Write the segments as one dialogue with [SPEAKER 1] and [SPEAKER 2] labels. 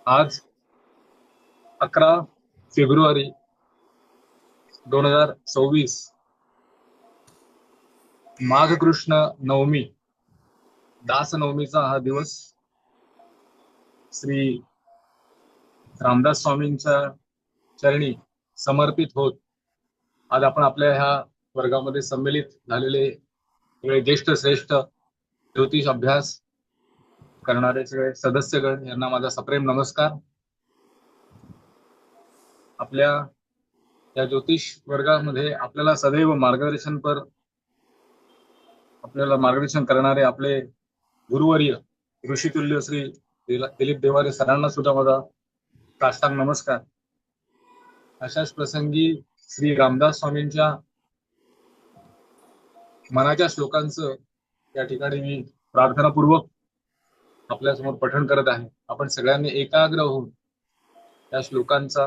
[SPEAKER 1] आज 11 फेब्रुवारी 2026 माघ कृष्ण नवमी दास नवमीचा हा दिवस श्री रामदास स्वामींच्या चरणी समर्पित होत आज आपण आपल्या ह्या वर्गामध्ये सम्मिलित झालेले सगळे ज्येष्ठ श्रेष्ठ ज्योतिष अभ्यास करणारे सगळे सदस्यगण यांना माझा सप्रेम नमस्कार. आपल्या या ज्योतिष वर्गामध्ये आपल्याला मार्गदर्शन करणारे आपले गुरुवर्य ऋषितुल्य श्री दिलीप देवारे सरांना सुद्धा माझा साष्टांग नमस्कार. अशाच प्रसंगी श्री रामदास स्वामींच्या मनाच्या श्लोकांचं या ठिकाणी मी प्रार्थनापूर्वक आपल्यासमोर पठण करत आहे. आपण सगळ्यांनी एकाग्र होऊन या श्लोकांचा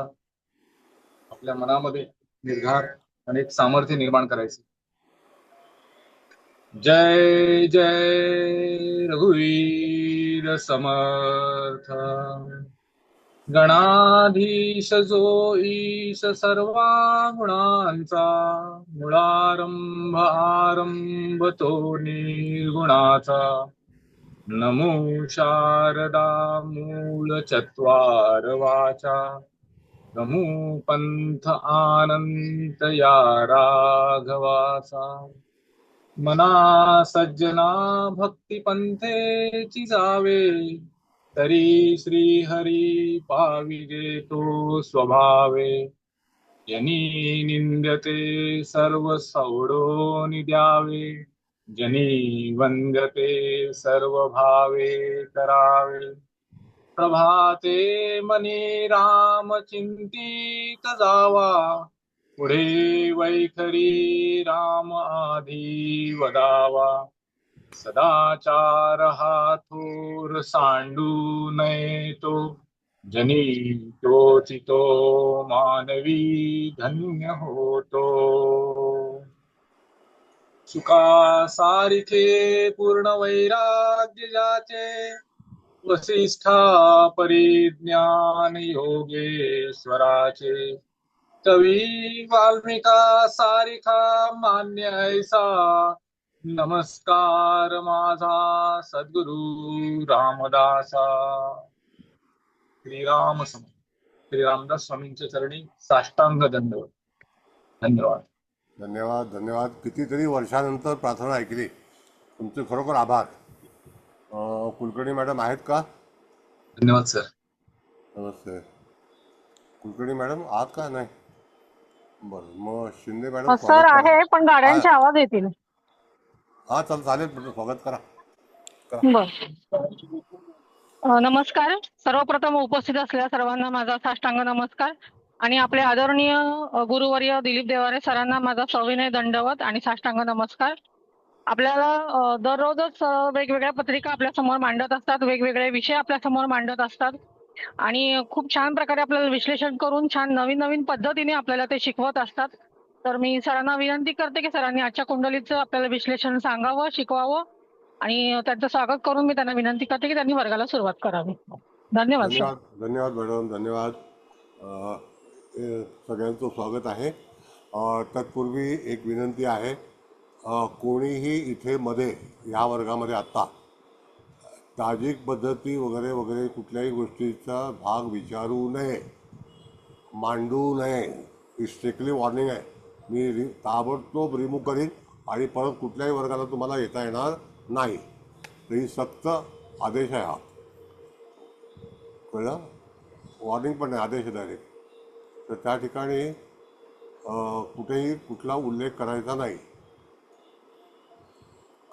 [SPEAKER 1] आपल्या मनामध्ये निर्धार आणि एक सामर्थ्य निर्माण करायचे. जय जय रघुवीर समर्थ गणाधीश जो ईश सर्वा गुणांचा मुळारंभ आरंभ तो निर्गुणाचा नमो शारदा मूळ चत्वार वाचा नमो पंथ आनंत या राघवाचा मना सज्जना भक्ती पंथेची जावे तरी श्री हरी पाविजे तो स्वभावे यनी निंद्यते सर्व सौडोनि द्यावे जनी वंद्यते सर्व भावे करावे प्रभाते मनी राम चिंतित जावा पुढे वैखरी राम आधी वदावा सदाचार हा थोर सांडू नये तो जनी तोचितो मानवी धन्य होतो सुखा सारिखे पूर्ण वैराग्य जाचे वसिष्ठा परिज्ञान योगेश्वराचे कवी वाल्मिका सारिखा मान्य ऐसा नमस्कार माझा सद्गुरु रामदासा. श्री रामदास स्वामींच्या चरणी साष्टांग दंडवत. धन्यवाद.
[SPEAKER 2] धन्यवाद धन्यवाद. कितीतरी वर्षानंतर प्रार्थना ऐकली, तुमचे खरोखर आभार. कुलकर्णी मॅडम आहेत का?
[SPEAKER 1] धन्यवाद सर.
[SPEAKER 2] नमस्ते. कुलकर्णी मॅडम आहात का? नाही, बरं. मग शिंदे मॅडम
[SPEAKER 3] सर
[SPEAKER 2] स्वागत
[SPEAKER 3] आहे, पण गाड्यांचे आवाज येतील.
[SPEAKER 2] हा चालेल, स्वागत करा.
[SPEAKER 3] नमस्कार. सर्वप्रथम उपस्थित असलेल्या सर्वांना माझा साष्टांग नमस्कार आणि आपले आदरणीय गुरुवर्य दिलीप देवारे सरांना माझा सविनय दंडवत आणि साष्टांग नमस्कार. आपल्याला दररोजच वेगवेगळ्या पत्रिका आपल्या समोर मांडत असतात, वेगवेगळे विषय आपल्या समोर मांडत असतात आणि खूप छान प्रकारे आपल्याला विश्लेषण करून छान नवीन नवीन पद्धतीने आपल्याला ते शिकवत असतात. तर मी सरांना विनंती करते की सरांनी आजच्या कुंडलीचं आपल्याला विश्लेषण सांगावं, शिकवावं आणि त्यांचं स्वागत करून मी त्यांना विनंती करते की त्यांनी वर्गाला सुरुवात करावी. धन्यवाद सर.
[SPEAKER 2] धन्यवाद मॅडम, धन्यवाद. सगळ्यांचं स्वागत आहे. तत्पूर्वी एक विनंती आहे, कोणीही इथे मध्ये ह्या वर्गामध्ये आत्ता ताजिक पद्धती वगैरे वगैरे कुठल्याही गोष्टीचा भाग विचारू नये, मांडू नये. ही स्ट्रिक्टली वॉर्निंग आहे. मी ताबडतोब रिमूव्ह करीन आणि परत कुठल्याही वर्गाला तुम्हाला येता येणार नाही. तर ही सक्त आदेश आहे. हा कळलं? वॉर्निंग पण नाही, आदेश आहे डायरेक्ट. तर त्या ठिकाणी कुठेही कुठला उल्लेख करायचा नाही.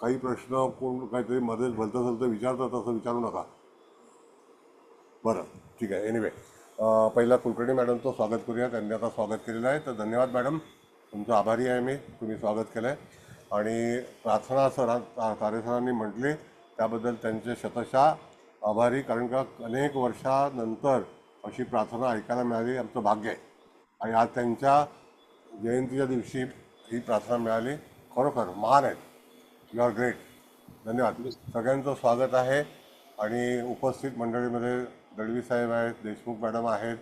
[SPEAKER 2] काही प्रश्न कोण काहीतरी मध्येच भलतं विचारतात, असं विचारू नका. बरं, ठीक आहे. एनिवे, पहिला कुलकर्णी मॅडमचं स्वागत करूया. त्यांनी आता स्वागत केलेलं आहे, तर धन्यवाद मॅडम, तुमचं आभारी आहे मी. तुम्ही स्वागत केलं आहे आणि प्रार्थना कार्यसरांनी म्हटले त्याबद्दल त्यांचे शतशः आभारी. कारण का अनेक वर्षानंतर अशी प्रार्थना ऐकायला मिळाली, आमचं भाग्य आहे. आणि आज त्यांच्या जयंतीच्या दिवशी ही प्रार्थना मिळाली, खरोखर महान आहेत. You are great. धन्यवाद. सगळ्यांचं स्वागत आहे आणि उपस्थित मंडळीमध्ये दळवी साहेब आहेत, देशमुख मॅडम आहेत,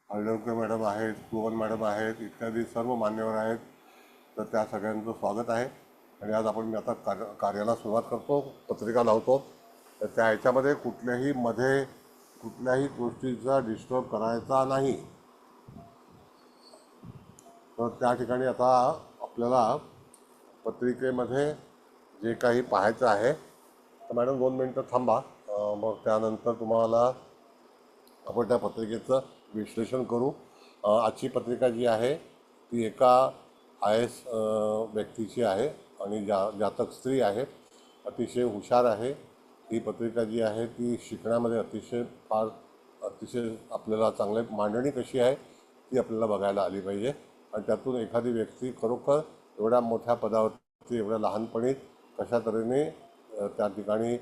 [SPEAKER 2] हळदवकर मॅडम आहेत, कुवन मॅडम आहेत, इत्यादी सर्व मान्यवर आहेत. तर त्या सगळ्यांचं स्वागत आहे. आणि आज आपण आता कार्याला सुरुवात करतो, पत्रिका लावतो. तर त्या ह्याच्यामध्ये कुठल्याही गोष्टीचा डिस्टर्ब करायचा नाही. तर त्या ठिकाणी आता आपल्याला पत्रिकेमध्ये जे काही पाहायचं आहे, तर मॅडम 2 मिनटं थांबा. मग त्यानंतर तुम्हाला आपण त्या पत्रिकेचं विश्लेषण करू. आजची पत्रिका जी आहे ती एका IAS व्यक्तीची आहे आणि जातक स्त्री आहे, अतिशय हुशार आहे. ही पत्रिका जी आहे ती शिकण्यामध्ये अतिशय आपल्याला चांगले मांडणी कशी आहे ती आपल्याला बघायला आली पाहिजे. आणि त्यातून एखादी व्यक्ती खरोखर एवढ्या मोठ्या पदावरती एवढ्या लहानपणी कशा तऱ्हेने त्या ठिकाणी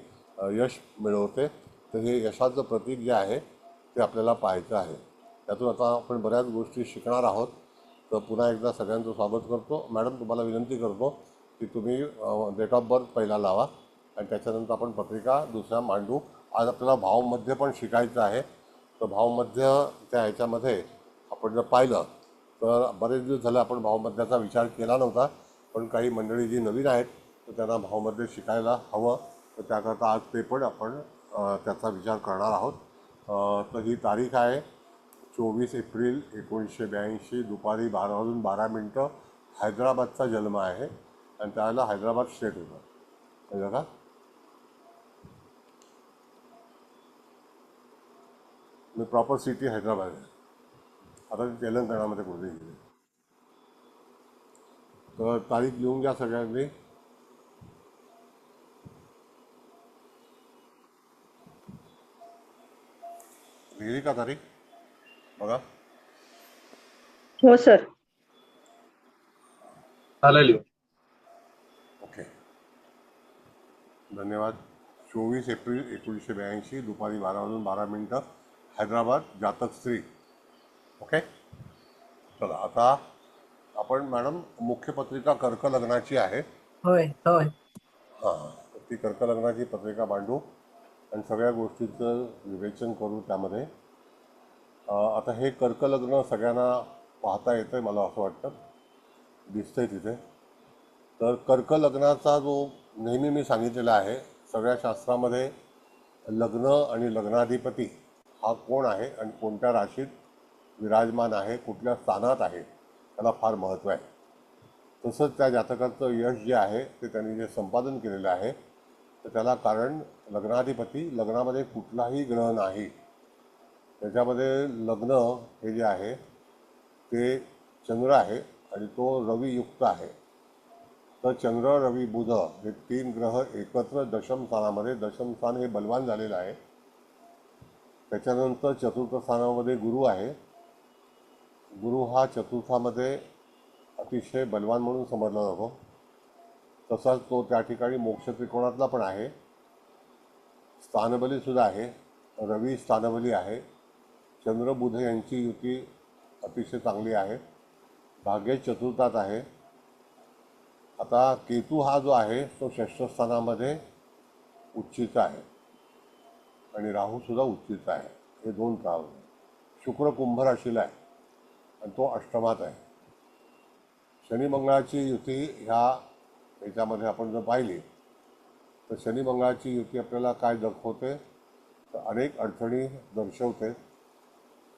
[SPEAKER 2] यश मिळवते. तर हे यशाचं प्रतीक जे आहे ते आपल्याला पाहायचं आहे. त्यातून आता आपण बऱ्याच गोष्टी शिकणार आहोत. तर पुन्हा एकदा सगळ्यांचं स्वागत करतो. मॅडम, तुम्हाला विनंती करतो की तुम्ही डेट ऑफ बर्थ पहिला लावा आणि त्याच्यानंतर आपण पत्रिका दुसऱ्या मांडू. आज आपल्याला भावमध्य पण शिकायचं आहे. तर भावमध्य त्या ह्याच्यामध्ये आपण जर पाहिलं तर बरेच दिवस झाले आपण भावमध्याचा विचार केला नव्हता, पण काही मंडळी जी नवीन आहेत तर त्यांना भावमध्य शिकायला हवं. तर त्याकरता आज ते पण आपण त्याचा विचार करणार आहोत. तर ही तारीख आहे 24 एप्रिल 1982 दुपारी 12:12 हैदराबादचा जन्म आहे आणि त्याला हैदराबाद स्टेट होतं. म्हणजे का मी प्रॉपर सिटी हैदराबाद आहे. आता ते तेलंगणामध्ये कुठे गेले. तर तारीख लिहून घ्या सगळ्यांनी. लिहिली का तारीख? बघा.
[SPEAKER 4] हो सर.
[SPEAKER 1] झालं लिहून.
[SPEAKER 2] ओके, धन्यवाद. 24 एप्रिल 1982 दुपारी 12:12 हैदराबाद, जातक स्त्री. ओके, चला आता आपण मॅडम मुख्य पत्रिका कर्क लग्नाची आहे.
[SPEAKER 4] होय होय.
[SPEAKER 2] हां, ती कर्क लग्नाची पत्रिका मांडू आणि सगळ्या गोष्टींचं विवेचन करू त्यामध्ये. आता हे कर्क लग्न सगळ्यांना पाहता येतं आहे, मला असं वाटतं, दिसतंय तिथे. तर कर्क लग्नाचा जो नेहमी मी सांगितलेला आहे, सगळ्या शास्त्रामध्ये लग्न आणि लग्नाधिपती हा कोण आहे आणि कोणत्या राशीत विराजमान आहे, कुठल्या स्थानात आहे, त्याला फार महत्त्व आहे. तसंच त्या जातकाचं यश जे आहे ते त्यांनी जे संपादन केलेलं आहे तर त्याला कारण लग्नाधिपती, लग्नामध्ये कुठलाही ग्रह नाही. त्याच्यामध्ये लग्न हे जे आहे ते चंद्र आहे आणि तो रवियुक्त आहे. तर चंद्र, रवी, बुध हे 3 ग्रह एकत्र दशम स्थानामध्ये, दशम स्थान हे बलवान झालेलं आहे. त्याच्यानंतर चतुर्थ स्थानामध्ये गुरु आहे. गुरु हा चतुर्थामध्ये अतिशय बलवान म्हणून समजला जातो. तसाच तो त्या ठिकाणी मोक्ष त्रिकोणातला पण आहे. स्थानबलीसुद्धा आहे. रवी स्थानबली आहे. चंद्र बुध यांची युती अतिशय चांगली आहे. भाग्य चतुर्थात आहे. आता केतू हा जो आहे तो षष्ठ स्थानामध्ये उच्चीचा आहे आणि राहूसुद्धा उच्चीचा आहे. हे 2 काळ. शुक्र कुंभ राशीला आहे आणि तो अष्टमात आहे. शनी मंगळाची युती ह्याच्यामध्ये आपण जर पाहिली तर शनी मंगळाची युती आपल्याला काय दाखवते तर अनेक अडचणी दर्शवते.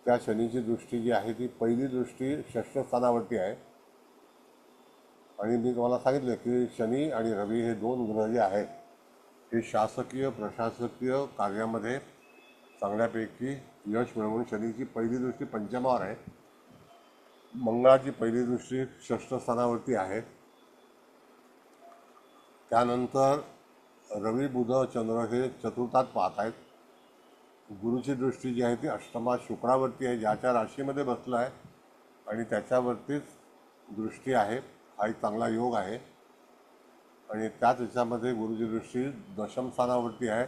[SPEAKER 2] त्या शनीची दृष्टी जी आहे ती पहिली दृष्टी षष्ठ स्थानावरती आहे. आणि मी तुम्हाला सांगितलं की शनी आणि रवी हे 2 ग्रह जे आहेत हे शासकीय प्रशासकीय कार्यामध्ये चांगल्यापैकी यश मिळवून शनीची पहिली दृष्टी पंचमावर आहे. मंगळाची पहिली दृष्टी षष्ठ स्थानावरती आहे. त्यानंतर रवी, बुध, चंद्र हे चतुर्थात पाहत आहेत. गुरुची दृष्टी जी आहे ती अष्टमात शुक्रावरती आहे, ज्याच्या राशीमध्ये बसला आहे आणि त्याच्यावरतीच दृष्टी आहे. हा एक चांगला योग आहे. आणि त्याच ह्याच्यामध्ये गुरुची दृष्टी दशम स्थानावरती आहे,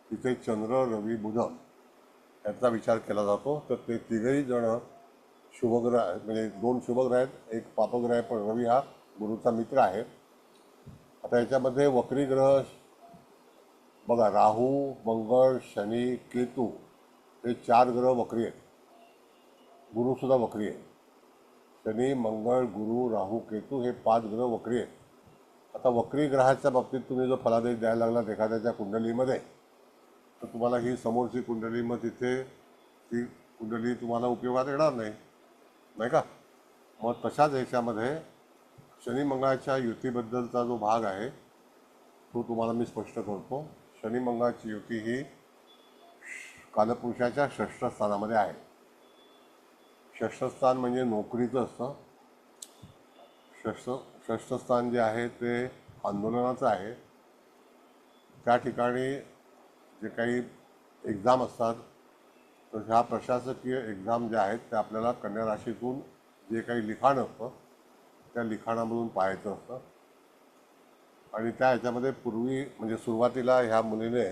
[SPEAKER 2] तिथे चंद्र, रवी, बुध याचा विचार केला जातो. तर ते तिघही जण शुभग्रह म्हणजे 2 शुभग्रह आहेत, एक पापग्रह आहे, पण रवी हा गुरुचा मित्र आहे. आता याच्यामध्ये वक्री ग्रह बघा, राहू, मंगळ, शनी, केतू हे 4 ग्रह वक्री आहेत. गुरुसुद्धा वक्री आहे. शनी, मंगळ, गुरु, राहू, केतू हे 5 ग्रह वक्री आहेत. आता वक्री ग्रहाच्या बाबतीत तुम्ही जो फलादेश द्यायला लागलात एखाद्याच्या कुंडलीमध्ये, तर तुम्हाला ही समोरची कुंडली, मग तिथे ती कुंडली तुम्हाला उपयोगात येणार नाही, नाही का? मग तशाच ह्याच्यामध्ये शनी मंगळाच्या युतीबद्दलचा जो भाग आहे तो तुम्हाला मी स्पष्ट करतो. शनी मंगळाची युती ही कालपुरुषाच्या षष्ठ स्थानामध्ये आहे. षष्ठ स्थान म्हणजे नोकरीचं असतं. षष्ठ स्थान जे आहे ते आंदोलनाचं आहे. त्या ठिकाणी जे काही एक्झाम असतात, तर ह्या प्रशासकीय एक्झाम ज्या आहेत त्या आपल्याला कन्या राशीतून जे काही लिखाण असतं त्या लिखाणामधून पाहायचं असतं. आणि त्या ह्याच्यामध्ये पूर्वी म्हणजे सुरुवातीला ह्या मुलीने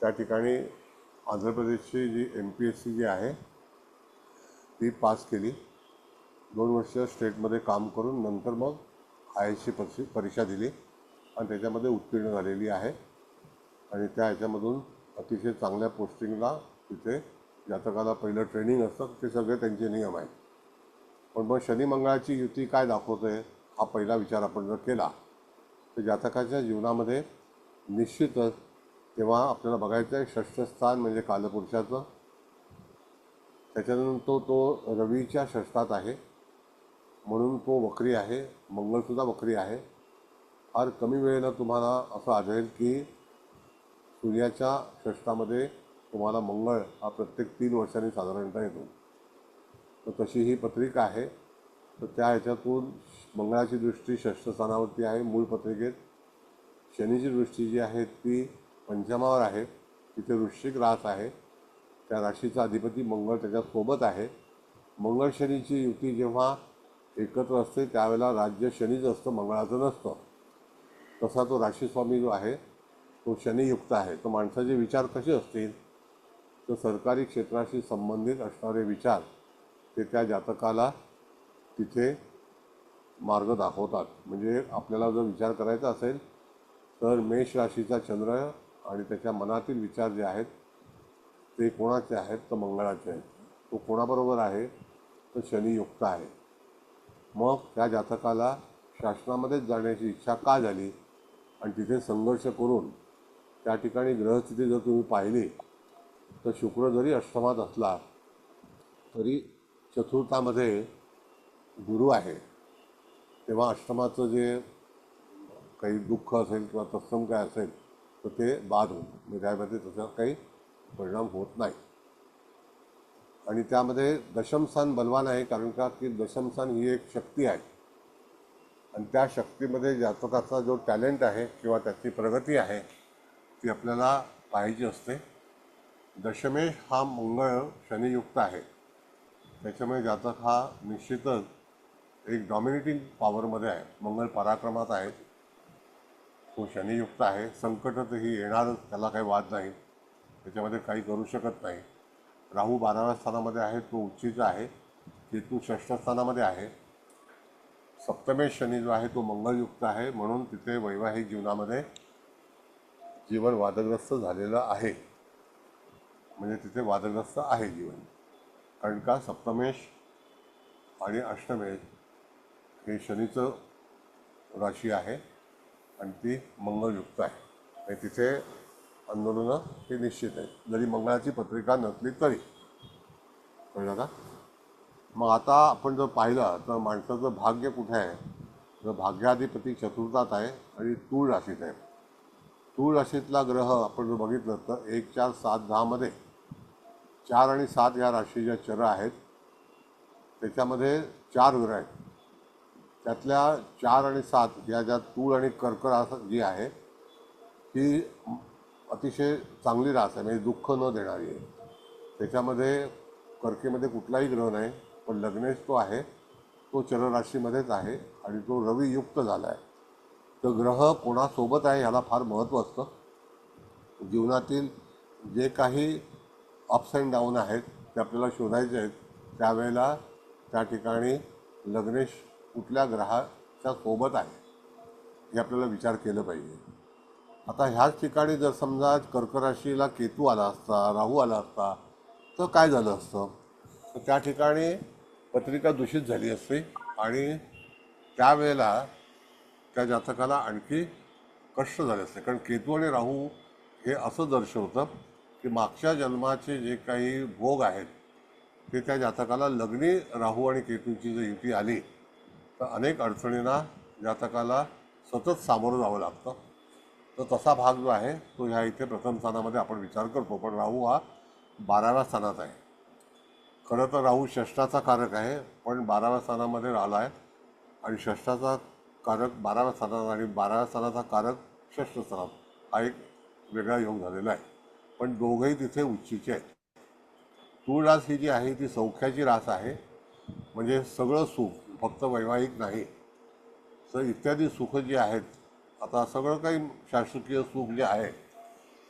[SPEAKER 2] त्या ठिकाणी आंध्र प्रदेशची जी MPSC जी आहे ती पास केली. 2 वर्ष स्टेटमध्ये काम करून नंतर मग IASची परीक्षा दिली आणि त्याच्यामध्ये उत्तीर्ण झालेली आहे. आणि त्या ह्याच्यामधून अतिशय चांगल्या पोस्टिंगला तिथे जातकाला पहिलं ट्रेनिंग असतं. ते सगळे त्यांचे नियम आहेत. पण मग शनी मंगळाची युती काय दाखवते हा पहिला विचार आपण जर केला तर जातकाच्या जीवनामध्ये निश्चितच तेव्हा आपल्याला बघायचं आहे षष्ठ स्थान म्हणजे कालपुरुषाचं. त्याच्यानंतर तो रवीच्या षष्ठात आहे म्हणून तो वक्री आहे. मंगळसुद्धा वक्री आहे. फार कमी वेळेला तुम्हाला असं आढळेल की सूर्याच्या षष्ठामध्ये तुम्हाला मंगळ हा प्रत्येक 3 वर्षांनी साधारणतः येतो. तर तशी ही पत्रिका आहे. तर त्या ह्याच्यातून मंगळाची दृष्टी षष्ठ स्थानावरती आहे मूळ पत्रिकेत. शनीची दृष्टी जी आहे ती पंचमावर आहे. तिथे वृश्चिक रास आहे. त्या राशीचा अधिपती मंगळ त्याच्यासोबत आहे. मंगळ शनीची युती जेव्हा एकत्र असते त्यावेळेला राज्य शनीचं असतं, मंगळाचं नसतं. तसा तो राशीस्वामी जो आहे तो शनीयुक्त आहे. तो माणसाचे विचार कसे असतील तर सरकारी क्षेत्राशी संबंधित असणारे विचार ते त्या जातकाला तिथे मार्ग दाखवतात. म्हणजे आपल्याला जर विचार करायचा असेल तर मेष राशीचा चंद्र आणि त्याच्या मनातील विचार जे आहेत ते कोणाचे आहेत तर मंगळाचे आहेत. तो कोणाबरोबर आहे तर शनीयुक्त आहे. मग त्या जातकाला शासनामध्येच जाण्याची इच्छा का झाली आणि तिथे संघर्ष करून त्या ठिकाणी ग्रहस्थिती जर तुम्ही पाहिली तर शुक्र जरी अष्टमात असला तरी चतुर्थामध्ये गुरु आहे. तेव्हा अष्टमाचं जे काही दुःख असेल किंवा तत्सम काय असेल तर ते बाद होईल. म्हणजे त्यामध्ये त्याचा काही परिणाम होत नाही. आणि त्यामध्ये दशमस्थान बलवान आहे कारण का की दशमस्थान ही एक शक्ती आहे आणि त्या शक्तीमध्ये जातकाचा जो टॅलेंट आहे किंवा त्याची प्रगती आहे ती आपल्याला पाहायची असते. दशमेश हा मंगळ शनीयुक्त आहे. त्याच्यामुळे जातक हा निश्चितच एक डॉमिनेटिंग पॉवरमध्ये आहे. मंगळ पराक्रमात आहे. तो शनीयुक्त आहे. संकटही येणारच, त्याला काही वाद नाही. त्याच्यामध्ये काही करू शकत नाही. राहू 12व्या स्थानामध्ये आहे, तो उच्चीचा आहे. केतू षष्ठ स्थानामध्ये आहे. सप्तमेश शनी जो आहे तो मंगळयुक्त आहे म्हणून तिथे वैवाहिक जीवनामध्ये जीवन वादग्रस्त झालेलं आहे. म्हणजे तिथे वादग्रस्त आहे जीवन. कारण का सप्तमेश आणि अष्टमेश हे शनीचं राशी आहे आणि ती मंगळयुक्त आहे. आणि तिथे आंदोलनं हे निश्चित आहे जरी मंगळाची पत्रिका नसली तरी. कळलं का? मग आता आपण जर पाहिलं तर माणसाचं भाग्य कुठे आहे तर भाग्याधिपती चतुर्थात आहे आणि तूळ राशीत आहे. तूळ राशीतला ग्रह आपण जर बघितलं तर 1, 4, 7, 10 मध्ये 4 आणि 7 या राशी ज्या चर आहेत त्याच्यामध्ये 4 ग्रह आहेत. त्यातल्या 4 आणि 7 या ज्या तूळ आणि कर्क रास जी आहे ती अतिशय चांगली रास आहे. म्हणजे दुःख न देणारी आहे. त्याच्यामध्ये कर्केमध्ये कुठलाही ग्रह नाही पण लग्नेश तो आहे तो चरराशीमध्येच आहे आणि तो रवियुक्त झाला आहे. तर ग्रह कोणासोबत आहे ह्याला फार महत्त्व असतं. जीवनातील जे काही अप्स अँड डाऊन आहेत ते आपल्याला शोधायचे आहेत. त्यावेळेला त्या ठिकाणी लग्नेश कुठल्या ग्रहाच्या सोबत आहे हे आपल्याला विचार केलं पाहिजे. आता ह्याच ठिकाणी जर समजा कर्क राशीला केतू आला असता, राहू आला असता तर काय झालं असतं, तर त्या ठिकाणी पत्रिका दूषित झाली असते आणि त्यावेळेला त्या जातकाला आणखी कष्ट झाले असते. कारण केतू आणि राहू हे असं दर्शवतं की मागच्या जन्माचे जे काही भोग आहेत ते त्या जातकाला लग्नी राहू आणि केतूंची जर युती आली तर अनेक अडचणींना जातकाला सतत सामोरं जावं लागतं. तर तसा भाग जो आहे तो ह्या इथे प्रथम स्थानामध्ये आपण विचार करतो. पण राहू हा 12व्या स्थानात आहे. खरं तर राहू षष्ठाचा कारक आहे, पण 12व्या स्थानामध्ये राहिला आहे आणि षष्ठाचा कारक 12व्या स्थानात आणि 12व्या स्थानाचा कारक षष्ठ स्थानात, हा एक वेगळा योग झालेला आहे. पण दोघंही तिथे उच्चीचे आहेत. तूळ रास ही जी आहे ती सौख्याची रास आहे, म्हणजे सगळं सुख, फक्त वैवाहिक नाही तर इत्यादी सुख जी आहेत. आता सगळं काही शासकीय सुख जे आहे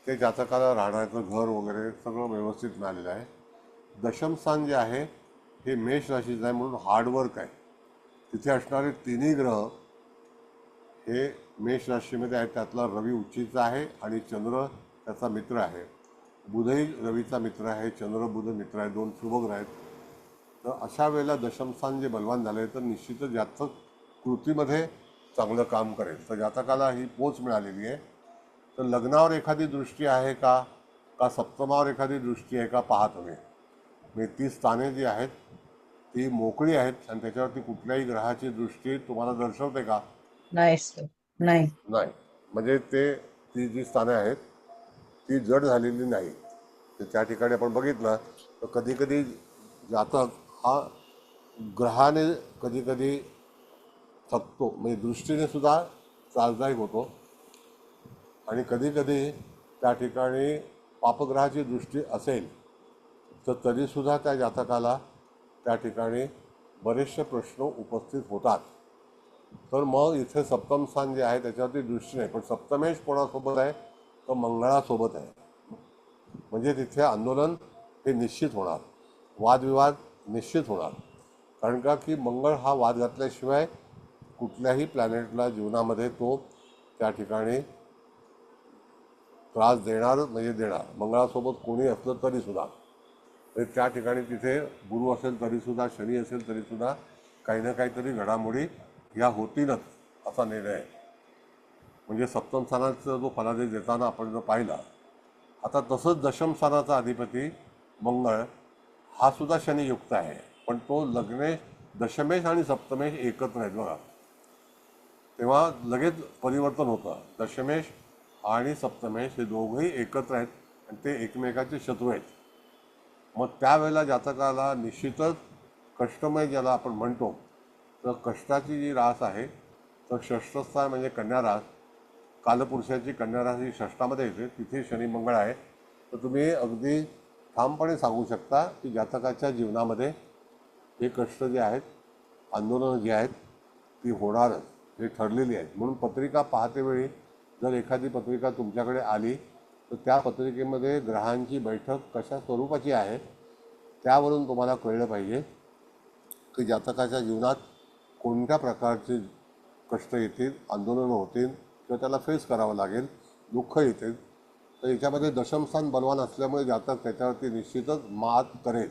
[SPEAKER 2] ते जातकाला राहण्याचं घर वगैरे सगळं व्यवस्थित मिळालेलं आहे. दशमस्थान जे आहे हे मेष राशीचं आहे, म्हणून हार्डवर्क आहे. तिथे असणारे तिन्ही ग्रह हे मेष राशीमध्ये आहेत. त्यातला रवी उच्चीचा आहे आणि चंद्र त्याचा मित्र आहे. बुधही रवीचा मित्र आहे, चंद्र बुध मित्र आहे, दोन शुभग्रह आहेत. तर अशा वेळेला दशमस्थान जे बलवान झाले तर निश्चितच जातक कृतीमध्ये चांगलं काम करेल. तर जातकाला ही पोच मिळालेली आहे. तर लग्नावर एखादी दृष्टी आहे का सप्तमावर एखादी दृष्टी आहे का पहा तुम्ही. म्हणजे ती स्थाने जी आहेत ती मोकळी आहेत आणि त्याच्यावरती कुठल्याही ग्रहाची दृष्टी तुम्हाला दर्शवते का?
[SPEAKER 4] नाही सर. नाही.
[SPEAKER 2] नाही. म्हणजे ती जी स्थाने आहेत ती जड झालेली नाही. तर त्या ठिकाणी आपण बघितलं तर कधी कधी जातक हा ग्रहाने कधी कधी थकतो, म्हणजे दृष्टीने सुद्धा त्रासदायक होतो आणि कधी कधी त्या ठिकाणी पापग्रहाची दृष्टी असेल तर तरीसुद्धा त्या जातकाला त्या ठिकाणी बरेचसे प्रश्न उपस्थित होतात. तर मग इथे सप्तम स्थान जे आहे त्याच्यावरती दृष्टी नाही, पण सप्तमेश कोणासोबत आहे तर मंगळासोबत आहे. म्हणजे तिथे आंदोलन हे निश्चित होणार, वादविवाद निश्चित होणार. कारण की मंगळ हा वाद घातल्याशिवाय कुठल्याही प्लॅनेटला जीवनामध्ये तो त्या ठिकाणी त्रास देणार म्हणजे देणार. मंगळासोबत कोणी असलं तरीसुद्धा, म्हणजे त्या ठिकाणी तिथे गुरु असेल तरीसुद्धा, शनी असेल तरीसुद्धा काही ना काहीतरी घडामोडी ह्या होतीलच असा निर्णय आहे. म्हणजे सप्तम स्थानाचा जो फलादेश देताना आपण जर पाहिला, आता तसंच दशम स्थानाचा अधिपती मंगळ हा सुद्धा शनियुक्त आहे, पण तो लग्नेश दशमेश आणि सप्तमेश एकत्र आहेत बघा. तेव्हा लगेच परिवर्तन होतं. दशमेश आणि सप्तमेश हे दोघंही एकत्र आहेत आणि ते एकमेकाचे शत्रू आहेत. मग त्यावेळेला जातकाला निश्चितच कष्टमय ज्याला आपण म्हणतो तर कष्टाची जी रास आहे तर षष्ठस्थान म्हणजे कन्या रास, कालपुरुषाची कन्या रास ही षष्ठामध्ये येते, तिथे शनी मंगळ आहे. तर तुम्ही अगदी ठामपणे सांगू शकता की जातकाच्या जीवनामध्ये हे कष्ट जे आहेत, आंदोलनं जी आहेत ती होणारच, हे ठरलेली आहेत. म्हणून पत्रिका पाहतेवेळी जर एखादी पत्रिका तुमच्याकडे आली तर त्या पत्रिकेमध्ये ग्रहांची बैठक कशा स्वरूपाची आहे त्यावरून तुम्हाला कळलं पाहिजे की जातकाच्या जीवनात कोणत्या प्रकारचे कष्ट येतील, आंदोलनं होतील किंवा त्याला फेस करावं लागेल, दुःख येतील. तर याच्यामध्ये दशमस्थान बलवान असल्यामुळे जातक त्याच्यावरती निश्चितच मात करेल.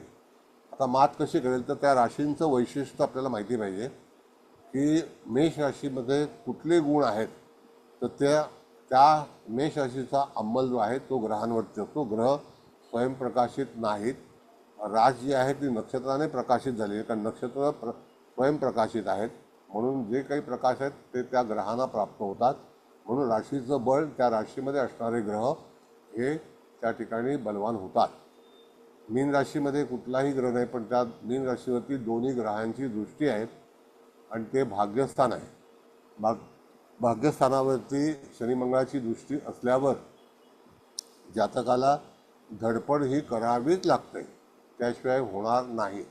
[SPEAKER 2] आता मात कशी करेल तर त्या राशींचं वैशिष्ट्य आपल्याला माहिती पाहिजे की मेष राशीमध्ये कुठले गुण आहेत. तर त्या मेष राशीचा अंमल जो आहे तो ग्रहांवरती असतो. ग्रह स्वयंप्रकाशित नाहीत. रास जी आहे ती नक्षत्राने प्रकाशित झाली आहे, कारण नक्षत्र स्वयंप्रकाशित आहेत, म्हणून जे काही प्रकाश आहेत ते त्या ग्रहांना प्राप्त होतात. म्हणून राशीचं बळ, त्या राशीमध्ये असणारे ग्रह हे त्या ठिकाणी बलवान होतात. मीन राशीमध्ये कुठलाही ग्रह नाही, पण त्या मीन राशीवरती दोन्ही ग्रहांची दृष्टी आहे आणि ते भाग्यस्थान आहे. भाग्यस्थानावरती शनी मंगळाची दृष्टी असल्यावर जातकाला धडपड ही करावीच लागते, त्याशिवाय होणार नाही.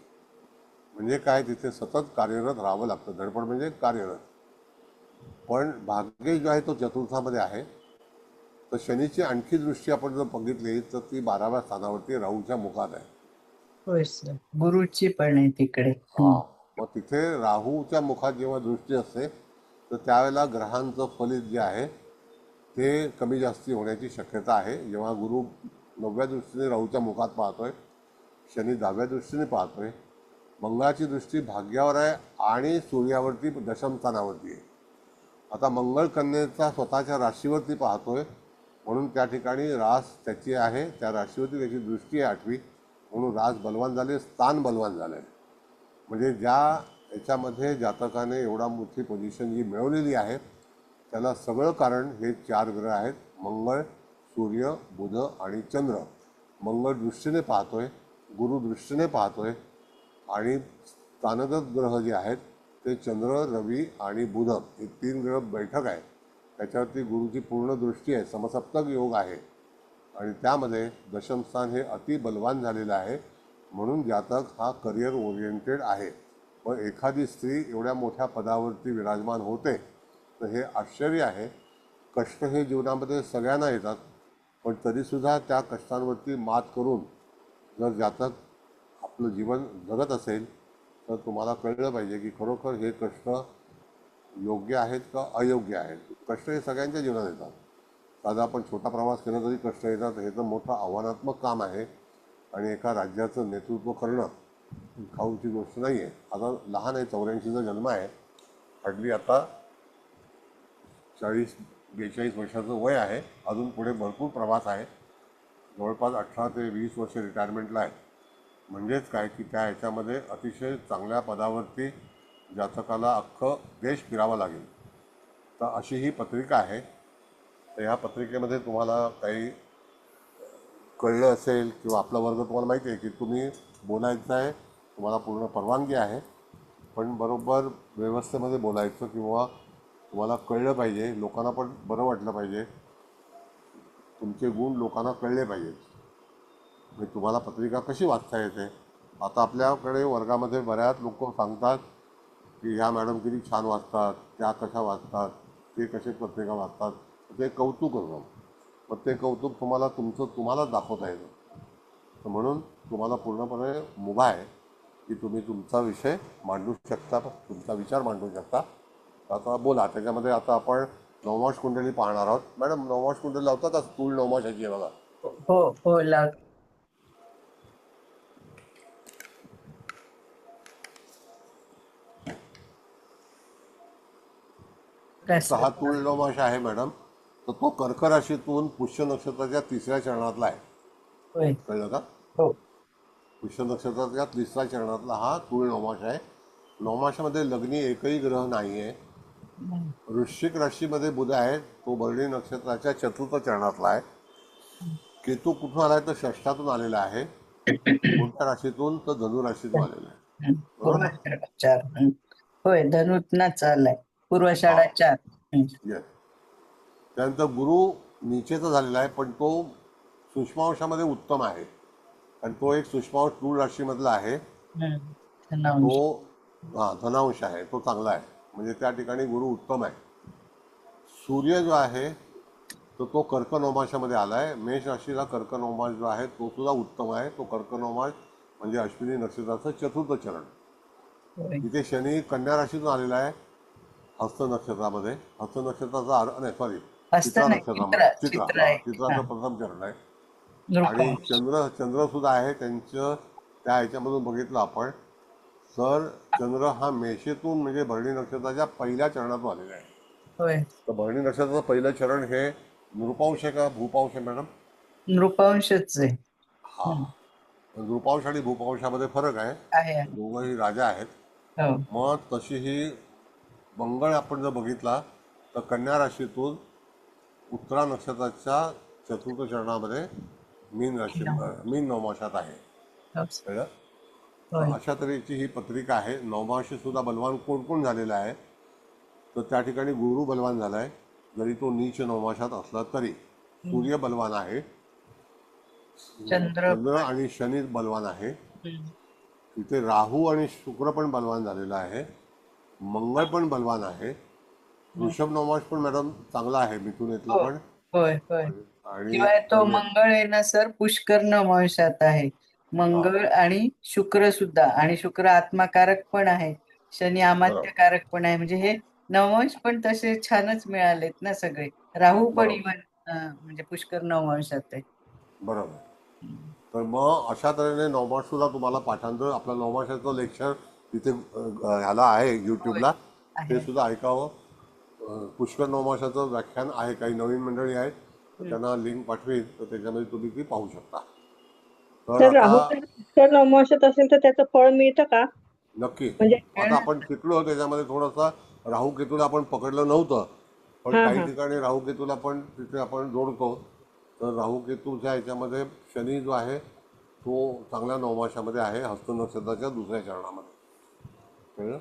[SPEAKER 2] म्हणजे काय, तिथे सतत कार्यरत राहावं लागतं. धडपड म्हणजे कार्यरत. पण भाग्य जो आहे तो चतुर्थामध्ये आहे. तर शनीची आणखी दृष्टी आपण जर बघितली तर ती 12व्या स्थानावरती राहूच्या मुखात आहे.
[SPEAKER 4] होय सर. गुरुची पण आहे तिकडे.
[SPEAKER 2] मग तिथे राहूच्या मुखात जेव्हा दृष्टी असते तर त्यावेळेला ग्रहांचं फलित जे आहे ते कमी जास्ती होण्याची शक्यता आहे. जेव्हा गुरु 9व्या दृष्टीने राहूच्या मुखात पाहतोय शनी डाव्या दृष्टीने पाहतोय, मंगळाची दृष्टी भाग्यावर आहे आणि सूर्यावरती दशम स्थानावरती आहे. आता मंगळ कन्येचा स्वतःच्या राशीवरती पाहतोय, म्हणून त्या ठिकाणी रास त्याची आहे, त्या राशीवरती त्याची दृष्टी आहे 8वी, म्हणून रास बलवान झाले, स्थान बलवान झालं आहे. म्हणजे ज्या याच्यामध्ये जातकाने एवढा मोठी पोझिशन जी मिळवलेली आहे त्याला सगळं कारण हे 4 ग्रह आहेत: मंगळ, सूर्य, बुध आणि चंद्र. मंगळ दृष्टीने पाहतोय, गुरु दृष्टीने पाहतोय आणि स्थानगत ग्रह जे आहेत ते चंद्र, रवी आणि बुध हे 3 ग्रह बैठक आहे. त्याच्यावरती गुरुची पूर्ण दृष्टी आहे, समसप्तक योग आहे आणि त्यामध्ये दशमस्थान हे अति बलवान झालेलं आहे. म्हणून जातक हा करिअर ओरिएंटेड आहे. पण एखादी स्त्री एवढ्या मोठ्या पदावरती विराजमान होते तर हे आश्चर्य आहे. कष्ट हे जीवनामध्ये सगळ्यांना येतात, पण तरीसुद्धा त्या कष्टांवरती मात करून जर जातक आपलं जीवन जगत असेल तर तुम्हाला कळलं पाहिजे की खरोखर हे कष्ट योग्य आहेत का अयोग्य आहेत. कष्ट हे सगळ्यांच्या जीवनात येतात. साधा आपण छोटा प्रवास केला तरी कष्ट येतात. हे तर मोठं आव्हानात्मक काम आहे आणि एका राज्याचं नेतृत्व करणं खाऊची गोष्ट नाही आहे. आता लहान आहे, 84चा जन्म आहे, हार्डली आता 40-42 वर्षाचं वय आहे. अजून पुढे भरपूर प्रवास आहे. जवळपास 18 ते 20 वर्ष रिटायरमेंटला आहे. म्हणजेच काय की त्या ह्याच्यामध्ये अतिशय चांगल्या पदावरती जातकाला अख्खं देश फिरावं लागेल. तर अशी ही पत्रिका आहे. तर ह्या पत्रिकेमध्ये तुम्हाला काही कळलं असेल किंवा आपला वर्ग तुम्हाला माहिती आहे की तुम्ही बोलायचं आहे, तुम्हाला पूर्ण परवानगी आहे, पण बरोबर व्यवस्थेमध्ये बोलायचं किंवा तुम्हाला कळलं पाहिजे, लोकांना पण बरं वाटलं पाहिजे, तुमचे गुण लोकांना कळले पाहिजेत. म्हणजे तुम्हाला पत्रिका कशी वाचता येते. आता आपल्याकडे वर्गामध्ये बऱ्याच लोक सांगतात की ह्या मॅडम किती छान वाचतात, त्या कशा वाचतात, ते कसे पत्रिका वाचतात. ते कौतुक होतं. मग ते कौतुक तुम्हालाच दाखवता येतं. तर म्हणून तुम्हाला पूर्णपणे मुभा आहे की तुम्ही तुमचा विषय मांडू शकता, तुमचा विचार मांडू शकता. आता बोला. त्याच्यामध्ये आता आपण नवमाश कुंडली पाहणार आहोत. मॅडम, नवमाश कुंडली लावतात का? स्थूल नवमाशाची आहे बघा.
[SPEAKER 4] हो हो लाव.
[SPEAKER 2] सहा तूळ नवमाश आहे मॅडम. तर तो कर्क राशीतून पुष्य नक्षत्राच्या 3ऱ्या चरणातला आहे.
[SPEAKER 4] होय.
[SPEAKER 2] कळलं का?
[SPEAKER 4] हो.
[SPEAKER 2] पुष्य नक्षत्राच्या 3ऱ्या चरणातला हा तूळ नवमाश आहे. नवमाशामध्ये लग्नी एकही ग्रह नाही आहे. वृश्चिक राशीमध्ये बुध आहे, तो भरणी नक्षत्राच्या 4थ्या चरणातला आहे. केतू कुठून आलाय तर षष्ठातून आलेला आहे. कोणत्या राशीतून? तर धनु राशीतून आलेला आहे. बरोबर ना?
[SPEAKER 4] पूर्वाषाढा 4. होय, धनुतना चाललाय. पूर्वाषाढा 4.
[SPEAKER 2] येस. त्यानंतर गुरु नीचेचा झालेला आहे, पण तो सूक्ष्मांशामध्ये उत्तम आहे आणि तो एक सूक्ष्मांश तूळ राशीमधला आहे. तो धनांश आहे, तो चांगला आहे. म्हणजे त्या ठिकाणी गुरु उत्तम आहे. सूर्य जो आहे तर तो कर्क नवमाशामध्ये आला आहे. मेष राशीला कर्क नवमाश जो आहे तो सुद्धा उत्तम आहे. तो कर्क नवमाश म्हणजे अश्विनी नक्षत्राचं 4थं चरण. तिथे शनी कन्या राशीतून आलेला आहे हस्त नक्षत्रामध्ये. हस्त नक्षत्राचा चित्रा नक्षत्रामध्ये चित्राचं प्रथम चरण आहे. आणि चंद्र सुद्धा आहे त्यांचं. त्या ह्याच्यामधून बघितलं आपण तर चंद्र हा मेषेतून म्हणजे भरणी नक्षत्राच्या 1ल्या चरणातून आलेला आहे. तर भरणी नक्षत्राचं 1लं चरण हे नृपांश आहे का भूपांश आहे मॅडम?
[SPEAKER 4] नृपांशच आहे.
[SPEAKER 2] हा. नृपांश आणि भूपांशामध्ये फरक आहे. दोघंही राजा आहेत. मग तशीही मंगळ आपण जर बघितला तर कन्या राशीतून उत्तरा नक्षत्राच्या 4थ्या चरणामध्ये मीन नवमाशात आहे. कळलं? अशा तऱ्हेची ही पत्रिका आहे. नवमाशी सुद्धा बलवान कोण कोण झालेला आहे तर त्या ठिकाणी गुरु बलवान झालाय, जरी तो नीच नवमाशात असला तरी. सूर्य बलवान आहे. चंद्र आणि शनी बलवान आहे. तिथे राहू आणि शुक्र पण बलवान झालेला आहे. मंगळ पण बलवान आहे. वृषभ नवमाश पण मॅडम चांगला आहे. मिथुन येतलं पण.
[SPEAKER 4] होय होय. शिवाय तो मंगळ आहे ना सर, पुष्कर नवमाशात आहे. मंगळ आणि शुक्र सुद्धा. आणि शुक्र आत्माकारक पण आहे, शनी अमात्यकारक पण आहे. म्हणजे हे नवमाश पण तसे छानच मिळालेत ना सगळे. राहू पण इव्हन म्हणजे पुष्कर नवमाशात आहे.
[SPEAKER 2] बरोबर. तर मग अशा तऱ्हेने नवमासला तुम्हाला पाठांतर आपलं नवमासाचं लेक्चर तिथे ह्याला आहे यूट्यूबला, ते
[SPEAKER 4] आहे.
[SPEAKER 2] सुद्धा ऐकावं. पुष्कर नवमासाचं व्याख्यान आहे, काही नवीन मंडळी आहेत तर त्यांना लिंक पाठवेल, तर त्याच्यामध्ये तुम्ही ती पाहू शकता. तर
[SPEAKER 5] तर राहू
[SPEAKER 2] आता
[SPEAKER 5] जर नवमासात असेल तर त्याचं फळ मिळतं का?
[SPEAKER 2] नक्की
[SPEAKER 5] म्हणजे
[SPEAKER 2] आता आपण शिकलो त्याच्यामध्ये थोडासा राहू केतूला आपण पकडलं नव्हतं, पण
[SPEAKER 5] हा
[SPEAKER 2] काही
[SPEAKER 5] हा
[SPEAKER 2] ठिकाणी राहू केतूला पण तिथे आपण जोडतो. तर राहू केतूच्या ह्याच्यामध्ये शनी जो आहे तो चांगल्या नवमाशामध्ये आहे, हस्त नक्षत्राच्या दुसऱ्या चरणामध्ये. कळलं?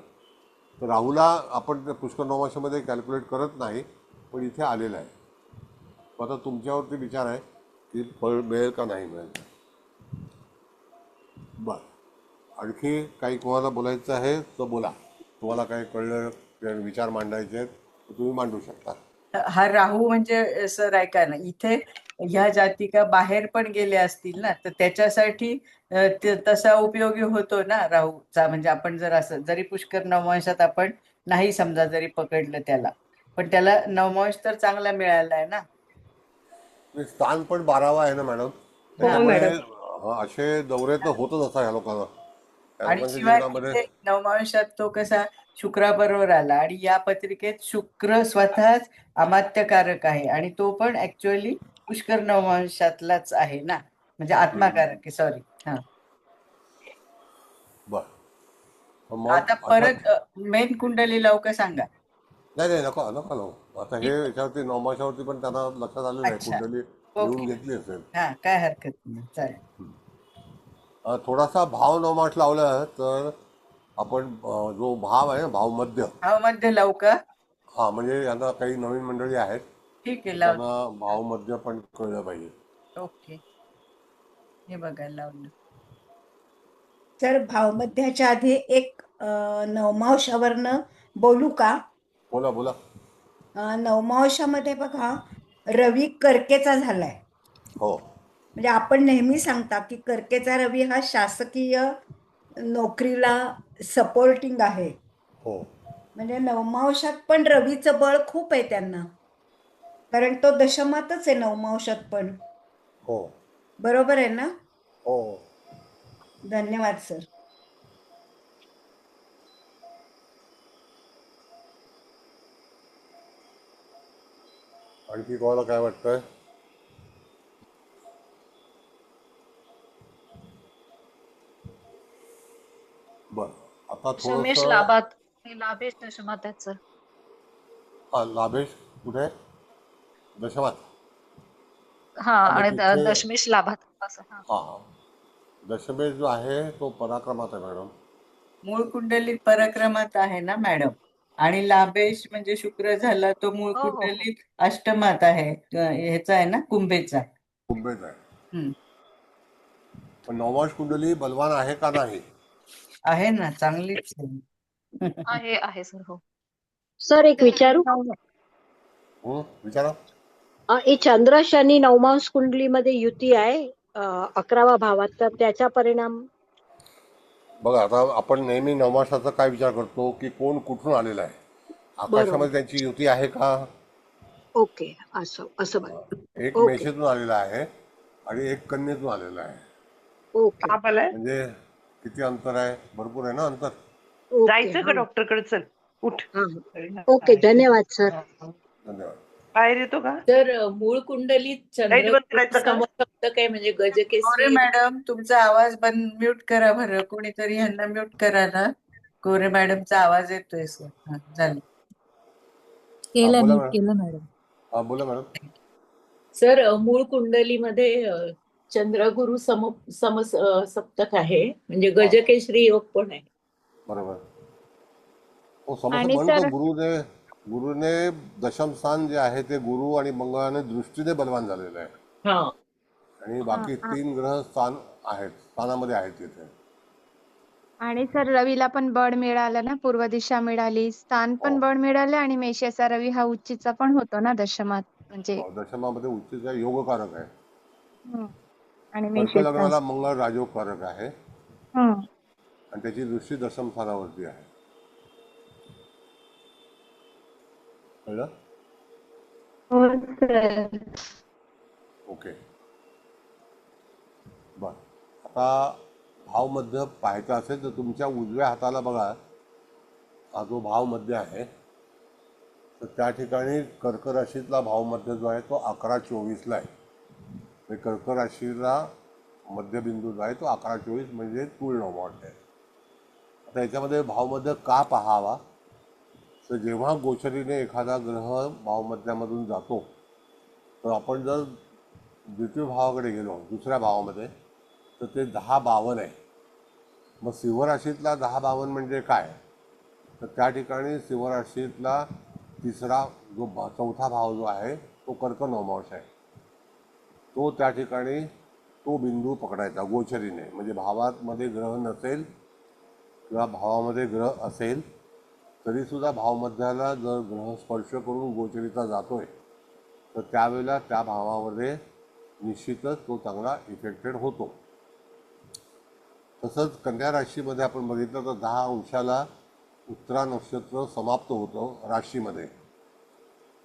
[SPEAKER 2] तर राहूला आपण त्या पुष्कर नवमाशामध्ये कॅल्क्युलेट करत नाही, पण इथे आलेलं आहे. मग आता तुमच्यावरती विचार आहे की फळ मिळेल का नाही मिळेल. बरं, आणखी काही कोणाला बोलायचं आहे तर बोला. तुम्हाला काही कळलं, विचार मांडायचे आहेत तर तुम्ही मांडू शकता.
[SPEAKER 4] हा राहू म्हणजे सर ऐका ना, इथे ह्या जातिका बाहेर पण गेले असतील ना, तर त्याच्यासाठी तसा उपयोगी होतो ना राहूचा. म्हणजे आपण जर असं जरी पुष्कर नवमांशात आपण नाही समजा जरी पकडलं त्याला, पण त्याला नवमांश तर चांगला मिळाला आहे ना.
[SPEAKER 2] आणि स्थान पण 12वा आहे ना मॅडम,
[SPEAKER 5] हो
[SPEAKER 2] त्याच्यामुळे
[SPEAKER 5] मॅडम.
[SPEAKER 2] असे दौरे तर होतच असतात ह्या लोकांना, त्या
[SPEAKER 4] आणि
[SPEAKER 2] लोकांच्या
[SPEAKER 4] शिवाय
[SPEAKER 2] जीवनामध्ये.
[SPEAKER 4] इथे नवमांशात तो कसा शुक्राबरोबर आला, आणि या पत्रिकेत शुक्र स्वतःच अमात्यकारक आहे, आणि तो पण ऍक्च्युअली पुष्कर नवमांशातलाच आहे ना, म्हणजे आत्माकारक आहे. सॉरी. हा,
[SPEAKER 2] बरं, मग
[SPEAKER 4] आता
[SPEAKER 2] अशा
[SPEAKER 4] परत मेन कुंडली लवकर सांगा.
[SPEAKER 2] नाही नाही नका नका लावू. आता हे याच्यावरती नवमाशावरती पण त्यांना लक्षात आलेलं आहे,
[SPEAKER 4] अच्छा,
[SPEAKER 2] कुंडली
[SPEAKER 4] ओके.
[SPEAKER 2] लिहून घेतली असेल.
[SPEAKER 4] हा, काय हरकत नाही, चालेल.
[SPEAKER 2] थोडासा भाव नवमाश लावला तर आपण जो भाव आहे ना, भाव मध्य,
[SPEAKER 4] हा, मध्ये लवकर.
[SPEAKER 2] हा म्हणजे यांना काही नवीन मंडळी आहेत
[SPEAKER 4] ठीक
[SPEAKER 2] तर
[SPEAKER 4] आहे,
[SPEAKER 2] त्यांना
[SPEAKER 4] लावलं.
[SPEAKER 2] भाव मध्य पण कळलं पाहिजे.
[SPEAKER 4] ओके, हे बघायला लावलं.
[SPEAKER 6] तर भावमध्याच्या आधी एक नवमावशावरनं बोलू का?
[SPEAKER 2] बोला बोला.
[SPEAKER 6] नवमावशामध्ये बघा, रवी कर्केचा झालाय.
[SPEAKER 2] हो
[SPEAKER 6] म्हणजे आपण नेहमी सांगता की कर्केचा रवी हा शासकीय नोकरीला सपोर्टिंग आहे.
[SPEAKER 2] हो
[SPEAKER 6] म्हणजे नवमावशात पण रवीचं बळ खूप आहे त्यांना, कारण तो दशमातच आहे नवमावशात पण.
[SPEAKER 2] हो
[SPEAKER 6] बरोबर आहे ना?
[SPEAKER 2] हो.
[SPEAKER 6] धन्यवाद सर.
[SPEAKER 2] आणखी कोणाला काय वाटतंय? बरं, आता
[SPEAKER 7] समेश
[SPEAKER 2] थोडंसं
[SPEAKER 7] लाभात लाभेश दशमात आहेत सर.
[SPEAKER 2] लाभेश कुठे? दशमात.
[SPEAKER 7] हा,
[SPEAKER 2] हा, मग
[SPEAKER 7] आणि
[SPEAKER 2] तिथे
[SPEAKER 7] दशमेश लाभात असं. हा,
[SPEAKER 2] हा हा, दशमेश जो आहे तो पराक्रमात आहे मॅडम.
[SPEAKER 4] मूळ कुंडलीत पराक्रमात आहे ना मॅडम, आणि लाभेश म्हणजे शुक्र झाला तो मूळ
[SPEAKER 7] हो हो हो.
[SPEAKER 4] कुंडलीत अष्टमात आहे, ह्याचा आहे ना, कुंभेचा.
[SPEAKER 2] कुंभेच आहे.
[SPEAKER 4] हम्म.
[SPEAKER 2] पण नवमाश कुंडली बलवान आहे का नाही?
[SPEAKER 4] आहे ना, चांगलीच आहे.
[SPEAKER 7] आहे सर. हो.
[SPEAKER 5] सर एक विचारू?
[SPEAKER 2] विचारा.
[SPEAKER 5] हे चंद्र शनी नवमांश कुंडलीमध्ये युती आहे 11वा भावात, तर त्याचा परिणाम.
[SPEAKER 2] बघा, आता आपण नेहमी नवमासाचा काय विचार करतो की कोण कुठून आलेला आहे,
[SPEAKER 5] बरोबर.
[SPEAKER 2] आकाशामध्ये त्यांची युती आहे का?
[SPEAKER 5] ओके, असं असं बरं.
[SPEAKER 2] एक
[SPEAKER 5] ओके
[SPEAKER 2] मेषेतून आलेला आहे आणि एक कन्येतून आलेला आहे.
[SPEAKER 5] ओके
[SPEAKER 2] म्हणजे किती अंतर आहे? भरपूर आहे ना अंतर.
[SPEAKER 5] ओके.
[SPEAKER 8] जायचं का डॉक्टरकडे? चल उठ.
[SPEAKER 5] हा हा. ओके, धन्यवाद सर.
[SPEAKER 2] धन्यवाद.
[SPEAKER 8] बाहेर येतो का?
[SPEAKER 9] तर मूळ कुंडलीत
[SPEAKER 8] लाईट
[SPEAKER 9] चंद्र
[SPEAKER 8] बंद करायचं का?
[SPEAKER 9] समसप्तक आहे, म्हणजे
[SPEAKER 4] गोरे
[SPEAKER 9] गजकेसरी.
[SPEAKER 4] मॅडम, तुमचा आवाज बंद, म्यूट करा बरं, कोणीतरी ह्यांना म्यूट करा ना. गोरे मॅडमचा आवाज येतोय सर. हा, झालं.
[SPEAKER 2] हा बोला
[SPEAKER 10] म्यूट
[SPEAKER 2] मॅडम.
[SPEAKER 10] केलं मॅडम.
[SPEAKER 2] हा बोला मॅडम.
[SPEAKER 9] सर मूळ कुंडलीमध्ये चंद्र गुरु सप्तक आहे, म्हणजे गजकेसरी योग पण आहे.
[SPEAKER 2] बरोबर. हो, समज
[SPEAKER 10] आणि
[SPEAKER 2] म्हणून
[SPEAKER 10] सर
[SPEAKER 2] तो गुरुने दशम स्थान जे आहे ते गुरु आणि मंगळाने दृष्टीने बलवान झालेलं आहे,
[SPEAKER 9] हा,
[SPEAKER 2] आणि बाकी 3 ग्रह स्थानामध्ये आहेत तिथे.
[SPEAKER 10] आणि सर रवीला पण बळ मिळालं ना, पूर्व दिशा मिळाली, स्थान
[SPEAKER 2] हो
[SPEAKER 10] पण बळ मिळालं, आणि मेषाचा रवी हा उच्चीचा पण होतो ना दशमात, म्हणजे
[SPEAKER 2] हो, दशमामध्ये उच्चीचा योगकारक आहे.
[SPEAKER 10] हम्म. आणि
[SPEAKER 2] कर्क
[SPEAKER 10] मेषाचा.
[SPEAKER 2] लग्नाला मंगळ राजयोगकारक आहे
[SPEAKER 10] हम्म.
[SPEAKER 2] आणि त्याची दृष्टी दशम स्थानावरती आहे. कळलं?
[SPEAKER 10] हो सर.
[SPEAKER 2] ओके, बरं. आता भावमध्य पाहायचा असेल तर तुमच्या उजव्या हाताला बघा, हा जो भावमध्य आहे तर त्या ठिकाणी कर्क राशीतला भावमध्य जो आहे तो 11-24ला आहे. म्हणजे कर्क राशीला मध्यबिंदू जो आहे तो 11-24 म्हणजे तुळ नवमांश आहे. आता याच्यामध्ये भावमध्य का पाहावा, तर जेव्हा गोचरीने एखादा ग्रह भावमध्यामधून जातो तर आपण जर द्वितीय भावाकडे गेलो दुसऱ्या भावामध्ये तर ते 10-52 आहे. मग सिंह राशीतला 10-52 म्हणजे काय, तर त्या ठिकाणी सिंह राशीतला तिसरा जो चौथा भाव जो आहे तो कर्क नवमांश आहे. तो त्या ठिकाणी तो बिंदू पकडायचा गोचरीने. म्हणजे भावामध्ये ग्रह नसेल किंवा भावामध्ये ग्रह असेल तरीसुद्धा भावमध्याला जर ग्रह स्पर्श करून गोचरीचा जातोय तर त्यावेळेला त्या भावामध्ये निश्चितच तो चांगला इफेक्टेड होतो. तसंच कन्या राशीमध्ये आपण बघितलं तर 10 अंशाला उत्तरा नक्षत्र समाप्त होतं राशीमध्ये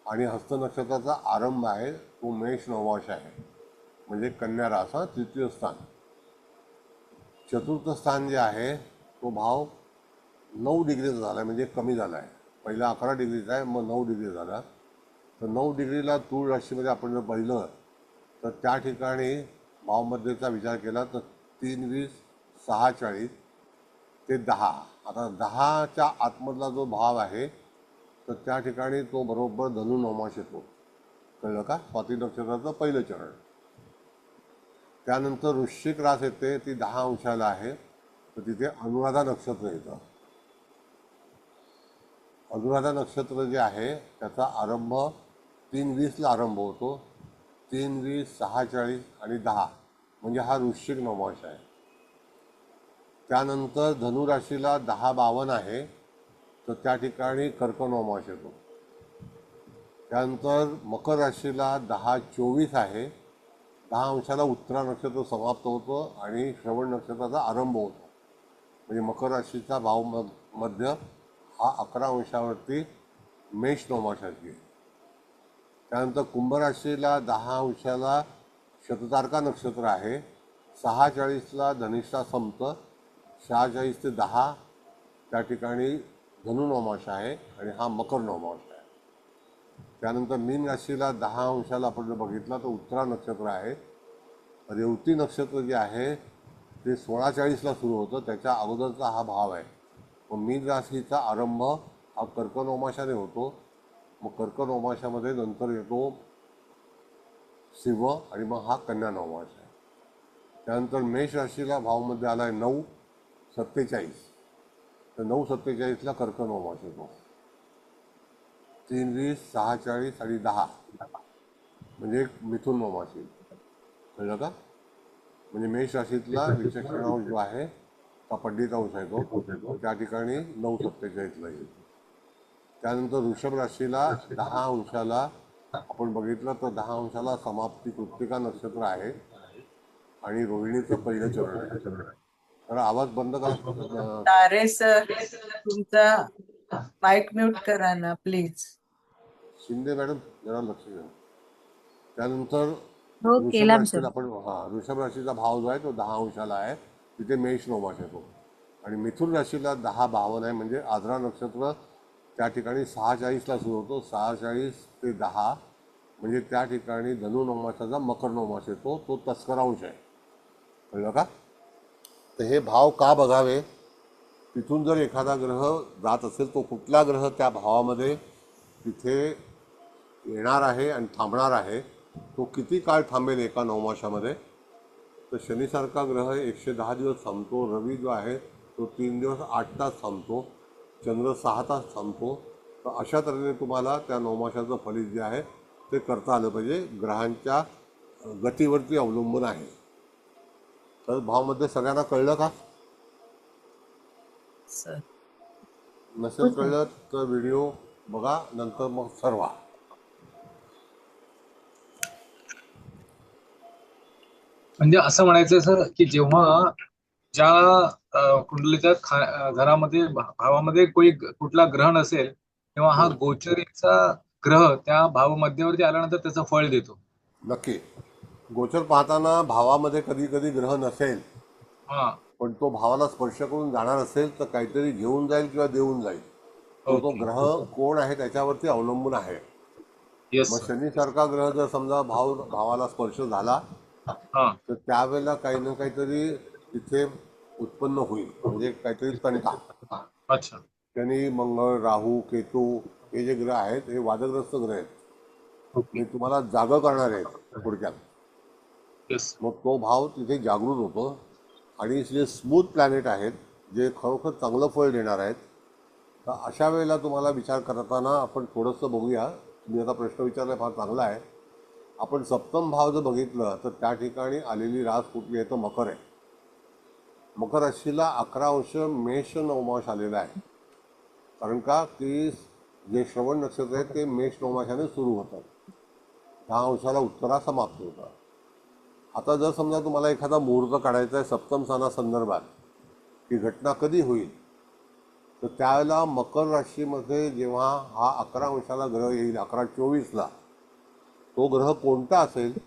[SPEAKER 2] आणि हस्त नक्षत्राचा आरंभ आहे तो मेष नवमांश आहे. म्हणजे कन्या रास तृतीय स्थान. चतुर्थ स्थान जे आहे तो भाव 9 डिग्रीचा झाला आहे, म्हणजे कमी झाला आहे. पहिला 11 डिग्रीचा आहे, मग 9 डिग्री झाला. तर 9 डिग्रीला तूळ राशीमध्ये आपण जर पाहिलं तर त्या ठिकाणी भावमध्येचा विचार केला तर 3-20-6-40 ते 10. आता 10च्या आतमधला जो भाव आहे तर त्या ठिकाणी तो बरोबर धनु नवमांश येतो. कळलं का? स्वाती नक्षत्राचं पहिलं चरण. त्यानंतर वृश्चिक रास येते, ती 10 अंशाला आहे, तर तिथे अनुराधा नक्षत्र येतं. अनुराधा नक्षत्र जे आहे त्याचा आरंभ 3:20ला आरंभ होतो. 3:20-6:40 आणि 10 म्हणजे हा वृश्चिक नवमांश आहे. त्यानंतर धनुराशीला 10:52 आहे, तर त्या ठिकाणी कर्क नवमांश येतो. त्यानंतर मकर राशीला 10:24 आहे, 10 अंशाला उत्तरा नक्षत्र समाप्त होतं आणि श्रवण नक्षत्राचा आरंभ होतो. म्हणजे मकर राशीचा भाव मध्य हा 11 अंशावरती मेष नवमांशाची आहे. त्यानंतर कुंभ राशीला 10 अंशाला शततारका नक्षत्र आहे, 6:40ला धनिष्ठा संपतं, 6:40 ते 10 त्या ठिकाणी धनु नवमांश आहे आणि हा मकर नवमांश आहे. त्यानंतर मीन राशीला 10 अंशाला आपण जर बघितला तर उत्तरा नक्षत्र आहे. रेवती नक्षत्र जे आहे ते 16:40ला सुरू होतं, त्याच्या अगोदरचा हा भाव आहे. मग मीन राशीचा आरंभ हा कर्क नवमांशाने होतो. मग कर्क नवमांशामध्ये नंतर येतो सिंह आणि मग हा कन्या नवमांश आहे. त्यानंतर मेष राशीला भावमध्ये आला आहे 9:47, तर 9:47ला कर्क नवमांश येतो. 3:20-6:40 आणि 10 म्हणजे मिथुन नवमांश येईल. कळलं का? म्हणजे मेष राशीतला विचक्षण अंश जो आहे हा पंडित अंश आहे तो त्या ठिकाणी 9:47ला येईल. त्यानंतर वृषभ राशीला 10 अंशाला आपण बघितलं तर 10 अंशाला समाप्ती कृत्तिका नक्षत्र आहे आणि रोहिणीचं पहिलं चरण आहे. तर आवाज बंद करा.
[SPEAKER 4] तारे सर, तुमचा माईक म्यूट करा ना प्लीज.
[SPEAKER 2] शिंदे मॅडम जरा लक्ष द्या. त्यानंतर
[SPEAKER 11] हो
[SPEAKER 2] वृषभ
[SPEAKER 11] केला सर.
[SPEAKER 2] राशीला आपण वृषभ राशीचा भाव जो आहे तो 10 अंशाला आहे, तिथे मेष नवमांश येतो. आणि मिथुन राशीला 10:52 आहे, म्हणजे आद्रा नक्षत्र त्या ठिकाणी 6:40ला सुरू होतो, 6:40 ते 10 म्हणजे त्या ठिकाणी धनु नवमांशाचा मकर नवमांश येतो, तो तस्करांश आहे. कळलं का? तर हे भाव का बघावे, तिथून जर एखादा ग्रह जात असेल तो कुठला ग्रह त्या भावामध्ये तिथे येणार आहे आणि थांबणार आहे, तो किती काळ थांबेल एका नवमांशामध्ये. तर शनीसारखा ग्रह 110 दिवस थांबतो, रवी जो आहे तो 3 दिवस 8 तास थांबतो, चंद्र 6 तास थांबतो. तर अशा तऱ्हेने तुम्हाला त्या नवमांशाचं फलित जे आहे ते करता आलं पाहिजे. ग्रहांच्या गतीवरती अवलंबून आहे. तर भावमध्ये सगळ्यांना कळलं का?
[SPEAKER 4] सर
[SPEAKER 2] नसेल कळलं तर व्हिडिओ बघा, नंतर मग सर्वा.
[SPEAKER 1] म्हणजे असं म्हणायचं सर की जेव्हा ज्या कुंडलीच्या घरामध्ये भावामध्ये कुठला ग्रह नसेल तेव्हा हा गोचरीचा ग्रह त्या भावमध्यावरती आल्यानंतर त्याचं फळ देतो.
[SPEAKER 2] नक्की. गोचर पाहताना भावामध्ये कधी कधी ग्रह नसेल
[SPEAKER 1] हा
[SPEAKER 2] पण तो भावाला स्पर्श करून जाणार असेल तर काहीतरी घेऊन जाईल किंवा देऊन जाईल. तो
[SPEAKER 1] ओके
[SPEAKER 2] ग्रह कोण आहे त्याच्यावरती अवलंबून आहे.
[SPEAKER 1] येस
[SPEAKER 2] मग
[SPEAKER 1] सर.
[SPEAKER 2] शनीसारखा ग्रह जर समजा भावाला स्पर्श झाला
[SPEAKER 1] हा
[SPEAKER 2] तर त्यावेळेला काही ना काहीतरी तिथे उत्पन्न होईल, म्हणजे काहीतरी तंटा.
[SPEAKER 1] अच्छा.
[SPEAKER 2] शनी, मंगळ, राहू, केतू हे जे ग्रह आहेत हे वादग्रस्त ग्रह आहेत.
[SPEAKER 1] ओके.
[SPEAKER 2] हे तुम्हाला जागं करणार आहेत थोडक्यात.
[SPEAKER 1] येस.
[SPEAKER 2] मग तो भाव तिथे जागृत होतो आणि जे स्मूथ प्लॅनेट आहेत जे खरोखर चांगलं फळ देणार आहेत, तर अशा वेळेला तुम्हाला विचार करताना आपण थोडंसं बघूया. तुम्ही आता प्रश्न विचारला फार चांगला आहे. आपण सप्तम भाव जर बघितलं तर त्या ठिकाणी आलेली रास कुठली आहे तर मकर आहे. मकर राशीला 11 अंश मेष नवमांश आलेला आहे. कारण का की जे श्रवण नक्षत्र आहे ते मेष नवमाशाने सुरू होतं, 10 अंशाला उत्तरा समाप्त होतं. आता जर समजा तुम्हाला एखादा मुहूर्त काढायचा आहे सप्तम स्थानासंदर्भात की घटना कधी होईल, तर त्यावेळेला मकर राशीमध्ये जेव्हा हा 11 अंशाला ग्रह येईल 11:24ला, तो ग्रह कोणता असेल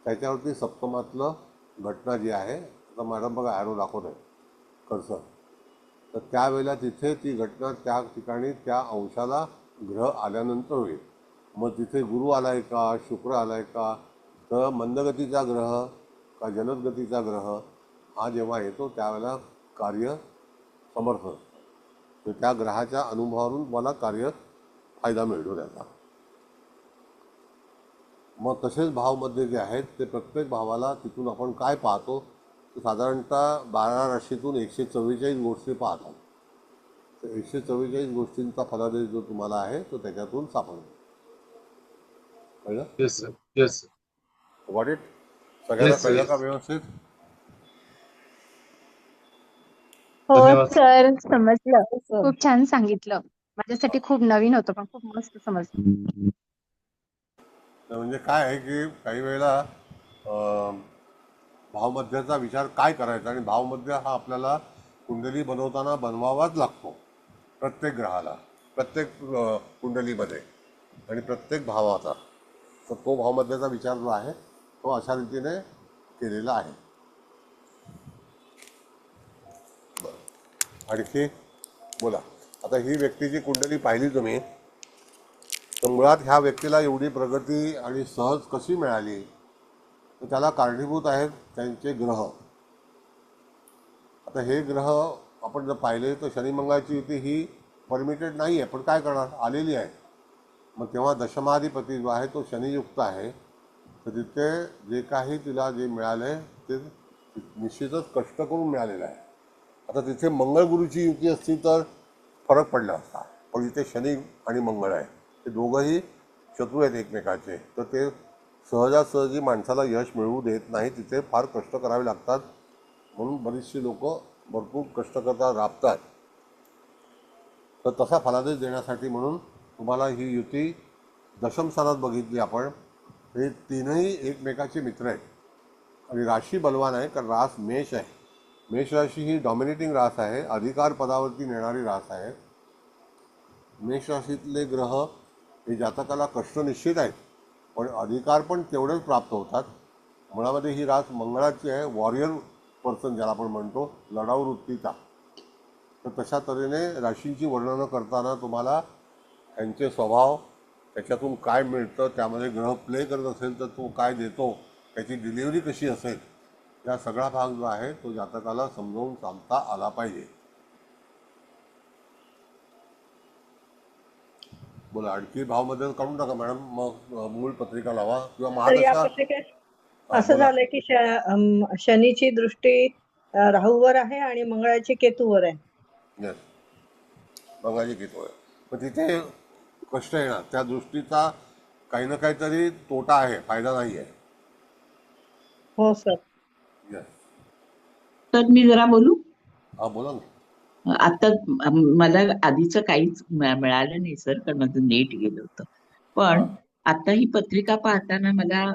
[SPEAKER 2] त्याच्यावरती सप्तमातलं घटना जी आहे, आता मॅडम बघा ॲरो दाखवत आहे कर्सर, तर त्यावेळेला तिथे ती घटना त्या ठिकाणी त्या अंशाला ग्रह आल्यानंतर होईल. मग तिथे गुरु आलाय का, शुक्र आलाय का, तर मंदगतीचा ग्रह का जलदगतीचा ग्रह हा जेव्हा येतो त्यावेळेला कार्य समर्थ असतं. तर त्या ग्रहाच्या अनुभवावरून मला कार्य फायदा मिळतो त्याचा. मग तसेच भावमध्ये जे आहेत ते प्रत्येक भावाला तिथून आपण काय पाहतो तर साधारणतः 12 राशीतून 144 गोष्टी पाहतात. तर 144 गोष्टींचा फलादेश जो तुम्हाला आहे तो त्याच्यातून सापडतो. कळलं?
[SPEAKER 1] Yes sir. Yes sir.
[SPEAKER 2] Got it? सगळ्यांना
[SPEAKER 1] Yes, sir,
[SPEAKER 2] कळलं
[SPEAKER 1] yes.
[SPEAKER 2] का व्यवस्थित?
[SPEAKER 10] हो
[SPEAKER 1] धन्यवाद.
[SPEAKER 10] सर, समजलं. खूप छान सांगितलं. माझ्यासाठी खूप नवीन होतं पण खूप मस्त समजलं.
[SPEAKER 2] तर म्हणजे काय आहे की काही वेळेला भावमध्याचा विचार काय करायचा, आणि भावमध्य हा आपल्याला कुंडली बनवताना बनवावाच लागतो प्रत्येक ग्रहाला, प्रत्येक कुंडलीमध्ये आणि प्रत्येक भावाचा. तर तो भावमध्याचा विचार जो आहे तो अशा रीतीने केलेला आहे. आणखी बोला. आता ही व्यक्तीची कुंडली पाहिली तुम्ही, तर मुळात ह्या व्यक्तीला एवढी प्रगती आणि सहज कशी मिळाली, तर त्याला कारणीभूत आहेत त्यांचे ग्रह. आता हे ग्रह आपण जर पाहिले तर शनी मंगळाची युती ही परमिटेड नाही आहे, पण काय करणार, आलेली आहे. मग तेव्हा दशमाधिपती जो आहे तो शनियुक्त आहे, तर तिथे जे काही तिला जे मिळाले ते निश्चितच कष्ट करून मिळालेलं आहे. आता तिथे मंगळ गुरुची युती असती तर फरक पडला असता, पण इथे शनी आणि मंगळ आहे, ते दोघंही शत्रू आहेत एकमेकाचे, तर ते सहजासहजी माणसाला यश मिळवू देत नाही. तिथे फार कष्ट करावे लागतात. म्हणून बरीचशी लोक भरपूर कष्ट करतात, राबतात. तर तसा फलादेश देण्यासाठी म्हणून तुम्हाला ही युती दशम स्थानात बघितली आपण. हे तीनही एकमेकाचे मित्र आहेत आणि राशी बलवान आहे, कारण रास मेष आहे. मेष राशी ही डॉमिनेटिंग रास आहे, अधिकार पदावरती नेणारी रास आहे. मेष राशीतले ग्रह हे जातकाला कष्ट निश्चित आहेत, पण अधिकार पण तेवढेच प्राप्त होतात. मुळामध्ये ही रास मंगळाची आहे, वॉरियर पर्सन ज्याला आपण म्हणतो, लढाऊ वृत्तीचा. तर तशा तऱ्हेने राशींची वर्णनं करताना तुम्हाला यांचे स्वभाव, त्याच्यातून काय मिळतं, त्यामध्ये ग्रह प्ले करत असेल तर तो काय देतो, त्याची डिलिव्हरी कशी असेल, या सगळा भाग जो आहे तो जातकाला समजावून सांगता आला पाहिजे. बोला. आणखी भावमध्ये काढून टाका मॅडम, मग मूळ पत्रिका लावा किंवा
[SPEAKER 11] तर या
[SPEAKER 2] महादशा.
[SPEAKER 11] पत्रिकेत असं झालंय की शनीची दृष्टी राहूवर आहे आणि मंगळाची केतूवर आहे.
[SPEAKER 2] येस, मंगळाची केतू आहे. पण तिथे कष्ट येणार, त्या दृष्टीचा काही ना काहीतरी तोटा आहे, फायदा नाही आहे.
[SPEAKER 11] हो सर.
[SPEAKER 2] येस.
[SPEAKER 9] तर मी जरा बोलू.
[SPEAKER 2] हा बोला ना.
[SPEAKER 9] आता मला आधीचं काहीच मिळालं नाही सर, कारण माझं नेट गेलं होतं. पण आता ही पत्रिका पाहताना मला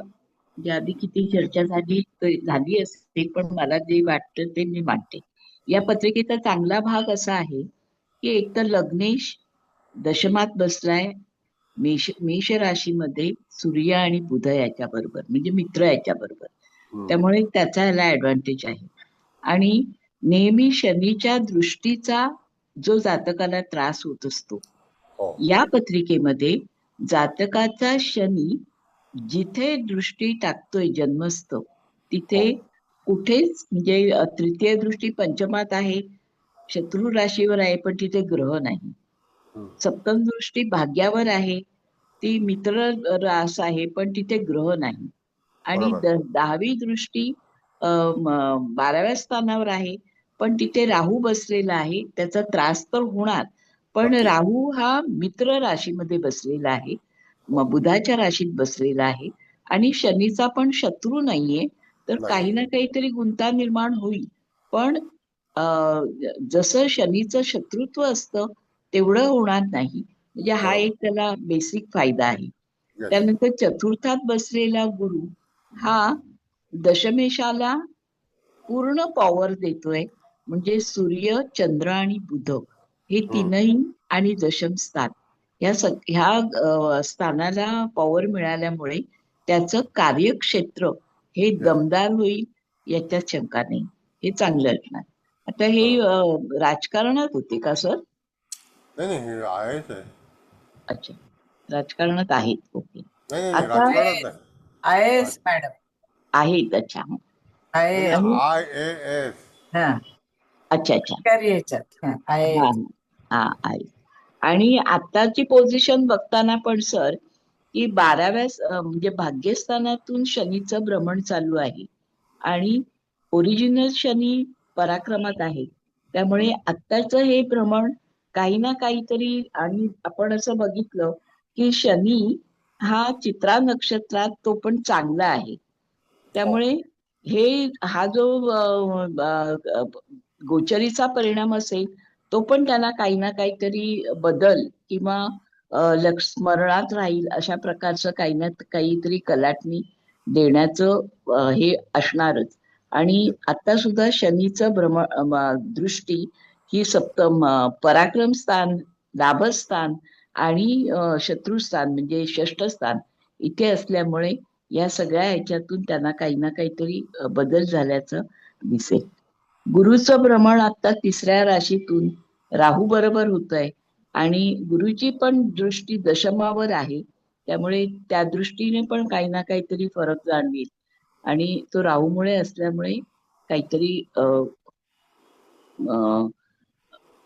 [SPEAKER 9] जे आधी किती चर्चा झाली असते, पण मला जे वाटतं ते मी मांडते. या पत्रिकेचा चांगला भाग असा आहे की एक तर लग्नेश दशमात बसलाय मेष राशीमध्ये सूर्य आणि बुध याच्या बरोबर, म्हणजे मित्र याच्या बरोबर. त्यामुळे त्याचा याला ऍडव्हान्टेज आहे. आणि नेहमी शनीच्या दृष्टीचा जो जातकाला त्रास होत असतो,
[SPEAKER 2] हो
[SPEAKER 9] या पत्रिकेमध्ये जातकाचा शनी जिथे दृष्टी टाकतोय जन्मस्थ तिथे
[SPEAKER 2] हो
[SPEAKER 9] कुठेच म्हणजे तृतीय दृष्टी पंचमात आहे, शत्रू राशीवर आहे, पण तिथे ग्रह नाही.
[SPEAKER 2] हम्म.
[SPEAKER 9] सप्तम दृष्टी भाग्यावर आहे, ती मित्र रास आहे, पण तिथे ग्रह नाही. आणि
[SPEAKER 2] बरोबर
[SPEAKER 9] 10वी दृष्टी 12व्या स्थानावर आहे, पण तिथे राहू बसलेला आहे. त्याचा त्रास तर होणार, पण
[SPEAKER 2] नक्की
[SPEAKER 9] राहू हा मित्र राशीमध्ये बसलेला आहे, मग बुधाच्या राशीत बसलेला आहे आणि शनीचा पण शत्रू नाहीये, तर
[SPEAKER 2] नाही
[SPEAKER 9] काही ना काहीतरी गुंता निर्माण होईल. पण जसं शनीचं शत्रुत्व असतं तेवढं होणार नाही. म्हणजे हा
[SPEAKER 2] बरोबर
[SPEAKER 9] एक त्याला बेसिक फायदा आहे.
[SPEAKER 2] येस
[SPEAKER 9] त्यानंतर चतुर्थात बसलेला गुरु हा दशमेशाला पूर्ण पॉवर देतोय. म्हणजे सूर्य, चंद्र आणि बुध हे तीनही आणि दशम स्थान ह्या स्थानाला पॉवर मिळाल्यामुळे त्याचं कार्यक्षेत्र हे
[SPEAKER 2] येस
[SPEAKER 9] दमदार होईल, याच्यात शंका नाही. हे चांगलं असणार. आता हे
[SPEAKER 2] बरोबर
[SPEAKER 9] राजकारणात होते का सर?
[SPEAKER 2] नाही नाही हे आहेच आहे.
[SPEAKER 9] अच्छा, राजकारणात आहेत. ओके.
[SPEAKER 2] नाही नाही नाही
[SPEAKER 9] आता
[SPEAKER 2] राजकारणात नाही
[SPEAKER 4] IAS मॅडम,
[SPEAKER 9] आहेत. अच्छा.
[SPEAKER 2] म्हणजे
[SPEAKER 4] IAS.
[SPEAKER 9] आणि
[SPEAKER 2] IAS
[SPEAKER 4] हा,
[SPEAKER 9] अच्छा अच्छा.
[SPEAKER 4] अधिकारी ह्याच्यात
[SPEAKER 9] हा
[SPEAKER 4] IAS.
[SPEAKER 9] हा आहे. आणि आताची पोझिशन बघताना पण सर की 12व्या म्हणजे भाग्यस्थानातून शनीचं भ्रमण चालू आहे आणि ओरिजिनल शनी पराक्रमात आहे. त्यामुळे आत्ताचं हे भ्रमण काही ना काहीतरी, आणि आपण असं बघितलं की शनी हा चित्रा नक्षत्रात तो पण चांगला आहे. त्यामुळे हा जो गोचरीचा परिणाम असेल तो पण त्यांना काही ना काहीतरी बदल किंवा स्मरणात राहील अशा प्रकारचं काही ना काहीतरी कलाटणी देण्याचं हे असणारच. आणि आता सुद्धा शनीचं दृष्टी ही सप्तम पराक्रम स्थान, लाभस्थान आणि शत्रुस्थान म्हणजे षष्ठ स्थान इथे असल्यामुळे या सगळ्या ह्याच्यातून त्यांना काही ना काहीतरी बदल झाल्याचं दिसेल. गुरुचं भ्रमण आता 3ऱ्या राशीतून राहू बरोबर होत आहे आणि गुरुची पण दृष्टी दशमावर आहे. त्यामुळे त्या दृष्टीने पण काही ना काहीतरी फरक जाणवेल. आणि तो राहूमुळे असल्यामुळे काहीतरी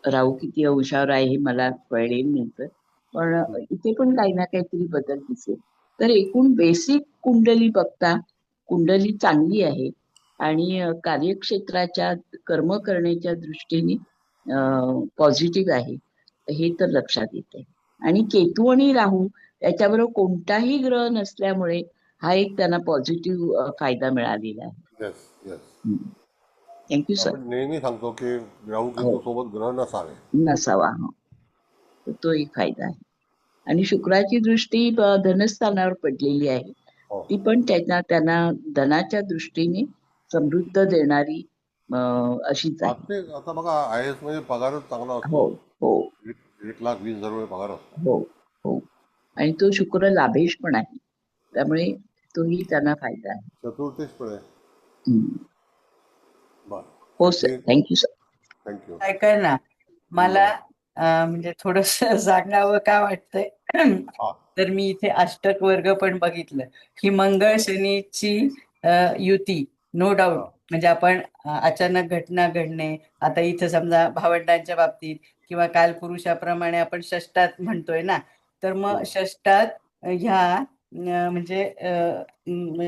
[SPEAKER 9] राहू किती अंशावर आहे हे मला कळेल नंतर, पण इथे पण काही ना काहीतरी बदल दिसेल. तर एकूण बेसिक कुंडली बघता कुंडली चांगली आहे आणि कार्यक्षेत्राच्या कर्म करण्याच्या दृष्टीने पॉझिटिव्ह आहे, हे तर लक्षात येते. आणि केतू आणि राहू याच्याबरोबर कोणताही ग्रह नसल्यामुळे हा एक त्यांना पॉझिटिव्ह फायदा मिळालेला आहे.
[SPEAKER 2] Yes yes
[SPEAKER 9] thank you sir.
[SPEAKER 2] आपण नेहमी सांगतो की राहू
[SPEAKER 9] हो,
[SPEAKER 2] केतू सोबत ग्रह नसावे.
[SPEAKER 9] नसावा. हो, तर तो एक फायदा आहे. आणि शुक्राची दृष्टी धनस्थानावर पडलेली आहे,
[SPEAKER 2] हो
[SPEAKER 9] ती पण त्यांना धनाच्या दृष्टीने समृद्ध देणारी अशीच आहे.
[SPEAKER 2] आता बघा IAS म्हणजे पगारच चांगला
[SPEAKER 9] हो
[SPEAKER 2] असतो.
[SPEAKER 9] हो
[SPEAKER 2] 1,20,000 पगार असतो.
[SPEAKER 9] हो हो. आणि तो शुक्र लाभेश पण आहे, त्यामुळे तोही त्यांना फायदा आहे.
[SPEAKER 2] चतुर्थीच पण आहे.
[SPEAKER 9] हम्म.
[SPEAKER 2] बर
[SPEAKER 9] हो सर, थँक्यू सर.
[SPEAKER 2] थँक्यू.
[SPEAKER 4] ऐका ना, मला म्हणजे थोडस सांगावं का वाटतंय. तर मी इथे अष्टक वर्ग पण बघितलं. ही मंगळ शनीची युती, नो डाऊट. म्हणजे आपण अचानक घटना घडणे, आता इथं समजा भावंडांच्या बाबतीत किंवा कालपुरुषाप्रमाणे आपण षष्टात म्हणतोय ना, तर मग षष्टात ह्या म्हणजे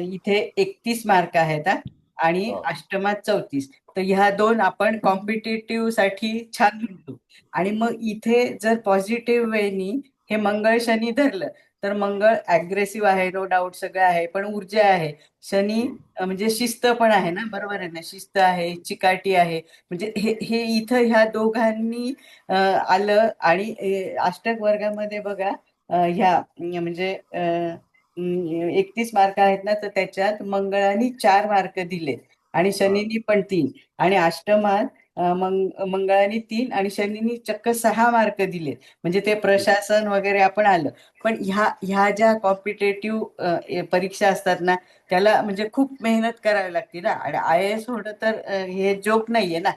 [SPEAKER 4] इथे 31 मार्क आहेत आणि अष्टमात 34. तर ह्या दोन आपण कॉम्पिटेटिव्ह साठी छान म्हणतो. आणि मग इथे जर पॉझिटिव्ह वेनी हे मंगळ शनी धरलं तर मंगळ अग्रेसिव्ह आहे, नो डाऊट सगळं आहे, पण ऊर्जा आहे. शनी म्हणजे शिस्त पण आहे ना, बरोबर आहे ना, शिस्त आहे, चिकाटी आहे. म्हणजे हे इथं ह्या दोघांनी आलं. आणि अष्टक वर्गामध्ये बघा ह्या म्हणजे 31 मार्क आहेत ना, तर त्याच्यात मंगळाने 4 मार्क दिले आणि शनीनी पण 3. आणि अष्टमात मंगळाने 3 आणि शनीने चक्क 6 मार्क दिलेत. म्हणजे ते प्रशासन वगैरे आपण आलं. पण ह्या ज्या कॉम्पिटेटिव्ह परीक्षा असतात ना, त्याला म्हणजे खूप मेहनत करावी लागते ना. आणि IAS होणं तर हे जोक नाहीये ना.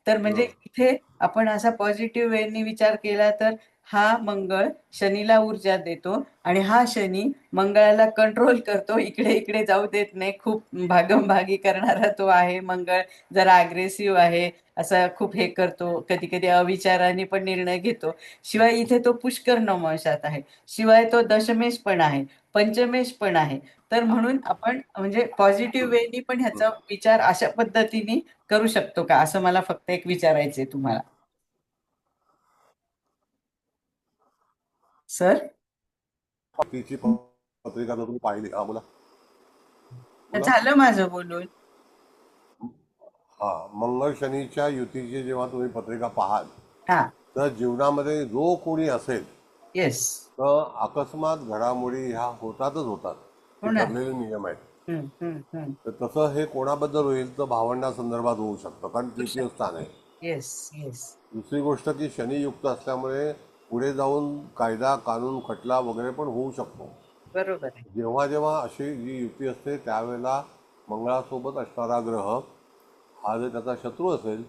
[SPEAKER 4] तर म्हणजे इथे आपण असा पॉझिटिव्ह वेनी विचार केला तर हा मंगळ शनीला ऊर्जा देतो आणि हा शनी मंगळाला कंट्रोल करतो, इकडे इकडे जाऊ देत नाही. खूप भागमभागी करणारा तो आहे मंगळ. जरा अग्रेसिव्ह आहे, असा खूप हे करतो, कधी कधी अविचाराने पण निर्णय घेतो. शिवाय इथे तो पुष्कर नवंशात आहे, शिवाय तो दशमेश पण आहे, पंचमेश पण आहे. तर म्हणून आपण म्हणजे पॉझिटिव्ह वेनी पण ह्याचा विचार अशा पद्धतीने करू शकतो का, असं मला फक्त एक विचारायचंय तुम्हाला सर.
[SPEAKER 2] तिची पत्रिका जर तुम्ही पाहिली, हा बोला बोला.
[SPEAKER 4] झालं माझं बोलून.
[SPEAKER 2] हा, मंगळ शनीच्या युतीची जेव्हा तुम्ही पत्रिका पाहाल
[SPEAKER 4] हा.
[SPEAKER 2] तर जीवनामध्ये जो कोणी असेल
[SPEAKER 4] येस.
[SPEAKER 2] तर अकस्मात घडामोडी ह्या होतातच होतात,
[SPEAKER 4] हो
[SPEAKER 2] हे
[SPEAKER 4] ना.
[SPEAKER 2] ठरलेले नियम आहेत.
[SPEAKER 4] हम्म.
[SPEAKER 2] तर तसं हे कोणाबद्दल होईल तर भावंडा संदर्भात होऊ शकतं, कारण तृतीय स्थान आहे.
[SPEAKER 4] Yes yes.
[SPEAKER 2] दुसरी गोष्ट की शनियुक्त असल्यामुळे पुढे जाऊन कायदा कानून खटला वगैरे पण होऊ शकतो.
[SPEAKER 4] बरोबर आहे.
[SPEAKER 2] जेव्हा जेव्हा अशी जी युती असते त्यावेळेला मंगळासोबत असणारा ग्रह हा जर त्याचा शत्रू असेल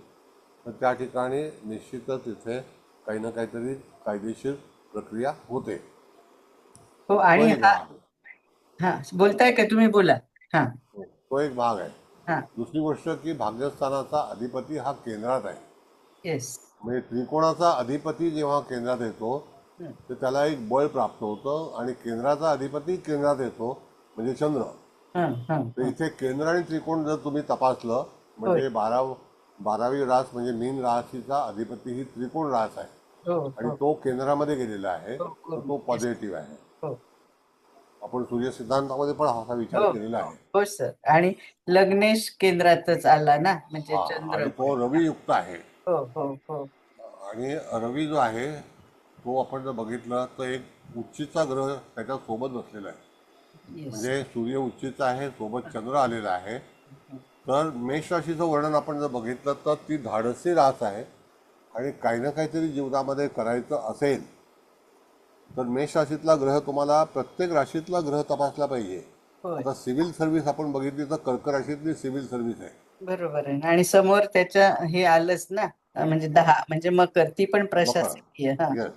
[SPEAKER 2] तर त्या ठिकाणी निश्चितच तिथे काही ना काहीतरी कायदेशीर प्रक्रिया होते.
[SPEAKER 4] हो. आणि
[SPEAKER 2] तो एक भाग आहे.
[SPEAKER 4] हा, बोलताय का तुम्ही, बोला. हा.
[SPEAKER 2] तो एक भाग आहे.
[SPEAKER 4] हा.
[SPEAKER 2] दुसरी गोष्ट की भाग्यस्थानाचा अधिपती हा केंद्रात आहे.
[SPEAKER 4] येस.
[SPEAKER 2] म्हणजे त्रिकोणाचा अधिपती जेव्हा केंद्रात येतो तर त्याला एक बळ प्राप्त होतं, आणि केंद्राचा अधिपती केंद्रात येतो म्हणजे चंद्र. तर इथे केंद्र आणि त्रिकोण जर तुम्ही तपासलं म्हणजे 12वी रास म्हणजे मीन राशीचा अधिपती ही त्रिकोण रास आहे, आणि तो केंद्रामध्ये गेलेला आहे, तर तो पॉझिटिव्ह आहे. आपण सूर्य सिद्धांतामध्ये पण असा विचार केलेला आहे.
[SPEAKER 4] हो सर. आणि लग्नेश केंद्रातच आला ना, म्हणजे चंद्र.
[SPEAKER 2] आणि तो रवी युक्त आहे.
[SPEAKER 4] हो हो हो.
[SPEAKER 2] आणि रवी जो आहे तो आपण जर बघितलं तर एक उच्चीचा ग्रह त्याच्या सोबत बसलेला आहे. म्हणजे सूर्य उच्चीचा आहे, सोबत चंद्र आलेला आहे. तर मेष राशीचं वर्णन आपण जर बघितलं तर ती धाडसी रास आहे, आणि काही ना काहीतरी जीवनामध्ये करायचं असेल तर मेष राशीतला ग्रह तुम्हाला प्रत्येक राशीतला ग्रह तपासला पाहिजे. आता सिव्हिल सर्व्हिस आपण बघितली तर कर्क राशीतली सिव्हिल सर्व्हिस आहे.
[SPEAKER 4] बरोबर आहे. आणि समोर त्याच्या हे आलंच ना, म्हणजे 10 म्हणजे मकर, ती पण प्रशासकीय. हा.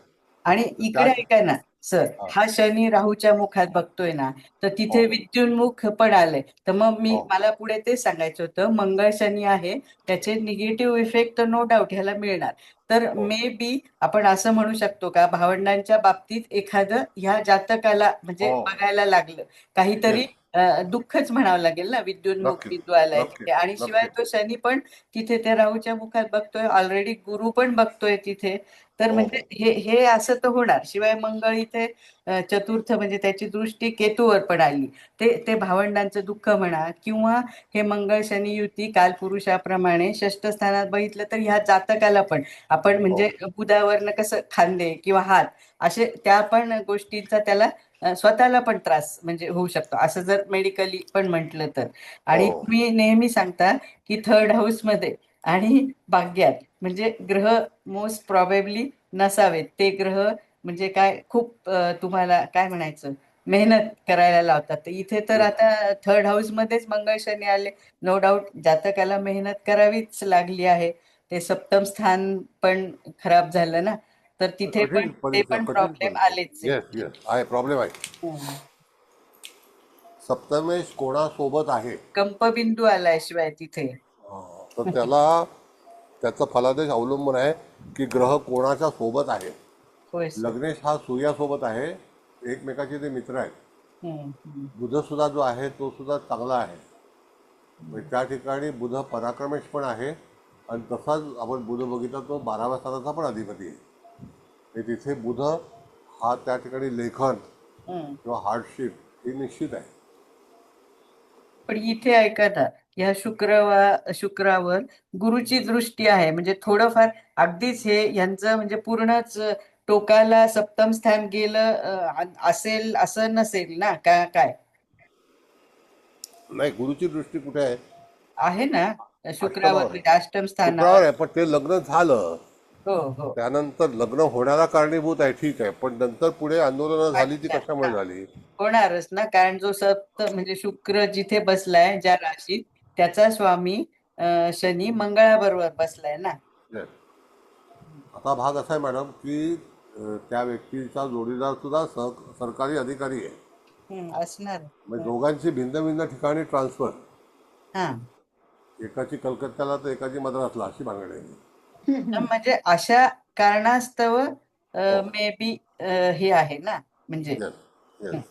[SPEAKER 4] आणि इकडे ऐका ना सर, हा शनी राहूच्या मुखात बघतोय ना, तर तिथे विद्युन्मुख पण आलंय. तर मग मला पुढे तेच सांगायचं होतं, मंगळ शनी आहे, त्याचे निगेटिव्ह इफेक्ट नो डाऊट ह्याला मिळणार. तर मे बी आपण असं म्हणू शकतो का, भावंडांच्या बाबतीत एखादं ह्या जातकाला म्हणजे बघायला लागलं काहीतरी दुःखच म्हणावं लागेल ना, विद्युन्मुख बिंदू आलाय तिथे. आणि शिवाय तो शनी पण तिथे त्या राहूच्या मुखात बघतोय, ऑलरेडी गुरु पण बघतोय तिथे. तर म्हणजे हे असं तर होणार. शिवाय मंगळ इथे चतुर्थ म्हणजे त्याची दृष्टी केतूवर पण आली. ते भावंडांचं दुःख म्हणा, किंवा हे मंगळ शनी युती कालपुरुषाप्रमाणे षष्ठ स्थानात बघितलं तर ह्या जातकाला पण आपण म्हणजे बुधावरनं कसं खांदे किंवा हात असे त्या पण गोष्टींचा त्याला स्वतःला पण त्रास म्हणजे होऊ शकतो, असं जर मेडिकली पण म्हटलं तर. आणि तुम्ही नेहमी सांगता की 3rd हाऊस मध्ये आणि भाग्यात म्हणजे ग्रह मोस्ट प्रॉबेबली नसावेत. ते ग्रह म्हणजे काय खूप तुम्हाला काय म्हणायचं, मेहनत करायला लावतात. तर इथे तर आता 3rd हाऊस मध्येच मंगळ शनी आले, नो डाऊट जातकाला मेहनत करावीच लागली आहे. ते सप्तम स्थान पण खराब झालं ना, तर तिथे पण ते पण प्रॉब्लेम आलेच
[SPEAKER 2] आहे. प्रॉब्लेम आहे. सप्तमेश कोणासोबत आहे,
[SPEAKER 4] कंपबिंदू आलाय शिवाय तिथे.
[SPEAKER 2] तर त्याला त्याचं फलादेश अवलंबून आहे की ग्रह कोणाच्या सोबत आहे. लग्नेश हा सूर्यासोबत आहे, एकमेकाचे ते मित्र आहेत. बुध सुद्धा जो आहे तो सुद्धा चांगला आहे. त्या ठिकाणी बुध पराक्रमेश पण आहे, आणि तसाच आपण बुध बघितला तो 12व्या स्थानाचा पण अधिपती आहे. तिथे बुध हा त्या ठिकाणी लेखन किंवा हार्डशिप हे निश्चित आहे.
[SPEAKER 4] पण इथे ऐका ना, या शुक्रावर गुरुची दृष्टी आहे, म्हणजे थोडंफार अगदीच हे यांचं म्हणजे पूर्णच टोकाला सप्तम स्थान गेलं असेल असं नसेल ना का, काय
[SPEAKER 2] नाही, गुरुची दृष्टी कुठे आहे?
[SPEAKER 4] आहे ना, शुक्रावर
[SPEAKER 2] अष्टमावर
[SPEAKER 4] म्हणजे अष्टम
[SPEAKER 2] शुक्रावर
[SPEAKER 4] स्थानावर.
[SPEAKER 2] आहे, पण ते लग्न झालं
[SPEAKER 4] हो हो
[SPEAKER 2] त्यानंतर लग्न होण्याला कारणीभूत आहे, ठीक आहे, पण नंतर पुढे आंदोलनं झाली ती
[SPEAKER 4] अच्छा
[SPEAKER 2] कशामुळे
[SPEAKER 4] हा
[SPEAKER 2] झाली?
[SPEAKER 4] होणारच ना, कारण जो सप्त म्हणजे शुक्र जिथे बसलाय ज्या राशीत त्याचा स्वामी शनी मंगळाबरोबर बसलाय ना.
[SPEAKER 2] Yes. आता भाग असा आहे मॅडम की त्या व्यक्तीचा जोडीदार सुद्धा सरकारी अधिकारी आहे.
[SPEAKER 4] असणार.
[SPEAKER 2] म्हणजे दोघांची भिन्न भिन्न ठिकाणी ट्रान्सफर,
[SPEAKER 4] हा
[SPEAKER 2] एकाची कलकत्त्याला तर एकाची मद्रासला, अशी भानगड आहे.
[SPEAKER 4] म्हणजे अशा कारणास्तव
[SPEAKER 2] हो.
[SPEAKER 4] मे बी हे आहे ना म्हणजे.
[SPEAKER 2] Yes. Yes.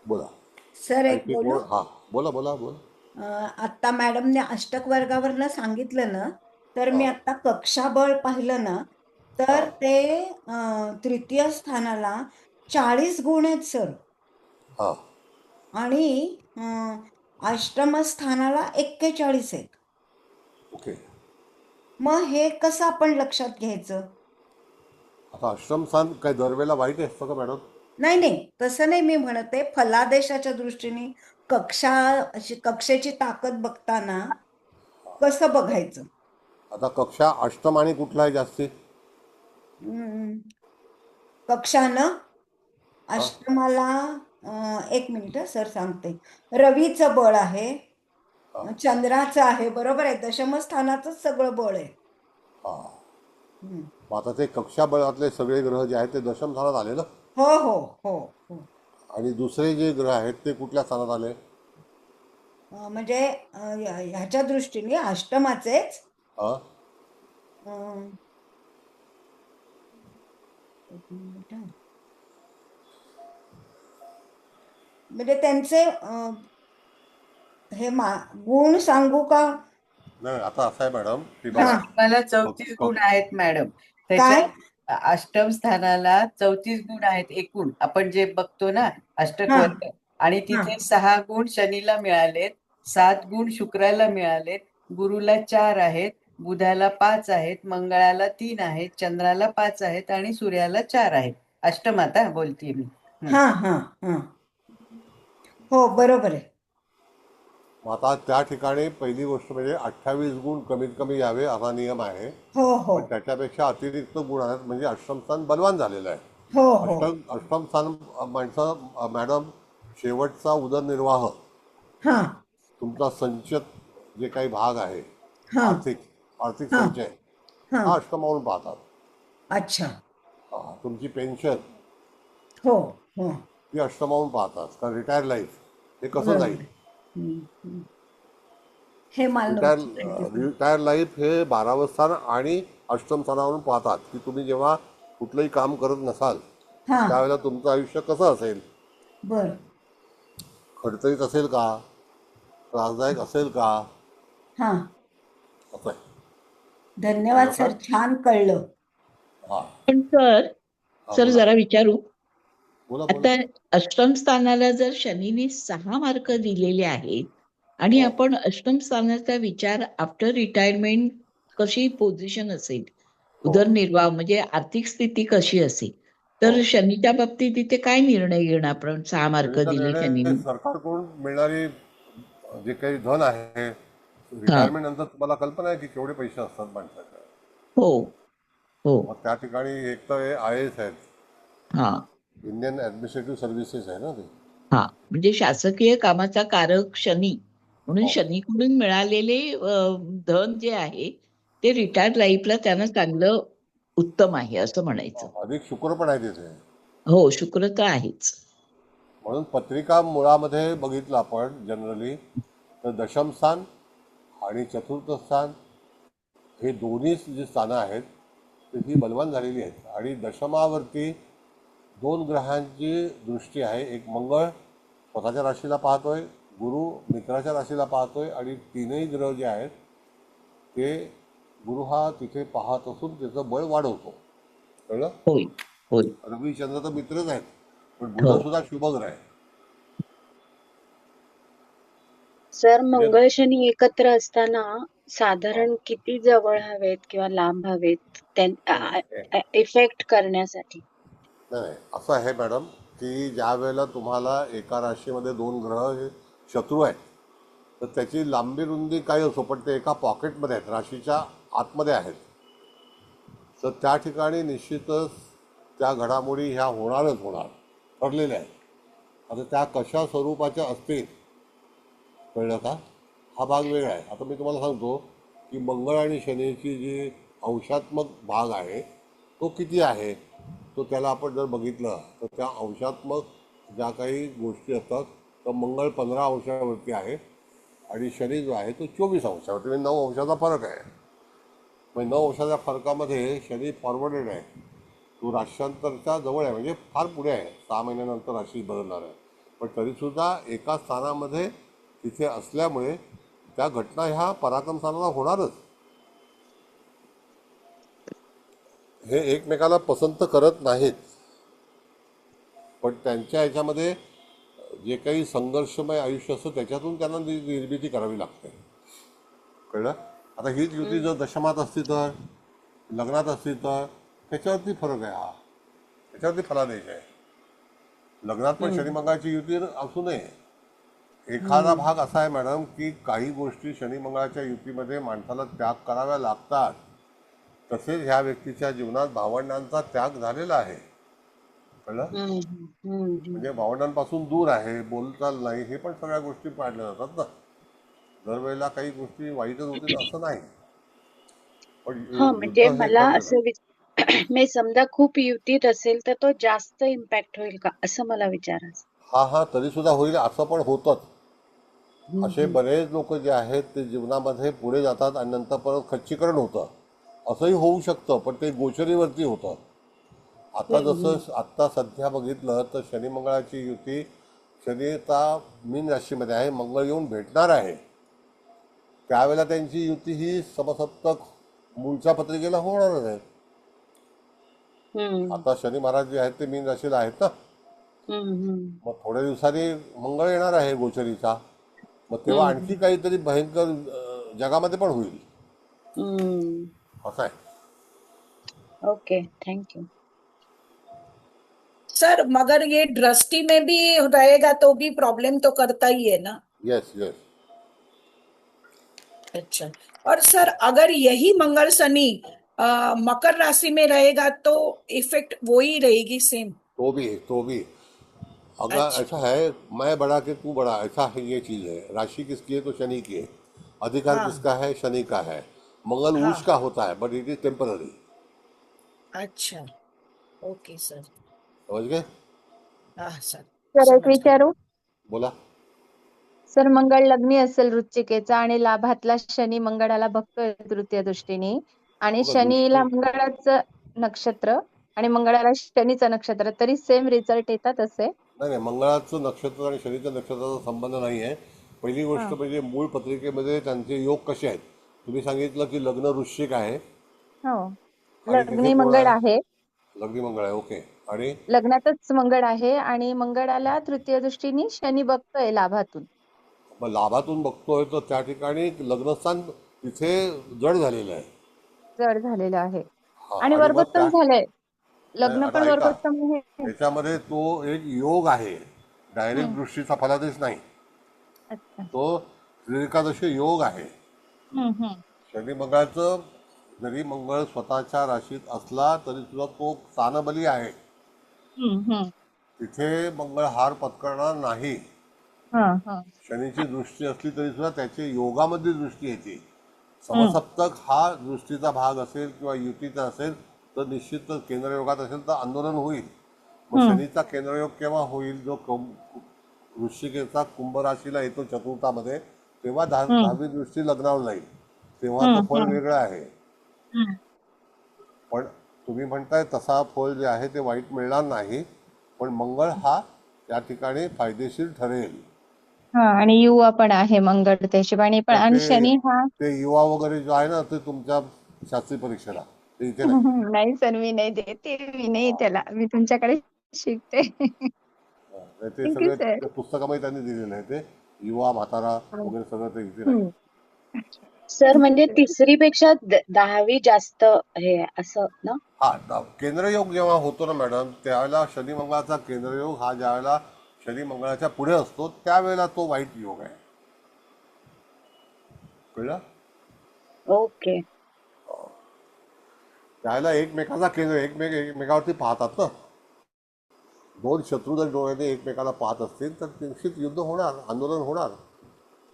[SPEAKER 2] बोला.
[SPEAKER 6] सर एक
[SPEAKER 2] आणखी
[SPEAKER 6] बोलू?
[SPEAKER 2] कोण? हा बोला बोला बोला.
[SPEAKER 6] आता मॅडमने अष्टक वर्गावरनं सांगितलं ना, तर मी
[SPEAKER 2] हा.
[SPEAKER 6] आता कक्षाबळ पाहिलं ना, तर
[SPEAKER 2] हा.
[SPEAKER 6] ते तृतीय स्थानाला 40 गुण आहेत सर.
[SPEAKER 2] हा.
[SPEAKER 6] आणि अष्टम स्थानाला 41 आहेत.
[SPEAKER 2] ओके.
[SPEAKER 6] मग हे कसं आपण लक्षात घ्यायचं?
[SPEAKER 2] आता आश्रम स्थान काय दरवेळेला वाईट असतं का मॅडम?
[SPEAKER 6] नाही नाही, तसं नाही मी म्हणते. फलादेशाच्या दृष्टीने कक्षेची ताकद बघताना कसं बघायचं?
[SPEAKER 2] आता कक्षा अष्टम आणि कुठला आहे जास्ती?
[SPEAKER 6] कक्षानं अष्टमाला एक मिनिट सर सांगते. रवीचं बळ आहे, चंद्राचं आहे, बरोबर आहे. दशम स्थानाचंच सगळं बळ आहे.
[SPEAKER 2] हा. मग आता ते कक्षा बळातले सगळे ग्रह जे आहेत ते दशम स्थानात आले ना?
[SPEAKER 6] हो हो हो हो.
[SPEAKER 2] आणि दुसरे जे ग्रह आहेत ते कुठल्या स्थानात आले?
[SPEAKER 6] म्हणजे ह्याच्या दृष्टीने अष्टमाचेच
[SPEAKER 2] हा.
[SPEAKER 6] एक मिनिट. म्हणजे त्यांचे हे गुण सांगू का?
[SPEAKER 2] नाही, आता असं आहे मॅडम की
[SPEAKER 4] मला 34 गुण आहेत मॅडम.
[SPEAKER 6] काय?
[SPEAKER 4] त्याच्या अष्टम स्थानाला 34 गुण आहेत एकूण, आपण जे बघतो ना अष्टक वर्ग. आणि तिथे 6 गुण शनीला मिळालेत, 7 गुण शुक्राला मिळालेत, गुरुला 4 आहेत, बुधाला 5 आहेत, मंगळाला 3 आहेत, चंद्राला 5 आहेत आणि सूर्याला 4 आहेत. अष्टमात बोलतीये मी.
[SPEAKER 6] हा हा हा. हो बरोबर आहे.
[SPEAKER 2] आता त्या ठिकाणी पहिली गोष्ट म्हणजे 28 गुण कमीत कमी यावे असा नियम आहे.
[SPEAKER 6] हो हो
[SPEAKER 2] पण त्याच्यापेक्षा अतिरिक्त गुण आहेत म्हणजे अष्टम स्थान बलवान झालेलं आहे.
[SPEAKER 6] हो हो.
[SPEAKER 2] अष्टम स्थान माणसं मॅडम शेवटचा उदरनिर्वाह,
[SPEAKER 6] हा
[SPEAKER 2] तुमचा संचित जे काही भाग आहे
[SPEAKER 6] हा
[SPEAKER 2] आर्थिक संचय
[SPEAKER 6] हा.
[SPEAKER 2] हा अष्टमावरून पाहतात.
[SPEAKER 6] अच्छा.
[SPEAKER 2] तुमची पेन्शन
[SPEAKER 6] हो हो.
[SPEAKER 2] ती अष्टमावरून पाहतात. कारण रिटायर लाईफ हे कसं जाईल,
[SPEAKER 6] हे मला
[SPEAKER 2] रिटायर लाईफ हे 12वं स्थान आणि अष्टम स्थानावरून पाहतात की तुम्ही जेव्हा कुठलंही काम करत नसाल त्यावेळेला तुमचं आयुष्य कसं असेल,
[SPEAKER 6] बर,
[SPEAKER 2] खडतरीत असेल का, त्रासदायक असेल का,
[SPEAKER 6] हा.
[SPEAKER 2] असं आहे.
[SPEAKER 6] धन्यवाद सर, छान कळलं.
[SPEAKER 9] पण सर जरा विचारू.
[SPEAKER 2] बोला.
[SPEAKER 9] आता अष्टम स्थानाला जर शनीने 6 मार्क दिलेले आहेत आणि आपण अष्टम स्थानाचा विचार आफ्टर रिटायरमेंट कशी पोझिशन असेल, उदरनिर्वाह म्हणजे आर्थिक स्थिती कशी असेल, तर शनीच्या बाबतीत तिथे काय निर्णय घेणार आपण? 6 मार्क दिले शनीने.
[SPEAKER 2] सरकारकडून मिळणारी जे काही धन आहे रिटायरमेंट नंतर तुम्हाला कल्पना आहे की केवढे पैसे असतात माणसाचे.
[SPEAKER 9] हो हो.
[SPEAKER 2] मग त्या ठिकाणी एक तर IAS आहेत,
[SPEAKER 9] हा,
[SPEAKER 2] इंडियन ऍडमिनिस्ट्रेटिव्ह सर्व्हिसेस आहे ना ते.
[SPEAKER 9] हा, म्हणजे शासकीय कामाचा कारक शनी म्हणून शनीकडून मिळालेले धन जे आहे ते रिटायर्ड लाईफला त्यांना चांगलं उत्तम आहे असं म्हणायचं.
[SPEAKER 2] अधिक शुक्र पण आहे तिथे.
[SPEAKER 9] हो, शुक्र तर आहेच.
[SPEAKER 2] म्हणून पत्रिका मुळामध्ये बघितलं आपण जनरली तर दशम स्थान आणि चतुर्थ स्थान हे दोन्ही जी स्थानं आहेत ती बलवान झालेली आहेत. आणि दशमावरती 2 ग्रहांची दृष्टी आहे. एक मंगळ स्वतःच्या राशीला पाहतोय, गुरु मित्राच्या राशीला पाहतोय आणि 3ही ग्रह जे आहेत ते गुरु हा तिथे पाहत असून त्याचं बळ वाढवतो. कळलं?
[SPEAKER 9] होय होय.
[SPEAKER 2] रवी चंद्र तर मित्रच आहेत पण बुध सुद्धा शुभग्रह आहे.
[SPEAKER 5] सर मंगळ शनी एकत्र असताना साधारण किती जवळ हवेत किंवा लांब हवेत इफेक्ट करण्यासाठी?
[SPEAKER 2] नाही, असं आहे मॅडम की ज्या वेळेला तुम्हाला एका राशीमध्ये 2 ग्रह हे शत्रू आहेत तर त्याची लांबी रुंदी काही असो, पण ते एका पॉकेटमध्ये आहेत, राशीच्या आतमध्ये आहेत. तर त्या ठिकाणी निश्चितच त्या घडामोडी ह्या होणारच होणार, ठरलेल्या आहेत. आता त्या कशा स्वरूपाच्या असतील, कळलं का? हा भाग वेगळा आहे. आता मी तुम्हाला सांगतो की मंगळ आणि शनीची जी अंशात्मक भाग आहे तो किती आहे, तो त्याला आपण जर बघितलं तर त्या अंशात्मक ज्या काही गोष्टी असतात, तर मंगळ 15 अंशावरती आहे आणि शनी जो आहे तो 24 अंशावरती, म्हणजे 9 अंशाचा फरक आहे. म्हणजे 9 अंशाच्या फरकामध्ये शनी फॉरवर्डेड आहे, तो राष्ट्रांतरच्या जवळ आहे, म्हणजे फार पुढे आहे, 6 महिन्यानंतर राशी बदलणार आहे. पण तरीसुद्धा एका स्थानामध्ये तिथे असल्यामुळे त्या घटना ह्या पराक्रम स्थानाला होणारच. हे एकमेकाला पसंत करत नाहीत, पण त्यांच्या ह्याच्यामध्ये जे काही संघर्षमय आयुष्य असतं त्याच्यातून त्यांना निर्मिती करावी लागते. कळलं? आता हीच युती जर दशमात असती तर, लग्नात असती तर, त्याच्यावरती फरक आहे. हा त्याच्यावरती फलादेश आहे. लग्नात पण शनी मंगळाची युती असू नये. एखादा भाग असा आहे मॅडम की काही गोष्टी शनी मंगळाच्या युतीमध्ये माणसाला त्याग कराव्या लागतात. तसेच ह्या व्यक्तीच्या जीवनात भावंडांचा त्याग झालेला आहे. कळलं? म्हणजे भावंडांपासून दूर आहे, बोलचाल नाही, हे पण सगळ्या गोष्टी पाडल्या जातात ना. दरवेळेला काही गोष्टी वाईटच होतील असं नाही, पण
[SPEAKER 5] म्हणजे
[SPEAKER 2] युद्ध हे
[SPEAKER 5] मला
[SPEAKER 2] ठरलेलं.
[SPEAKER 5] असं मी समजा खूप युतीत असेल तर तो जास्त इम्पॅक्ट होईल का असं मला विचारायचं.
[SPEAKER 2] हा तरी सुद्धा होईल, असं पण होतंच. असे बरेच लोक जे आहेत ते जीवनामध्ये पुढे जातात आणि नंतर परत खच्चीकरण होतं, असंही होऊ शकतं, पण ते गोचरीवरती होतं. आता जसं आत्ता सध्या बघितलं तर शनी मंगळाची युती, शनी आता मीन राशीमध्ये आहे, मंगळ येऊन भेटणार आहे. त्यावेळेला त्यांची युती ही समसप्तक मूळच्या पत्रिकेला होणारच आहे. आता शनी महाराज जे आहेत ते मीन राशीला आहेत ना, मग थोड्या दिवसांनी मंगळ येणार आहे गोचरीचा, मग तेव्हा आणखी काहीतरी भयंकर जगामध्ये पण होईल, असं आहे.
[SPEAKER 5] Okay, thank you.
[SPEAKER 12] सर मगर ये दृष्टि में भी रहेगा तो भी प्रॉब्लम तो करता ही है ना?
[SPEAKER 2] Yes yes.
[SPEAKER 12] अच्छा, और सर अगर यही मंगल शनि मकर राशि में रहेगा तो इफेक्ट वो ही रहेगी सेम?
[SPEAKER 2] तो भी अगर ऐसा है, मैं बड़ा कि तू बड़ा, ऐसा है, ये चीज है. राशि किसकी है तो शनि की है, अधिकार किसका है, शनि का है. मंगल उच्च का होता है, बट इट इज टेम्पररी.
[SPEAKER 12] अच्छा, ओके सर,
[SPEAKER 2] समझ गए?
[SPEAKER 12] हाँ सर.
[SPEAKER 10] सर एक विचारू.
[SPEAKER 2] बोला.
[SPEAKER 10] सर मंगळ लग्नी असेल वृश्चिकेचा आणि लाभातला शनी मंगळाला बघतोय तृतीय दृष्टीने, आणि शनीला मंगळाचं नक्षत्र आणि मंगळाला शनीचं नक्षत्र, तरी सेम रिझल्ट येतात असे?
[SPEAKER 2] नाही, मंगळाचं नक्षत्र आणि शनीच्या नक्षत्राचा संबंध नाही आहे. पहिली गोष्ट म्हणजे मूळ पत्रिकेमध्ये त्यांचे योग कसे आहेत. तुम्ही सांगितलं की लग्न वृश्चिक आहे,
[SPEAKER 10] लग्नी मंगळ आहे,
[SPEAKER 2] लग्नी मंगळ आहे, ओके. आणि
[SPEAKER 10] लग्नातच मंगळ आहे आणि मंगळाला तृतीय दृष्टीने शनी बघतोय लाभातून.
[SPEAKER 2] मग लाभातून बघतोय तर त्या ठिकाणी लग्नस्थान तिथे जड झालेलं आहे,
[SPEAKER 10] जड झालेलं आहे आणि वर्गोत्तम झालंय, लग्न पण वर्गोत्तम आहे.
[SPEAKER 2] त्याच्यामध्ये तो एक योग आहे, डायरेक्ट दृष्टीचा फलादेश नाही, तो त्रिकादशी योग आहे. शनी मंगळाचं जरी मंगळ स्वतःच्या राशीत असला तरी सुद्धा तो स्थानबली आहे, तिथे मंगळ हार पत्करणार नाही. शनीची दृष्टी असली तरी सुद्धा त्याची योगामध्ये दृष्टी येते. समसप्तक हा दृष्टीचा भाग असेल किंवा युतीचा असेल तर निश्चितच केंद्रयोगात असेल तर आंदोलन होईल. मग शनीचा केंद्रयोग केव्हा होईल, जो वृश्चिकेचा कुंभ राशीला येतो चतुर्थामध्ये, तेव्हा 10वी दृष्टी लग्नावर जाईल, तेव्हा तो फळ वेगळं आहे. पण तुम्ही म्हणताय तसा फळ जे आहे ते वाईट मिळणार नाही, पण मंगळ हा त्या ठिकाणी फायदेशीर ठरेल.
[SPEAKER 10] आणि युवा पण आहे मंगळ त्या हिशोबाने पण, आणि शनी हा
[SPEAKER 2] ते युवा वगैरे जो आहे ना ते तुमच्या शास्त्री परीक्षेला, ते इथे
[SPEAKER 10] नाही सर, मी नाही देते, मी नाही त्याला, मी तुमच्याकडे शिकते.
[SPEAKER 2] ते सगळे पुस्तकामध्ये त्यांनी दिलेलं आहे, ते युवा म्हातारा वगैरे सगळं ते इथे नाही.
[SPEAKER 5] सर म्हणजे तिसरी पेक्षा 10वी जास्त हे असं ना?
[SPEAKER 2] हा, केंद्रयोग जेव्हा होतो ना मॅडम, त्यावेळेला शनी मंगळाचा केंद्रयोग हा ज्यावेळेला शनी मंगळाच्या पुढे असतो त्यावेळेला तो वाईट योग आहे. कळलं?
[SPEAKER 5] ओके.
[SPEAKER 2] त्याला एकमेकाचा केंद्र एकमेकावरती पाहतात ना. दोन शत्रू जर डोळ्याने एकमेकाला पाहत असतील तर निश्चित युद्ध होणार, आंदोलन होणार.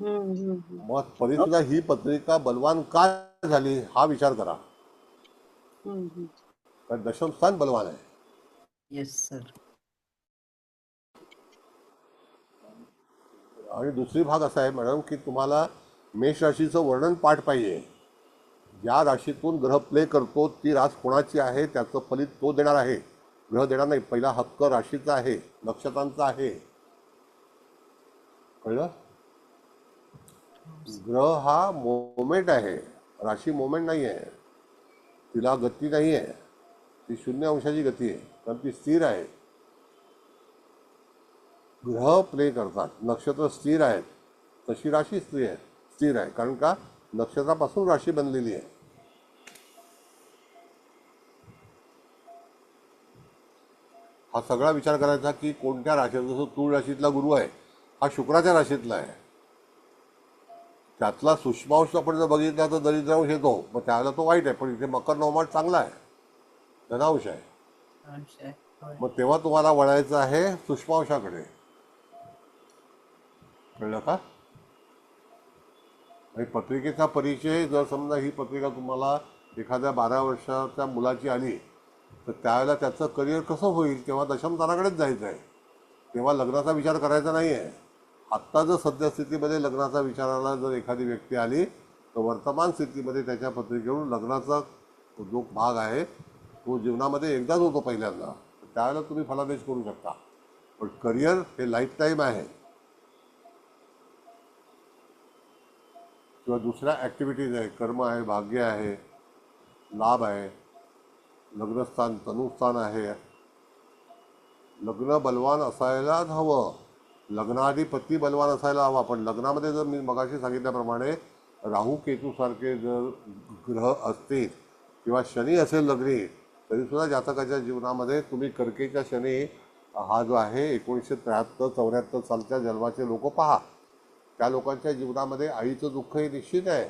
[SPEAKER 2] मग तरी सुद्धा ही पत्रिका बलवान का झाली हा विचार करा. कारण दशम स्थान बलवान आहे.
[SPEAKER 4] Yes sir.
[SPEAKER 2] आणि दुसरी भाग असा आहे मॅडम की तुम्हाला मेष राशीचं वर्णन पाठ पाहिजे. ज्या राशीतून ग्रह प्ले करतो ती रास कोणाची आहे त्याचं फलित तो देणार आहे. ग्रह देणार नाही. पहिला हक्क राशीचा आहे, नक्षत्रांचा आहे. कळलं? ग्रह हा मोमेंट आहे, राशी मोमेंट नाही आहे. तिला गती नाही आहे. ती 0 अंशाची गती आहे कारण ती स्थिर आहे. ग्रह प्ले करतात, नक्षत्र स्थिर आहेत, तशी राशी स्थिर आहे कारण का नक्षत्रापासून राशी बनलेली आहे. हा सगळा विचार करायचा की कोणत्या राशीत. जसं तूळ राशीतला गुरु आहे हा शुक्राच्या राशीतला आहे. त्यातला सूक्ष्मांश आपण जर बघितला तर दरिद्रांश येतो, मग त्याला तो वाईट आहे. पण इथे मकर नवमाठ चांगला आहे, धनांश आहे. मग तेव्हा तुम्हाला वळायचं आहे सूक्ष्मांशाकडे. कळलं का? आणि पत्रिकेचा परिचय जर समजा ही पत्रिका तुम्हाला एखाद्या 12 वर्षाच्या मुलाची आली तर त्यावेळेला त्याचं करिअर कसं होईल तेव्हा दशमस्थानाकडेच जायचं आहे. तेव्हा लग्नाचा विचार करायचा नाही आहे. आत्ता जर सद्यस्थितीमध्ये लग्नाचा विचाराला जर एखादी व्यक्ती आली तर वर्तमान स्थितीमध्ये त्याच्या पत्रिकेवरून लग्नाचा जो भाग आहे तो जीवनामध्ये एकदाच होतो पहिल्यांदा. त्यावेळेला तुम्ही फलादेश करू शकता. पण करिअर हे लाईफ टाईम आहे. किंवा दुसऱ्या ॲक्टिव्हिटीज आहे, कर्म आहे, भाग्य आहे, लाभ आहे, लग्नस्थान तनुस्थान आहे. लग्न बलवान असायलाच हवं. लग्नाधिपती बलवान असायला हवा. पण लग्नामध्ये जर मी मगाशी सांगितल्याप्रमाणे राहू केतूसारखे जर ग्रह असतील किंवा शनी असेल लग्नी तरीसुद्धा जातकाच्या जीवनामध्ये तुम्ही कर्केच्या शनी हा जो आहे 1973-74 सालच्या जन्माचे लोक पहा. त्या लोकांच्या जीवनामध्ये आईचं दुःख हे निश्चित आहे.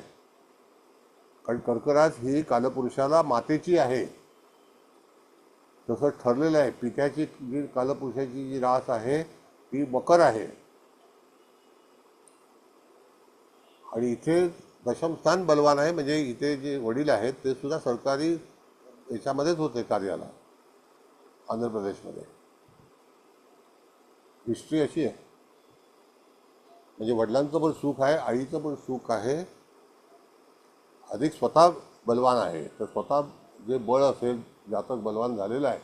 [SPEAKER 2] कारण कर्कराज ही कालपुरुषाला मातेची आहे. तसं ठरलेलं आहे. पित्याची जी कालपुरुषाची जी रास आहे ती मकर आहे. आणि इथे दशमस्थान बलवान आहे. म्हणजे इथे जे वडील आहेत ते सुद्धा सरकारी याच्यामध्येच होते कार्याला, आंध्र प्रदेशमध्ये. हिस्ट्री अशी आहे. म्हणजे वडिलांचं पण सुख आहे, आईचं पण सुख आहे. अधिक स्वतः बलवान आहे. तर स्वतः जे बळ असेल, जातक बलवान झालेलं आहे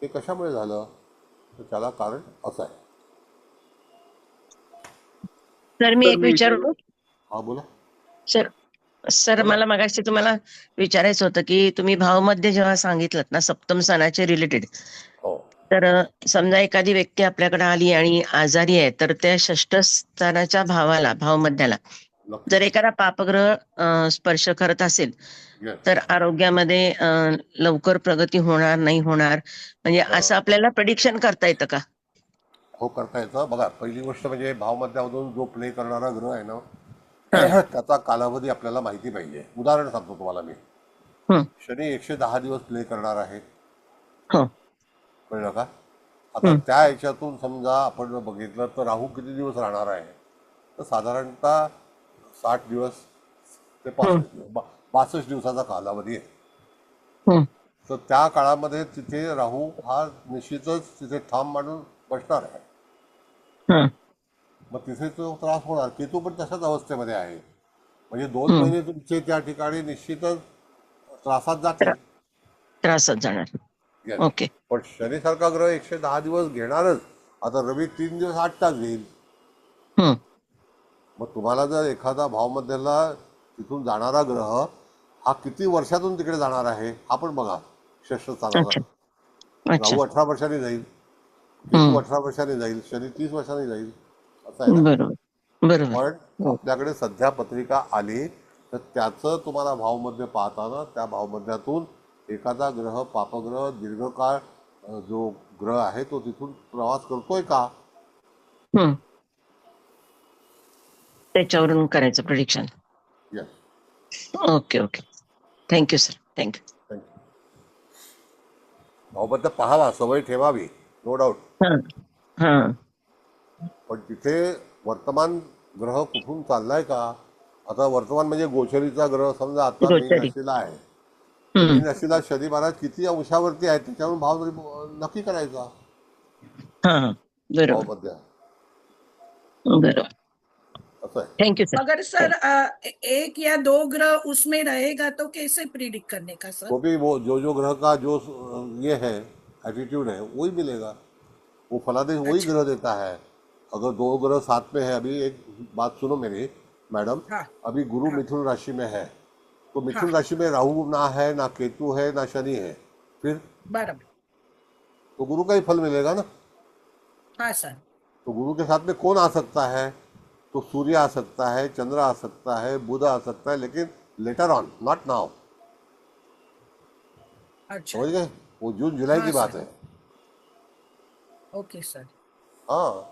[SPEAKER 2] ते कशामुळे झालं तर त्याला कारण असं आहे.
[SPEAKER 13] सर मी एक विचारू?
[SPEAKER 2] हा बोला
[SPEAKER 13] सर मला मगाशी तुम्हाला विचारायचं होतं की तुम्ही भावमध्य जेव्हा सांगितलं ना सप्तम स्थानाचे रिलेटेड, तर समजा एखादी व्यक्ती आपल्याकडे आली आणि आजारी आहे तर त्या षष्ठ स्थानाच्या भावाला भावमध्याला जर एखादा पापग्रह स्पर्श करत असेल तर आरोग्यामध्ये लवकर प्रगती होणार नाही होणार म्हणजे असं आपल्याला प्रेडिक्शन करता येतं का?
[SPEAKER 2] हो करता येतं. बघा पहिली गोष्ट म्हणजे भावमध्यामधून जो प्ले करणारा ग्रह आहे ना त्याचा कालावधी आपल्याला माहिती पाहिजे. उदाहरण सांगतो तुम्हाला मी. शनी 110 दिवस प्ले करणार आहे. कळलं का? आता त्या ह्याच्यातून समजा आपण बघितलं तर राहू किती दिवस राहणार आहे तर साधारणतः 60 दिवस ते 65 दिवसाचा कालावधी आहे. तर त्या काळामध्ये तिथे राहू हा निश्चितच तिथे थांब मांडून बसणार आहे. मग तिथे तो त्रास होणार. केतू पण तशाच अवस्थेमध्ये आहे. म्हणजे 2 महिने तुमचे त्या ठिकाणी निश्चितच त्रासात जाणार.
[SPEAKER 13] ओके.
[SPEAKER 2] पण शनीसारखा ग्रह 110 दिवस घेणारच. आता रवी 3 दिवस 8 तास घेईल. मग तुम्हाला जर एखादा भावमध्याला तिथून जाणारा ग्रह हा किती वर्षातून तिकडे जाणार आहे हा पण बघा. षष्ठ स्थानाचा राहू 18 वर्षांनी जाईल, केतू 18 वर्षांनी जाईल, शनी 30 वर्षांनी जाईल. असं आहे ना. पण आपल्याकडे सध्या पत्रिका आली तर त्याचं तुम्हाला भावमध्य पाहताना त्या भावमध्यातून एखादा ग्रह पापग्रह दीर्घकाळ जो ग्रह आहे तो तिथून प्रवास करतोय का
[SPEAKER 13] त्याच्यावरून करायचं prediction. Okay okay. Thank you sir. Thank you.
[SPEAKER 2] Thank you. भावबद्ध पाहावा, सवय ठेवावी, नो डाऊट.
[SPEAKER 13] हां हां.
[SPEAKER 2] पण तिथे वर्तमान ग्रह कुठून चाललाय का? आता वर्तमान म्हणजे गोचरीचा ग्रह समजा आता मीन
[SPEAKER 13] गोचरी.
[SPEAKER 2] राशीला आहे.
[SPEAKER 13] हम्म.
[SPEAKER 2] मीन राशीला शनी महाराज किती अंशावरती आहे त्याच्यावरून भाव नक्की करायचा.
[SPEAKER 13] हां हां. बरोबर
[SPEAKER 2] भावबद्ध
[SPEAKER 13] बरोबर.
[SPEAKER 2] असं आहे.
[SPEAKER 13] Thank you sir.
[SPEAKER 12] अगर सर एक या दो ग्रह उसमें रहेगा तो कैसे प्रिडिक्ट करने का सर?
[SPEAKER 2] तो भी वो जो ग्रह का जो ये है एटीट्यूड है वही मिलेगा. वो फलादेश वही
[SPEAKER 12] अच्छा.
[SPEAKER 2] ग्रह देता है. अगर दो ग्रह साथ में है, अभी एक बात सुनो मेरी मैडम,
[SPEAKER 12] हाँ
[SPEAKER 2] अभी गुरु
[SPEAKER 12] हाँ
[SPEAKER 2] मिथुन राशि में है, तो
[SPEAKER 12] हाँ
[SPEAKER 2] मिथुन राशि में राहु ना है, ना केतु है, ना शनि है, फिर
[SPEAKER 12] बराबर.
[SPEAKER 2] तो गुरु का ही फल मिलेगा ना.
[SPEAKER 12] हाँ सर.
[SPEAKER 2] तो गुरु के साथ में कौन आ सकता है? तो सूर्य आ सकता है, चंद्र आ सकता है, बुध आ सकता है, लेकिन लेटर ऑन, नॉट नाउ.
[SPEAKER 12] अच्छा.
[SPEAKER 2] समझ गए? वो जून जुलाई
[SPEAKER 12] हाँ
[SPEAKER 2] की बात
[SPEAKER 12] सर.
[SPEAKER 2] है.
[SPEAKER 12] Okay sir.
[SPEAKER 2] हाँ,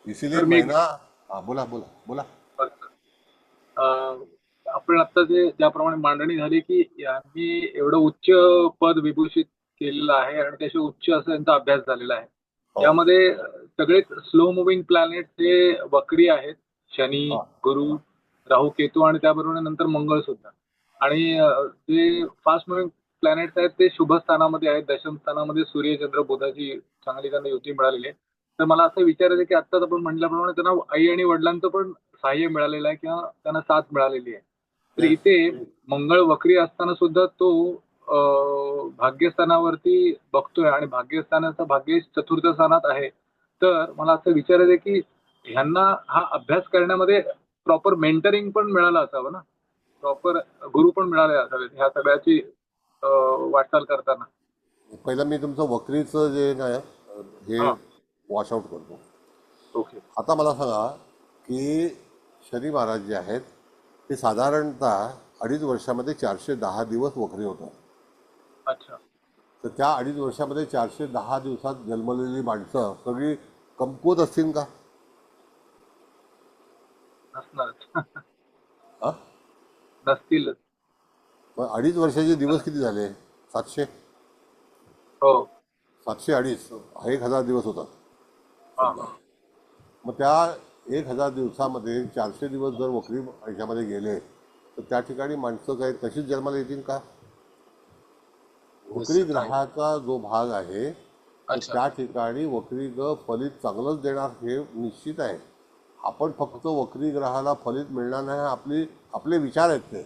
[SPEAKER 2] इसीलिए
[SPEAKER 1] तर मी
[SPEAKER 2] महिना. हाँ, बोला बोला बोला.
[SPEAKER 1] आपण आता ज्याप्रमाणे मांडणी झाली की यांनी एवढं उच्च पद विभूषित केलेलं आहे आणि त्याचे उच्च असं यांचा अभ्यास झालेला आहे.
[SPEAKER 2] हो.
[SPEAKER 1] यामध्ये सगळेच स्लो मुव्हिंग प्लॅनेट हे वक्री आहेत. शनी,
[SPEAKER 2] हा.
[SPEAKER 1] गुरु, राहू, केतू आणि त्याबरोबर नंतर मंगळ सुद्धा. आणि जे फास्ट मुव्हिंग प्लॅनेट्स आहेत ते शुभ स्थानामध्ये आहेत. दशम स्थानामध्ये सूर्य, चंद्र, बुधाची चांगली त्यांना युती मिळालेली आहे. तर मला असं विचारायचं की आत्ताच आपण म्हटल्याप्रमाणे त्यांना आई आणि वडिलांचं पण सहाय्य मिळालेलं आहे किंवा त्यांना साथ मिळालेली आहे. तर इथे मंगळ वक्री असताना सुद्धा तो भाग्यस्थानावरती बघतोय आणि भाग्यस्थानाचा भाग्य चतुर्थ स्थानात आहे. तर मला असं विचारायचं की ह्यांना हा अभ्यास करण्यामध्ये प्रॉपर मेंटरिंग पण मिळालं असावं ना, प्रॉपर गुरु पण मिळाले असावेत ह्या सगळ्याची वाटचाल करताना.
[SPEAKER 2] पहिलं मी तुमचं वक्रीचं जे नाही हे
[SPEAKER 1] हा.
[SPEAKER 2] वॉशआउट करतो.
[SPEAKER 1] ओके.
[SPEAKER 2] आता मला सांगा की शनी महाराज जे आहेत ते साधारणतः 2.5 वर्षामध्ये 410 दिवस वक्री होतात.
[SPEAKER 1] अच्छा.
[SPEAKER 2] तर त्या 2.5 वर्षामध्ये 410 दिवसात जन्मलेली माणसं सगळी कमकुवत असतील का?
[SPEAKER 1] नसणारच.
[SPEAKER 2] हा?
[SPEAKER 1] नसतीलच.
[SPEAKER 2] मग 2.5 वर्षाचे दिवस किती झाले? 700.
[SPEAKER 1] हो.
[SPEAKER 2] 700 2.5 1000 दिवस होतात.
[SPEAKER 1] हा.
[SPEAKER 2] मग त्या 1000 दिवसामध्ये 400 दिवस जर वक्री ह्याच्यामध्ये गेले तर त्या ठिकाणी माणसं काही तशीच जन्माला येतील का? वक्री ग्रहाचा जो भाग आहे तो
[SPEAKER 1] अच्छा.
[SPEAKER 2] त्या ठिकाणी वक्री ग्रह फलित चांगलंच देणार हे निश्चित आहे. आपण फक्त वक्री ग्रहाला फलित मिळणार नाही आपले विचार आहेत ते.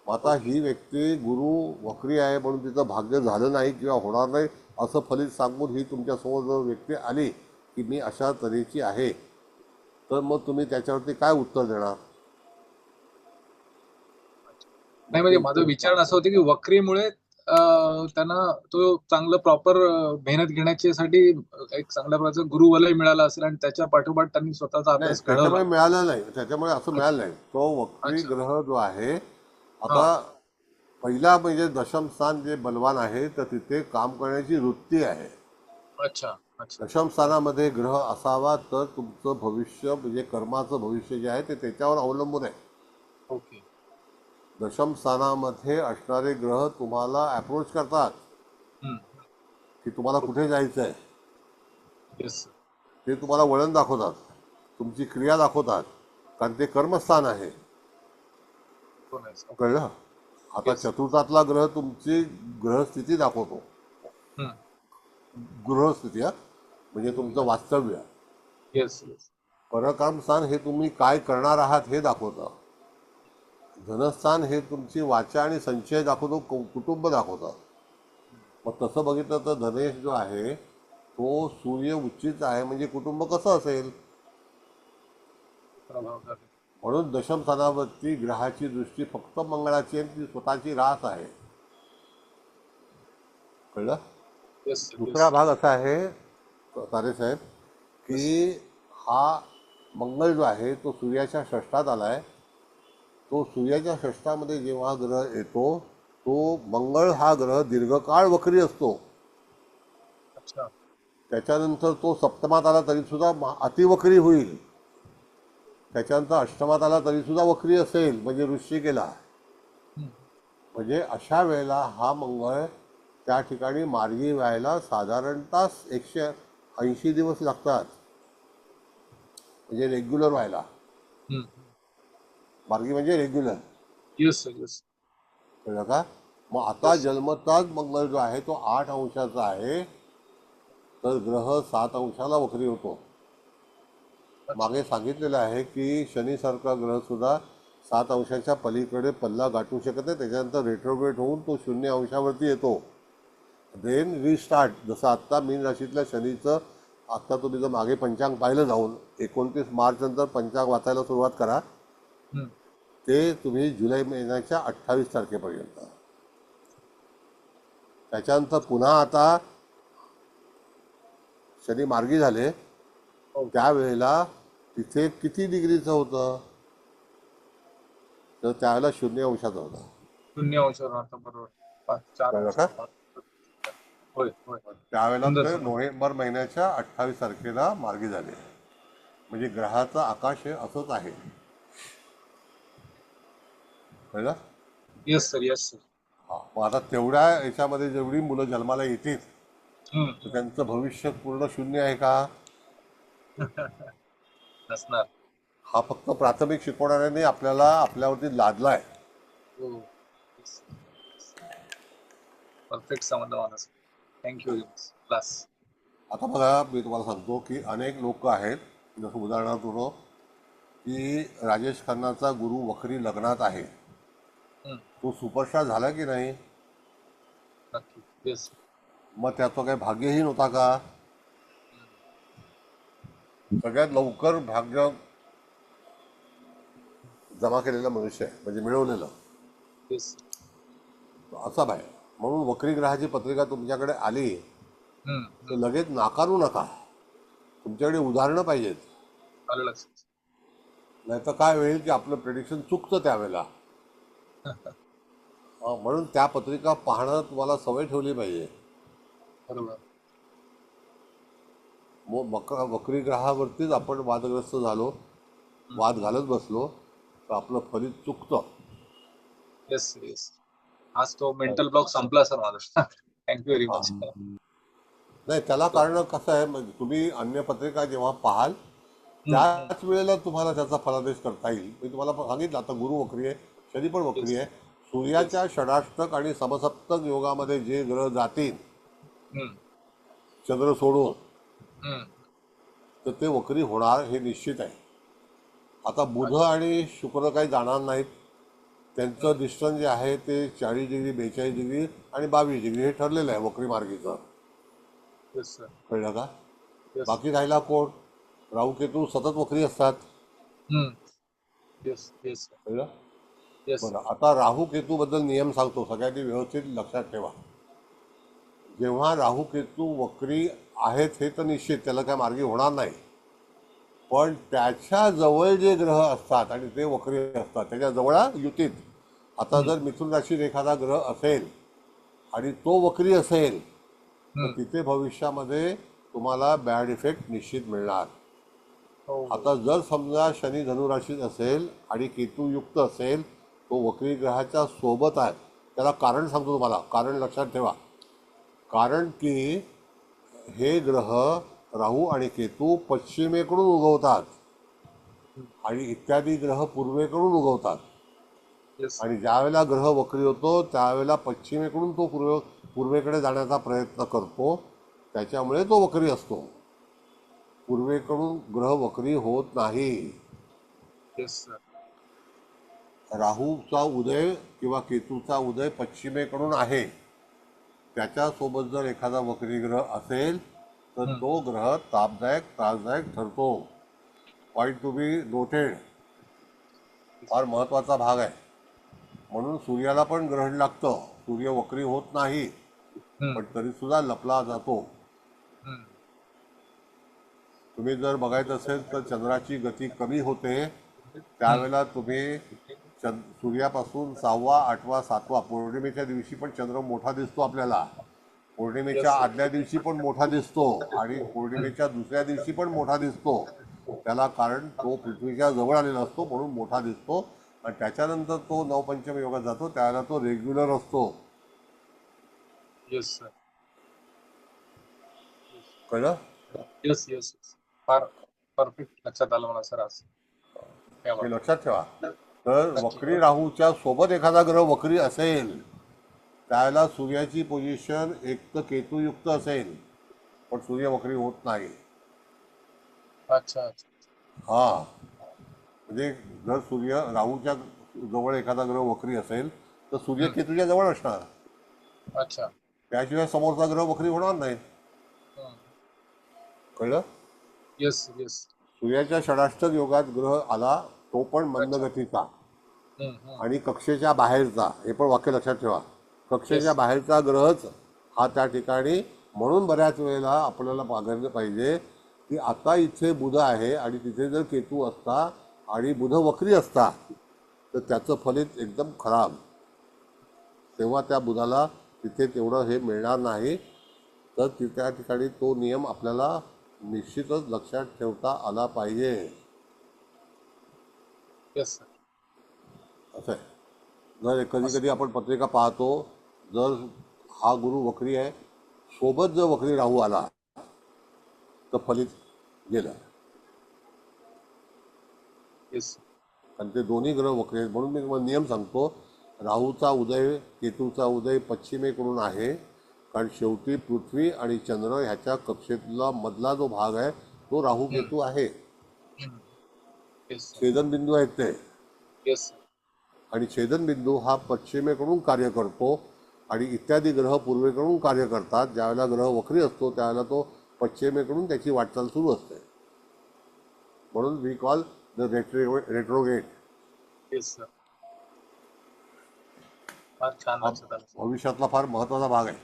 [SPEAKER 2] आता ही व्यक्ती गुरु वक्री आहे म्हणून तिचं भाग्य झालं नाही किंवा होणार नाही असं फलित सांगून ही तुमच्यासमोर जर व्यक्ती आली की मी अशा तऱ्हेची आहे, तर मग तुम्ही त्याच्यावरती काय उत्तर देणार?
[SPEAKER 1] नाही म्हणजे माझं विचार असं होतं की वक्रीमुळे त्यांना तो चांगलं प्रॉपर मेहनत घेण्यासाठी एक चांगल्या प्रकारचं गुरुवलय मिळालं असेल आणि त्याच्या पाठोपाठ त्यांनी स्वतःचा
[SPEAKER 2] नाही,
[SPEAKER 1] अभ्यास
[SPEAKER 2] त्याच्यामुळे
[SPEAKER 1] घडवला.
[SPEAKER 2] मिळालं नाही. त्याच्यामुळे असं मिळालं नाही. तो वक्री
[SPEAKER 1] अच्छा.
[SPEAKER 2] ग्रह जो आहे आता पहिला म्हणजे दशम स्थान जे बलवान आहे तर तिथे काम करण्याची वृत्ती आहे.
[SPEAKER 1] अच्छा. अच्छा.
[SPEAKER 2] दशम स्थानामध्ये ग्रह असावा तर तुमचं भविष्य म्हणजे कर्माचं भविष्य जे आहे ते त्याच्यावर अवलंबून आहे.
[SPEAKER 1] ओके.
[SPEAKER 2] दशम स्थानामध्ये असणारे ग्रह तुम्हाला अप्रोच करतात
[SPEAKER 1] हम्म.
[SPEAKER 2] की तुम्हाला कुठे जायचं आहे.
[SPEAKER 1] येस.
[SPEAKER 2] ते तुम्हाला वळण दाखवतात, तुमची क्रिया दाखवतात, कारण ते कर्मस्थान आहे.
[SPEAKER 1] हो नाही.
[SPEAKER 2] कळलं? आता
[SPEAKER 1] Yes.
[SPEAKER 2] चतुर्थातला ग्रह तुमची ग्रहस्थिती दाखवतो.
[SPEAKER 1] हम्म.
[SPEAKER 2] गृहस्थिती म्हणजे तुमचं वास्तव्य.
[SPEAKER 1] येस. येस.
[SPEAKER 2] परकाम स्थान हे तुम्ही काय करणार आहात हे दाखवतं. धनस्थान हे तुमची वाचा आणि संचय दाखवतो, कुटुंब दाखवतं. मग तसं बघितलं तर धनेश जो आहे तो सूर्य उच्चित आहे म्हणजे कुटुंब कसं असेल. म्हणून दशम स्थानावरती ग्रहाची दृष्टी फक्त मंगळाची आणि ती स्वतःची रास आहे. कळलं?
[SPEAKER 1] येस.
[SPEAKER 2] दुसरा भाग असा आहे तारेसाहेब की हा मंगळ जो आहे तो सूर्याच्या षष्ठात आला आहे. तो सूर्याच्या षष्ठामध्ये जेव्हा ग्रह येतो तो मंगळ हा ग्रह दीर्घकाळ वक्री असतो. त्याच्यानंतर तो सप्तमात आला तरी सुद्धा अतिवक्री होईल. त्याच्यानंतर अष्टमात आला तरी सुद्धा वक्री असेल, म्हणजे वृश्चिकेला. म्हणजे अशा वेळेला हा मंगळ त्या ठिकाणी मार्गी व्हायला साधारणतः 180 दिवस लागतात, म्हणजे रेग्युलर व्हायला. मार्गी म्हणजे रेग्युलर.
[SPEAKER 1] Yes sir, yes.
[SPEAKER 2] कळलं का? मग आता जन्मताच मंगळ जो आहे तो 8 अंशाचा आहे, तर ग्रह 7 अंशाला वक्री होतो. मागे सांगितलेलं आहे की शनीसारखा ग्रह सुद्धा 7 अंशाच्या पलीकडे पल्ला गाठू शकत नाही, त्याच्यानंतर रेट्रोग्रेड होऊन तो 0 अंशावरती येतो. Then restart. जसं आत्ता मीन राशीतल्या शनीचं, आत्ता तुम्ही जर मागे पंचांग पाहिलं जाऊन 29 मार्च नंतर पंचांग वाचायला सुरुवात करा, ते तुम्ही जुलै महिन्याच्या 28 तारखेपर्यंत. त्याच्यानंतर पुन्हा आता शनी मार्गी झाले, त्यावेळेला तिथे किती डिग्रीचं होतं, तर त्यावेळेला 0 अंशाचं होतं.
[SPEAKER 1] 0 अंशावर आता बरोबर 4
[SPEAKER 2] कळलं
[SPEAKER 1] अंश.
[SPEAKER 2] का?
[SPEAKER 1] होय होय.
[SPEAKER 2] त्यावेळेला
[SPEAKER 1] सुंदर,
[SPEAKER 2] ते
[SPEAKER 1] सुंदर.
[SPEAKER 2] नोव्हेंबर महिन्याच्या 28 तारखेला मार्गी झाले. म्हणजे ग्रहाचं आकाश हे असंच आहे. कळलं?
[SPEAKER 1] Yes sir, yes sir.
[SPEAKER 2] हा. मग आता तेवढ्या याच्यामध्ये जेवढी मुलं जन्माला येतील तर त्यांचं भविष्य पूर्ण 0 आहे का?
[SPEAKER 1] नसणार.
[SPEAKER 2] हा फक्त प्राथमिक शिकवणाऱ्याने आपल्याला आपल्यावरती लादलाय.
[SPEAKER 1] हो. परफेक्ट संबंध मानस. Thank you very much. क्लास.
[SPEAKER 2] आता बघा, मी तुम्हाला सांगतो की अनेक लोक आहेत, जसं उदाहरणार्थ होतो की राजेश खन्नाचा गुरु वक्री लग्नात आहे, तो सुपरस्टार झाला की नाही?
[SPEAKER 1] नक्की. येस.
[SPEAKER 2] मग त्याचं काही भाग्यही नव्हता का? सगळ्यात लवकर भाग्य जमा केलेला मनुष्य आहे, म्हणजे मिळवलेलं.
[SPEAKER 1] येस.
[SPEAKER 2] असं आहे. म्हणून वक्री ग्रहाची पत्रिका तुमच्याकडे आली तर लगेच नाकारू नका. तुमच्याकडे उदाहरणं पाहिजेत.
[SPEAKER 1] आलं लक्षात.
[SPEAKER 2] नाही तर काय होईल की आपलं प्रेडिक्शन चुकतं त्यावेळेला. म्हणून त्या पत्रिका पाहणं तुम्हाला सवय ठेवली पाहिजे.
[SPEAKER 1] बरोबर.
[SPEAKER 2] वक्री ग्रहावरतीच आपण वादग्रस्त झालो, वाद घालत बसलो तर आपलं फलित चुकतं.
[SPEAKER 1] Yes yes. आज तो मेंटल ब्लॉक संपला सर माझा. Thank you very much.
[SPEAKER 2] नाही, त्याला कारण कसं आहे, म्हणजे तुम्ही अन्य पत्रिका जेव्हा पाहाल त्याच वेळेला तुम्हाला त्याचा फलादेश करता येईल. मी तुम्हाला सांगितलं, आता गुरु वक्री आहे, शनी पण वक्री आहे. सूर्याच्या षडाष्टक आणि समसप्तक योगामध्ये जे ग्रह जातील चंद्र सोडून, तर ते वक्री होणार हे निश्चित आहे. आता बुध आणि शुक्र काही जाणार नाहीत. त्यांचं डिस्टन्स जे आहे ते 40 डिग्री, 42 डिग्री आणि 22 डिग्री हे ठरलेलं आहे वक्री मार्गीचं. कळलं का? बाकी राहिला कोण? राहू केतू सतत वक्री असतात. कळलं? बरं, आता राहू केतू बद्दल नियम सांगतो, सगळ्यांनी व्यवस्थित लक्षात ठेवा. जेव्हा राहू केतू वक्री आहेत हे तर निश्चित, त्याला काय मार्गी होणार नाही. पण त्याच्या जवळ जे ग्रह असतात आणि ते वक्री असतात, त्याच्या जवळ युतीत. आता जर मिथुन राशीत एखादा ग्रह असेल आणि तो वक्री असेल तर तिथे भविष्यामध्ये तुम्हाला बॅड इफेक्ट निश्चित मिळणार. आता जर समजा शनी धनुराशीत असेल आणि केतू युक्त असेल, तो वक्री ग्रहाच्या सोबत आहे, त्याला कारण सांगतो तुम्हाला. कारण लक्षात ठेवा. कारण की हे ग्रह राहू आणि केतू पश्चिमेकडून उगवतात आणि इत्यादी ग्रह पूर्वेकडून उगवतात. आणि ज्या वेळेला ग्रह वक्री होतो त्यावेळेला पश्चिमेकडून तो पूर्वेकडे जाण्याचा प्रयत्न करतो, त्याच्यामुळे तो वक्री असतो. पूर्वेकडून ग्रह वक्री होत नाही. राहूचा उदय किंवा केतूचा उदय पश्चिमेकडून आहे, त्याच्यासोबत जर एखादा वक्री ग्रह असेल तर तो ग्रह तापदायक, त्रासदायक ठरतो. Point to be noted. फार महत्त्वाचा भाग आहे. म्हणून सूर्याला पण ग्रहण लागतं. सूर्य वक्री होत नाही, पण तरी सुद्धा लपला जातो. तुम्ही जर बघायचं असेल तर चंद्राची गती कमी होते, त्यावेळेला तुम्ही सूर्यापासून 6वा, 8वा, 7वा पौर्णिमेच्या दिवशी पण चंद्र मोठा दिसतो आपल्याला. पौर्णिमेच्या आदल्या दिवशी पण मोठा दिसतो आणि पौर्णिमेच्या दुसऱ्या दिवशी पण मोठा दिसतो. त्याला कारण तो पृथ्वीच्या जवळ आलेला असतो म्हणून मोठा दिसतो, आणि त्याच्यानंतर तो नवपंचमी योगात जातो त्यावेळेला तो रेग्युलर असतो.
[SPEAKER 1] Yes sir.
[SPEAKER 2] कळलं?
[SPEAKER 1] Yes yes. फार परफेक्ट लक्षात आलं मला सर आज.
[SPEAKER 2] हे लक्षात ठेवा. तर वक्री राहूच्या सोबत एखादा ग्रह वक्री असेल त्यावेळेला सूर्याची पोझिशन एक तर केतुयुक्त असेल, पण सूर्य वक्री होत नाही.
[SPEAKER 1] अच्छा अच्छा.
[SPEAKER 2] हा, म्हणजे जर सूर्य राहूच्या जवळ एखादा ग्रह वक्री असेल तर सूर्य केतूच्या जवळ असणार.
[SPEAKER 1] अच्छा.
[SPEAKER 2] त्याशिवाय समोरचा ग्रह वक्री होणार नाही. कळलं?
[SPEAKER 1] Yes yes.
[SPEAKER 2] सूर्याच्या षडाष्टक योगात ग्रह आला तो पण मंदगतीचा आणि कक्षेच्या बाहेरचा. हे पण वाक्य लक्षात ठेवा. कक्षेच्या बाहेरचा ग्रहच हा त्या ठिकाणी. म्हणून बऱ्याच वेळेला आपल्याला बघायला पाहिजे की आता इथे बुध आहे आणि तिथे जर केतू असता आणि बुध वक्री असता तर त्याचं फलित एकदम खराब. तेव्हा त्या बुधाला तिथे तेवढं हे मिळणार नाही. तर त्या ठिकाणी तो नियम आपल्याला निश्चितच लक्षात ठेवता आला पाहिजे.
[SPEAKER 1] Yes sir.
[SPEAKER 2] असं आहे. जर कधी कधी आपण पत्रिका पाहतो, जर हा गुरु वक्री आहे सोबत जर वक्री राहू आला तर फलित गेलं.
[SPEAKER 1] येस.
[SPEAKER 2] आणि ते दोन्ही ग्रह वक्री आहेत म्हणून मी तुम्हाला नियम सांगतो. राहूचा उदय केतूचा उदय पश्चिमेकडून आहे, कारण शेवटी पृथ्वी आणि चंद्र ह्याच्या कक्षेतला मधला जो भाग आहे तो राहू केतू आहे. छेदनबिंदू आहेत ते.
[SPEAKER 1] येस.
[SPEAKER 2] आणि छेदनबिंदू हा पश्चिमेकडून कार्य करतो आणि इत्यादी ग्रह पूर्वेकडून कार्य करतात. ज्यावेळेला ग्रह वक्री असतो त्यावेळेला तो पश्चिमेकडून त्याची वाटचाल सुरू असते. म्हणून we call the retrograde.
[SPEAKER 1] Yes sir. फार छान लक्षात आलं.
[SPEAKER 2] भविष्यातला फार महत्वाचा भाग आहे.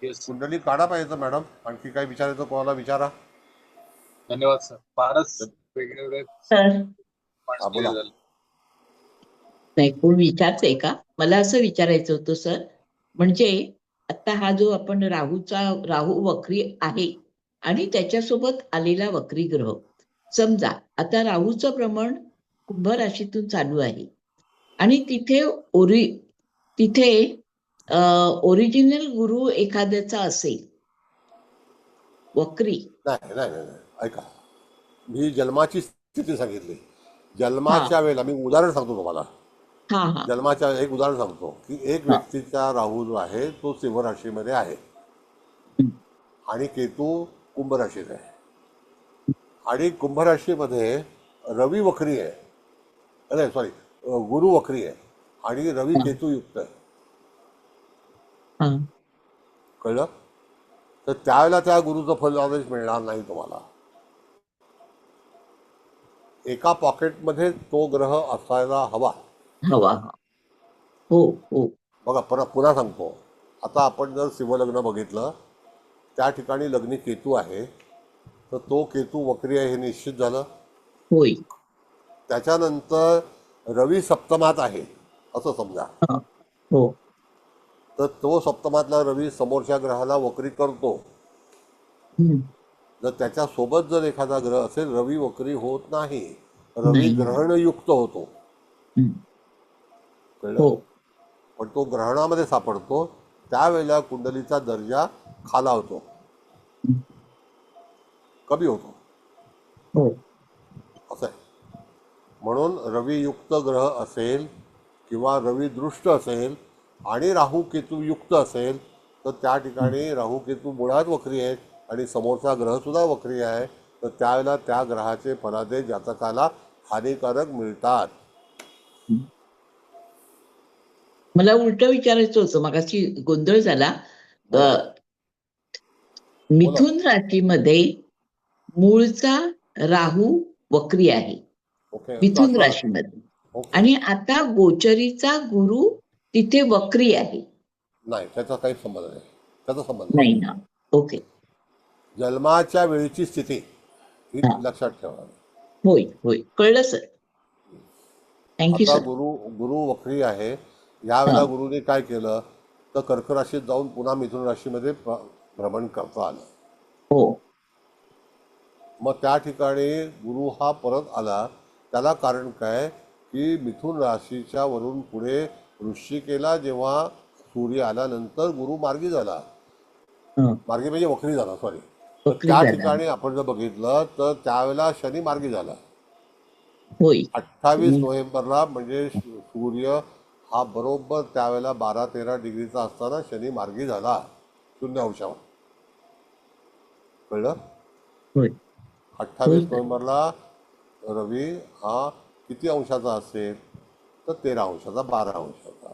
[SPEAKER 1] येस.
[SPEAKER 2] कुंडली काढा पाहिजे मॅडम. आणखी काही विचारायचं कोणाला विचारा.
[SPEAKER 1] धन्यवाद सर. फारच वेगवेगळे
[SPEAKER 9] सर
[SPEAKER 2] बोला.
[SPEAKER 9] नाही, कोण विचारतंय का? मला असं विचारायचं होतं सर, म्हणजे आता हा जो आपण राहू वक्री आहे आणि त्याच्यासोबत आलेला वक्री ग्रह, समजा आता राहूचं भ्रमण कुंभ राशीतून चालू आहे आणि तिथे ओरिजिनल गुरु एखाद्याचा असेल वक्री.
[SPEAKER 2] नाही नाही नाही, ऐका, मी जन्माची स्थिती सांगितली. जन्माच्या वेळेला मी उदाहरण सांगतो तुम्हाला. जन्माच्या एक उदाहरण सांगतो की एक व्यक्तीचा राहू जो आहे तो सिंह राशीमध्ये आहे आणि केतू कुंभ राशीत आहे. आणि कुंभ राशीमध्ये रवी वक्री आहे, नाही सॉरी गुरु वक्री आहे आणि रवी केतू युक्त आहे. कळलं? तर त्यावेळेला त्या गुरुचं फल नॉलेज मिळणार नाही तुम्हाला. एका पॉकेटमध्ये तो ग्रह असायला हवा.
[SPEAKER 9] हो हो.
[SPEAKER 2] बघा पुन्हा सांगतो. आता आपण जर शिवलग्न बघितलं त्या ठिकाणी लग्नी केतू आहे तर तो केतू वक्री आहे हे निश्चित झालं.
[SPEAKER 9] होय.
[SPEAKER 2] त्याच्यानंतर रवी सप्तमात आहे असं समजा.
[SPEAKER 9] हो.
[SPEAKER 2] तर तो सप्तमातला रवी समोरच्या ग्रहाला वक्री करतो. जर त्याच्या सोबत जर एखादा ग्रह असेल रवी वक्री होत नाही, रवी ग्रहणयुक्त होतो. कळलं? पण तो ग्रहणामध्ये सापडतो त्यावेळेला कुंडलीचा दर्जा खालावतो, कमी होतो. असं आहे. म्हणून रवियुक्त ग्रह असेल किंवा रवी दृष्ट असेल आणि राहू केतू युक्त असेल तर त्या ठिकाणी राहू केतू मुळात वक्री आहेत आणि समोरचा ग्रह सुद्धा वक्री आहे, तर त्यावेळेला त्या ग्रहाचे फलादेश जातकाला हानिकारक मिळतात.
[SPEAKER 9] मला उलट विचारायचं होतं, मगाशी गोंधळ झाला. मिथुन राशीमध्ये मूळचा राहू वक्री आहे मिथुन राशीमध्ये, आणि आता गोचरीचा गुरु तिथे वक्री आहे.
[SPEAKER 2] नाही, त्याचा काही संबंध नाही. त्याचा संबंध
[SPEAKER 9] नाही ना. ओके.
[SPEAKER 2] जन्माच्या वेळीची स्थिती ही लक्षात ठेवा.
[SPEAKER 9] होय होय, कळलं सर. थँक्यू
[SPEAKER 2] आता
[SPEAKER 9] सर.
[SPEAKER 2] गुरु वक्री आहे. यावेळेला गुरुने काय केलं तर कर्क राशीत जाऊन पुन्हा मिथुन राशीमध्ये भ्रमण करता आलं.
[SPEAKER 9] हो.
[SPEAKER 2] मग त्या ठिकाणी गुरु हा परत आला, त्याला कारण काय की मिथुन राशीच्या वरून पुढे वृश्चिकेला जेव्हा सूर्य आल्यानंतर गुरु मार्गी झाला, मार्गी म्हणजे वक्री झाला, सॉरी. तर
[SPEAKER 9] वक्री
[SPEAKER 2] त्या
[SPEAKER 9] झाला.
[SPEAKER 2] ठिकाणी आपण जर बघितलं तर त्यावेळेला शनी मार्गी झाला.
[SPEAKER 9] होय.
[SPEAKER 2] 28 नोव्हेंबरला म्हणजे सूर्य हा बरोबर त्यावेळेला 12-13 डिग्रीचा असताना शनी मार्गी झाला 0 अंशावर. कळलं?
[SPEAKER 9] होय.
[SPEAKER 2] 28 नोव्हेंबरला रवी हा किती अंशाचा असेल तर 13 अंशाचा, 12 अंशाचा.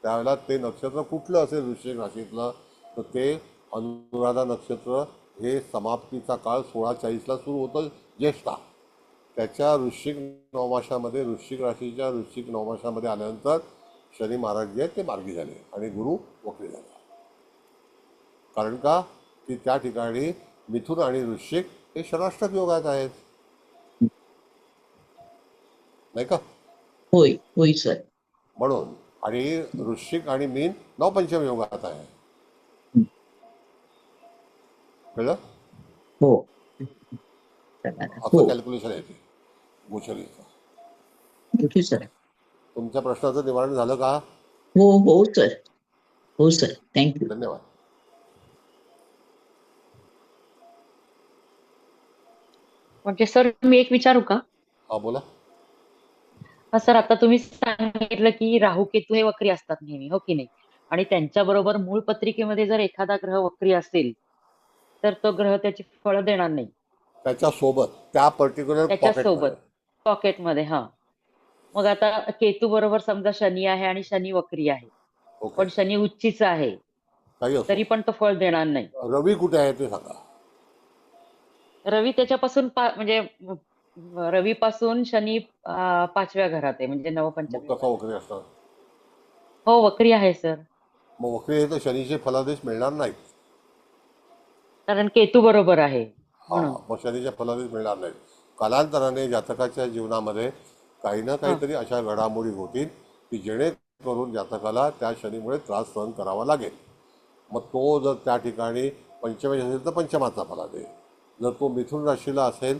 [SPEAKER 2] त्यावेळेला ते नक्षत्र कुठलं असेल वृश्चिक राशीतलं तर ते अनुराधा नक्षत्र. हे समाप्तीचा काळ 16:40ला सुरू होतं ज्येष्ठा. त्याच्या वृश्चिक नवमाशामध्ये, वृश्चिक राशीच्या वृश्चिक नवमाशामध्ये आल्यानंतर शनी महाराज जे आहेत ते मार्गी झाले आणि गुरु वक्री झाला. कारण का की त्या ठिकाणी मिथुन आणि वृश्चिक हे षडाष्टक योगात आहेत, नाही का?
[SPEAKER 9] होय होय सर.
[SPEAKER 2] म्हणून. आणि वृश्चिक आणि मीन नवपंचम योगात आहे. कळलं?
[SPEAKER 9] हो.
[SPEAKER 2] असं कॅल्क्युलेशन आहे ते गोचरीचं.
[SPEAKER 9] Thank you sir.
[SPEAKER 2] तुमच्या प्रश्नाचं निवारण झालं का?
[SPEAKER 9] हो हो सर. हो सर, थँक्यू.
[SPEAKER 2] धन्यवाद.
[SPEAKER 14] म्हणजे सर मी एक विचारू का?
[SPEAKER 2] हा बोला.
[SPEAKER 14] हा सर, आता तुम्ही सांगितलं की राहू केतू हे वक्री असतात नेहमी, हो की नाही? आणि त्यांच्याबरोबर मूळ पत्रिकेमध्ये जर एखादा ग्रह वक्री असेल तर तो ग्रह त्याची फळं देणार नाही
[SPEAKER 2] त्याच्यासोबत त्या पर्टिक्युलर
[SPEAKER 14] त्याच्यासोबत पॉकेटमध्ये. हा, मग आता केतू बरोबर समजा शनी आहे आणि शनी वक्री आहे, पण शनी उच्चीचा आहे, तरी पण तो फळ देणार नाही.
[SPEAKER 2] रवी कुठे आहे ते सांगा.
[SPEAKER 14] रवी त्याच्यापासून म्हणजे रवीपासून शनी 5व्या घरात आहे, म्हणजे नवपंचमी.
[SPEAKER 2] मग कसा वक्री असतात?
[SPEAKER 14] हो, वक्री आहे सर.
[SPEAKER 2] मग वक्री आहे तर शनीचे फलादेश मिळणार नाहीत,
[SPEAKER 14] कारण केतू बरोबर आहे.
[SPEAKER 2] हा, मग शनीचे फलादेश मिळणार नाहीत. कालांतराने जातकाच्या जीवनामध्ये काही ना काहीतरी अशा घडामोडी होतील की जेणेकरून जातकाला त्या शनीमुळे त्रास सहन करावा लागेल. मग तो जर त्या ठिकाणी पंचमेश असेल तर पंचमाचा फलादेश, जर तो मिथुन राशीला असेल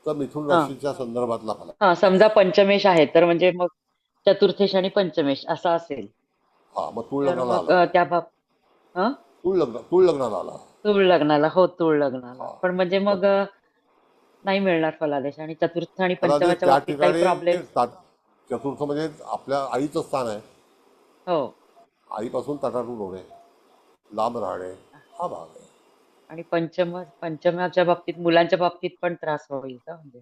[SPEAKER 2] तर मिथुन राशीच्या संदर्भातला फलादेश.
[SPEAKER 14] हा, समजा पंचमेश आहे तर म्हणजे मग चतुर्थेश आणि पंचमेश असा असेल.
[SPEAKER 2] हा, मग तुळ लग्नाला आला.
[SPEAKER 14] त्या
[SPEAKER 2] तुळ लग्नाला आला.
[SPEAKER 14] तुळ लग्नाला, हो, तुळ लग्नाला. पण म्हणजे मग नाही मिळणार फलादेश. आणि चतुर्थ आणि पंचमाच्या बाबतीत काही प्रॉब्लेम.
[SPEAKER 2] चतुर्थ म्हणजे आपल्या आईचं स्थान आहे.
[SPEAKER 14] हो,
[SPEAKER 2] आईपासून तटाटूट होणे, लांब राहणे हा भाग आहे.
[SPEAKER 14] आणि पंचमाच्या बाबतीत, मुलांच्या बाबतीत पण त्रास होईल का? म्हणजे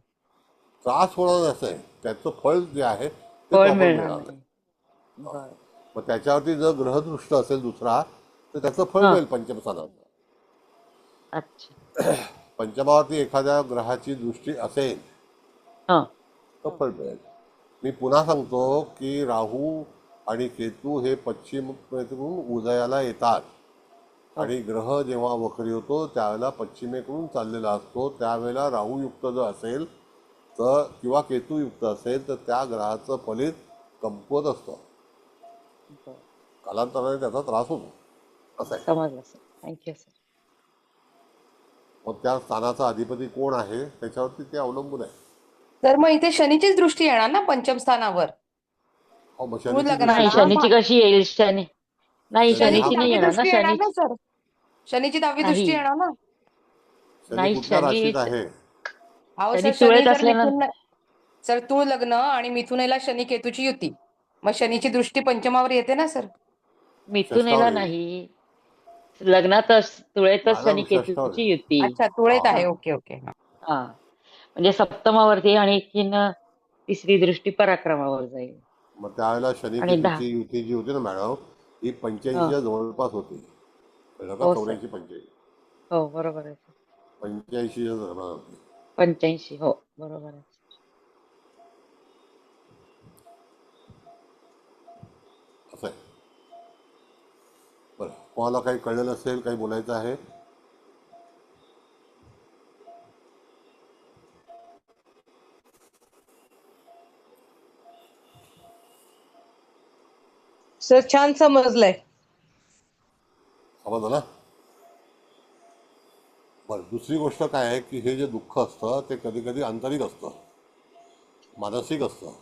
[SPEAKER 2] त्रास होणार नसेल, त्याचं फळ जे आहे ते
[SPEAKER 14] फळ
[SPEAKER 2] आपण
[SPEAKER 14] मिळणार
[SPEAKER 2] मिळणार
[SPEAKER 14] नाही.
[SPEAKER 2] नाही. मग त्याच्यावरती जर ग्रहदृष्ट असेल दुसरा तर त्याचं फळ मिळेल पंचमस्थानाचं.
[SPEAKER 14] अच्छा.
[SPEAKER 2] पंचमावरती एखाद्या ग्रहाची दृष्टी असेल तर फळ मिळेल. मी पुन्हा सांगतो की राहू आणि केतू हे पश्चिमेकडून उदयाला येतात आणि ग्रह जेव्हा वक्री होतो त्यावेळेला पश्चिमेकडून चाललेला असतो. त्यावेळेला राहूयुक्त जर असेल तर किंवा केतूयुक्त असेल तर त्या ग्रहाचं फलित कमकुवत असतं, कालांतराने त्याचा त्रास होतो. असं आहे.
[SPEAKER 14] समजलं सर, थँक्यू सर.
[SPEAKER 2] मग त्या स्थानाचा अधिपती कोण आहे त्याच्यावरती ते अवलंबून आहे.
[SPEAKER 15] तर मग इथे शनीचीच दृष्टी येणार ना पंचम स्थानावर?
[SPEAKER 14] नाही, शनीची कशी येईल? शनी नाही, शनीची नाही येणार ना.
[SPEAKER 15] येणार ना सर, शनीची 10वी दृष्टी येणार ना.
[SPEAKER 14] नाही, शनी
[SPEAKER 15] अहो सर, शनी जर मिथुन, सर तुळ लग्न आणि मिथुनेला शनी केतूची युती, मग शनीची दृष्टी पंचमावर येते ना सर.
[SPEAKER 14] मिथुनेला नाही, लग्नातच तुळेतच शनी केतूची युती.
[SPEAKER 15] अच्छा, तुळेत आहे. Okay okay.
[SPEAKER 14] हा, म्हणजे सप्तमावरती आणि तिसरी दृष्टी पराक्रमावर जाईल.
[SPEAKER 2] मग त्यावेळेला शनी केतूची युती जी होती ना मॅडम, ही 85च्या जवळपास होती. कळलं का? 84-85.
[SPEAKER 14] हो, बरोबर आहे.
[SPEAKER 2] 85च्या दरम्यान होती.
[SPEAKER 14] 85, हो बरोबर आहे.
[SPEAKER 2] असं आहे. बरं, कोणाला काही कळलेलं असेल, काही बोलायचं आहे?
[SPEAKER 11] सर छान समजलंय.
[SPEAKER 2] समजलं ना? बरं, दुसरी गोष्ट काय आहे की हे जे दुःख असतं ते कधी कधी आंतरिक असतं, मानसिक असतं,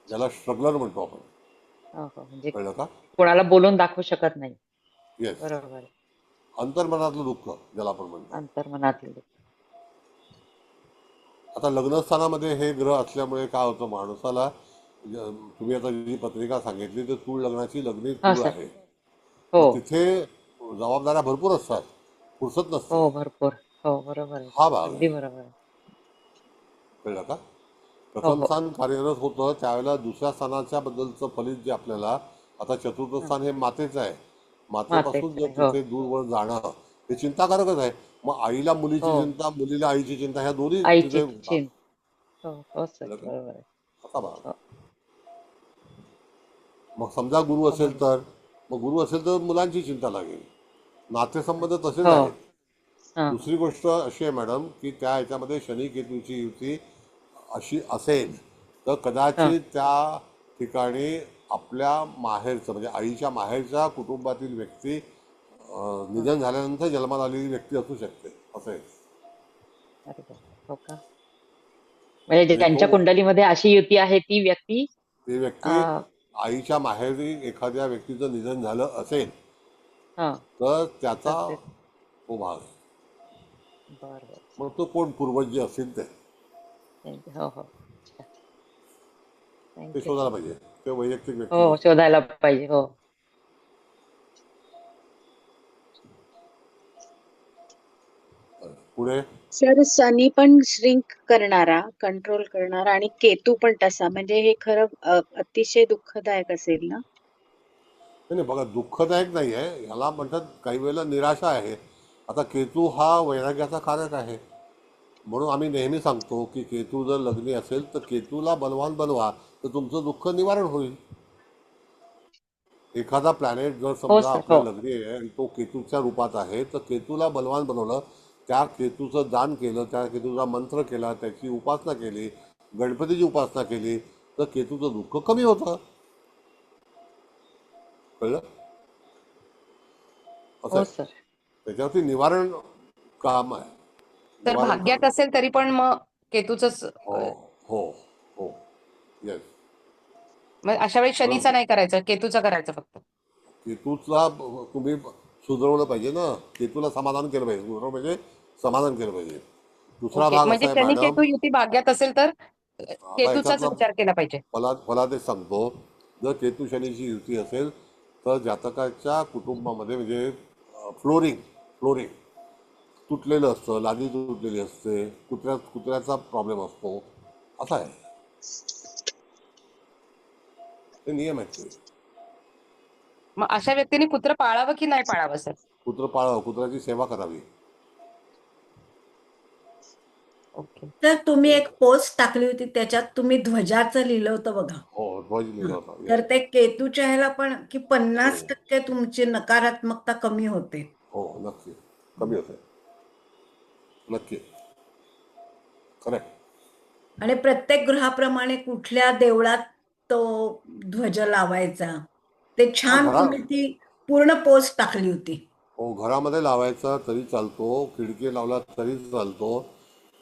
[SPEAKER 2] ज्याला स्ट्रगलर म्हणतो आपण.
[SPEAKER 14] हो हो, म्हणजे
[SPEAKER 2] कळलं का?
[SPEAKER 14] कोणाला बोलून दाखवू शकत नाही.
[SPEAKER 2] येस,
[SPEAKER 14] बरोबर आहे.
[SPEAKER 2] अंतर्मनातलं दुःख ज्याला आपण म्हणतो.
[SPEAKER 14] अंतर्मनातील दुःख.
[SPEAKER 2] आता लग्नस्थानामध्ये हे ग्रह असल्यामुळे काय होतं माणसाला, तुम्ही आता जी पत्रिका सांगितली तर तूळ लग्नाची लग्नी
[SPEAKER 14] हा
[SPEAKER 2] तूळ
[SPEAKER 14] सर.
[SPEAKER 2] आहे.
[SPEAKER 14] हो
[SPEAKER 2] मग तिथे जबाबदाऱ्या भरपूर असतात, फुरसत नसते.
[SPEAKER 14] हो, भरपूर. हो, बरोबर आहे.
[SPEAKER 2] हा भाग
[SPEAKER 14] अगदी
[SPEAKER 2] आहे.
[SPEAKER 14] बरोबर आहे.
[SPEAKER 2] कळलं का?
[SPEAKER 14] हो
[SPEAKER 2] प्रथम
[SPEAKER 14] हो.
[SPEAKER 2] स्थान कार्यरत होतं त्यावेळेला दुसऱ्या स्थानाच्या बद्दलचं फलित जे आपल्याला, आता चतुर्थ
[SPEAKER 14] हं.
[SPEAKER 2] स्थान हे मातेचं आहे, मातेपासून
[SPEAKER 14] मातेच
[SPEAKER 2] जर
[SPEAKER 14] आहे. हो
[SPEAKER 2] तिथे दूरवर जाणं हे चिंताकारकच आहे. मग आईला मुलीची
[SPEAKER 14] हो.
[SPEAKER 2] चिंता, मुलीला आईची चिंता, ह्या दोन्ही
[SPEAKER 14] आईची
[SPEAKER 2] तिथे होतात.
[SPEAKER 14] चिन हो हो सर,
[SPEAKER 2] कळलं का?
[SPEAKER 14] बरोबर आहे.
[SPEAKER 2] असा भाग.
[SPEAKER 14] हो
[SPEAKER 2] मग समजा गुरु
[SPEAKER 14] हो,
[SPEAKER 2] असेल तर, मग गुरु असेल तर मुलांची चिंता लागेल. नातेसंबंध तसेच
[SPEAKER 14] हो
[SPEAKER 2] आहेत.
[SPEAKER 14] हा
[SPEAKER 2] दुसरी गोष्ट अशी आहे मॅडम की त्या ह्याच्यामध्ये शनी केतूची युती अशी असेल तर
[SPEAKER 14] हा
[SPEAKER 2] कदाचित त्या ठिकाणी आपल्या माहेरचं म्हणजे आईच्या माहेरच्या कुटुंबातील व्यक्ती
[SPEAKER 14] हा.
[SPEAKER 2] निधन झाल्यानंतर जन्माला आलेली व्यक्ती असू शकते, असं आहे.
[SPEAKER 14] अरे बापरे. हो का? म्हणजे
[SPEAKER 2] म्हणजे
[SPEAKER 14] ज्यांच्या
[SPEAKER 2] तो
[SPEAKER 14] कुंडलीमध्ये अशी युती आहे ती व्यक्ती
[SPEAKER 2] ती व्यक्ती
[SPEAKER 14] अं,
[SPEAKER 2] आईच्या माहेरी एखाद्या व्यक्तीचं निधन झालं असेल
[SPEAKER 14] हा
[SPEAKER 2] तर
[SPEAKER 14] तर
[SPEAKER 2] त्याचा
[SPEAKER 14] ते
[SPEAKER 2] तो भाग आहे.
[SPEAKER 14] बर बर.
[SPEAKER 2] मग तो कोण पूर्वज जे असतील ते
[SPEAKER 14] थँक्यू. हो हो. अच्छा.
[SPEAKER 2] ते
[SPEAKER 14] थँक्यू
[SPEAKER 2] शोधायला
[SPEAKER 14] सर.
[SPEAKER 2] पाहिजे, ते वैयक्तिक व्यक्ती
[SPEAKER 14] हो, शोधायला पाहिजे. हो
[SPEAKER 2] पुढे.
[SPEAKER 5] सर शनी पण श्रिंक करणारा, कंट्रोल करणारा आणि केतू पण तसा, म्हणजे हे खरं अतिशय दुःखदायक असेल ना?
[SPEAKER 2] नाही नाही, बघा दुःखदायक नाही आहे, ह्याला म्हणतात काही वेळेला निराशा आहे. आता केतू हा वैराग्याचा कारक आहे, म्हणून आम्ही नेहमी सांगतो की केतू जर लग्नी असेल तर केतूला बलवान बनवा तर तुमचं दुःख निवारण होईल. एखादा प्लॅनेट जर
[SPEAKER 14] हो
[SPEAKER 2] समजा
[SPEAKER 14] सर.
[SPEAKER 2] आपल्या
[SPEAKER 14] हो
[SPEAKER 2] लग्नी आहे आणि तो केतूच्या रूपात आहे तर केतूला बलवान बनवलं, त्या केतूचं दान केलं, त्या केतूचा मंत्र केला, त्याची उपासना केली, गणपतीची उपासना केली तर केतूचं दुःख कमी होतं. कळलं? असं
[SPEAKER 14] हो
[SPEAKER 2] आहे,
[SPEAKER 14] सर.
[SPEAKER 2] त्याच्यावरती निवारण काम आहे,
[SPEAKER 15] तर
[SPEAKER 2] निवारण
[SPEAKER 15] भाग्यात
[SPEAKER 2] करणं.
[SPEAKER 15] असेल तरी पण मग केतूच
[SPEAKER 2] हो हो हो, येस,
[SPEAKER 15] मग अशा वेळी
[SPEAKER 2] म्हणून
[SPEAKER 15] शनीचा नाही करायचं, केतूचा करायचं फक्त.
[SPEAKER 2] केतूला तुम्ही सुधारवलं पाहिजे ना, केतूला समाधान केलं पाहिजे, सुधारवलं म्हणजे समाधान केलं पाहिजे. दुसरा
[SPEAKER 15] ओके,
[SPEAKER 2] भाग
[SPEAKER 15] म्हणजे
[SPEAKER 2] असा आहे
[SPEAKER 15] शनी
[SPEAKER 2] मॅडम,
[SPEAKER 15] केतू युती भाग्यात असेल तर
[SPEAKER 2] आता
[SPEAKER 15] केतूचाच
[SPEAKER 2] याच्यातला
[SPEAKER 15] विचार केला पाहिजे.
[SPEAKER 2] मला ते सांगतो, जर केतू शनीची युती असेल तर जातकाच्या कुटुंबामध्ये म्हणजे फ्लोरिंग फ्लोरिंग तुटलेलं असतं, लादी तुटलेली असते, कुत्र्याचा प्रॉब्लेम असतो, असा आहे. ते नियम आहेत ते.
[SPEAKER 15] मग अशा व्यक्तीने कुत्रं पाळावं की नाही पाळावं सर?
[SPEAKER 2] कुत्रं पाळावं, कुत्र्याची सेवा करावी.
[SPEAKER 15] ओके.
[SPEAKER 6] तर तुम्ही एक पोस्ट टाकली होती त्याच्यात तुम्ही ध्वजाचं लिहिलं होतं बघा.
[SPEAKER 2] हो, ध्वज लिहिला
[SPEAKER 6] हं.
[SPEAKER 2] होता.
[SPEAKER 6] तर
[SPEAKER 2] येस.
[SPEAKER 6] ते केतूच्या ह्याला पण की
[SPEAKER 2] हो
[SPEAKER 6] 50% तुमची नकारात्मकता कमी होते.
[SPEAKER 2] हो, नक्की कमी होते, नक्की, करेक्ट.
[SPEAKER 6] आणि प्रत्येक ग्रहाप्रमाणे कुठल्या देवळात तो ध्वज लावायचा, ते
[SPEAKER 2] हा
[SPEAKER 6] छान तुम्ही ती पूर्ण पोस्ट टाकली होती.
[SPEAKER 2] हो, घरामध्ये लावायचा तरी चालतो, खिडकी लावला तरी चालतो.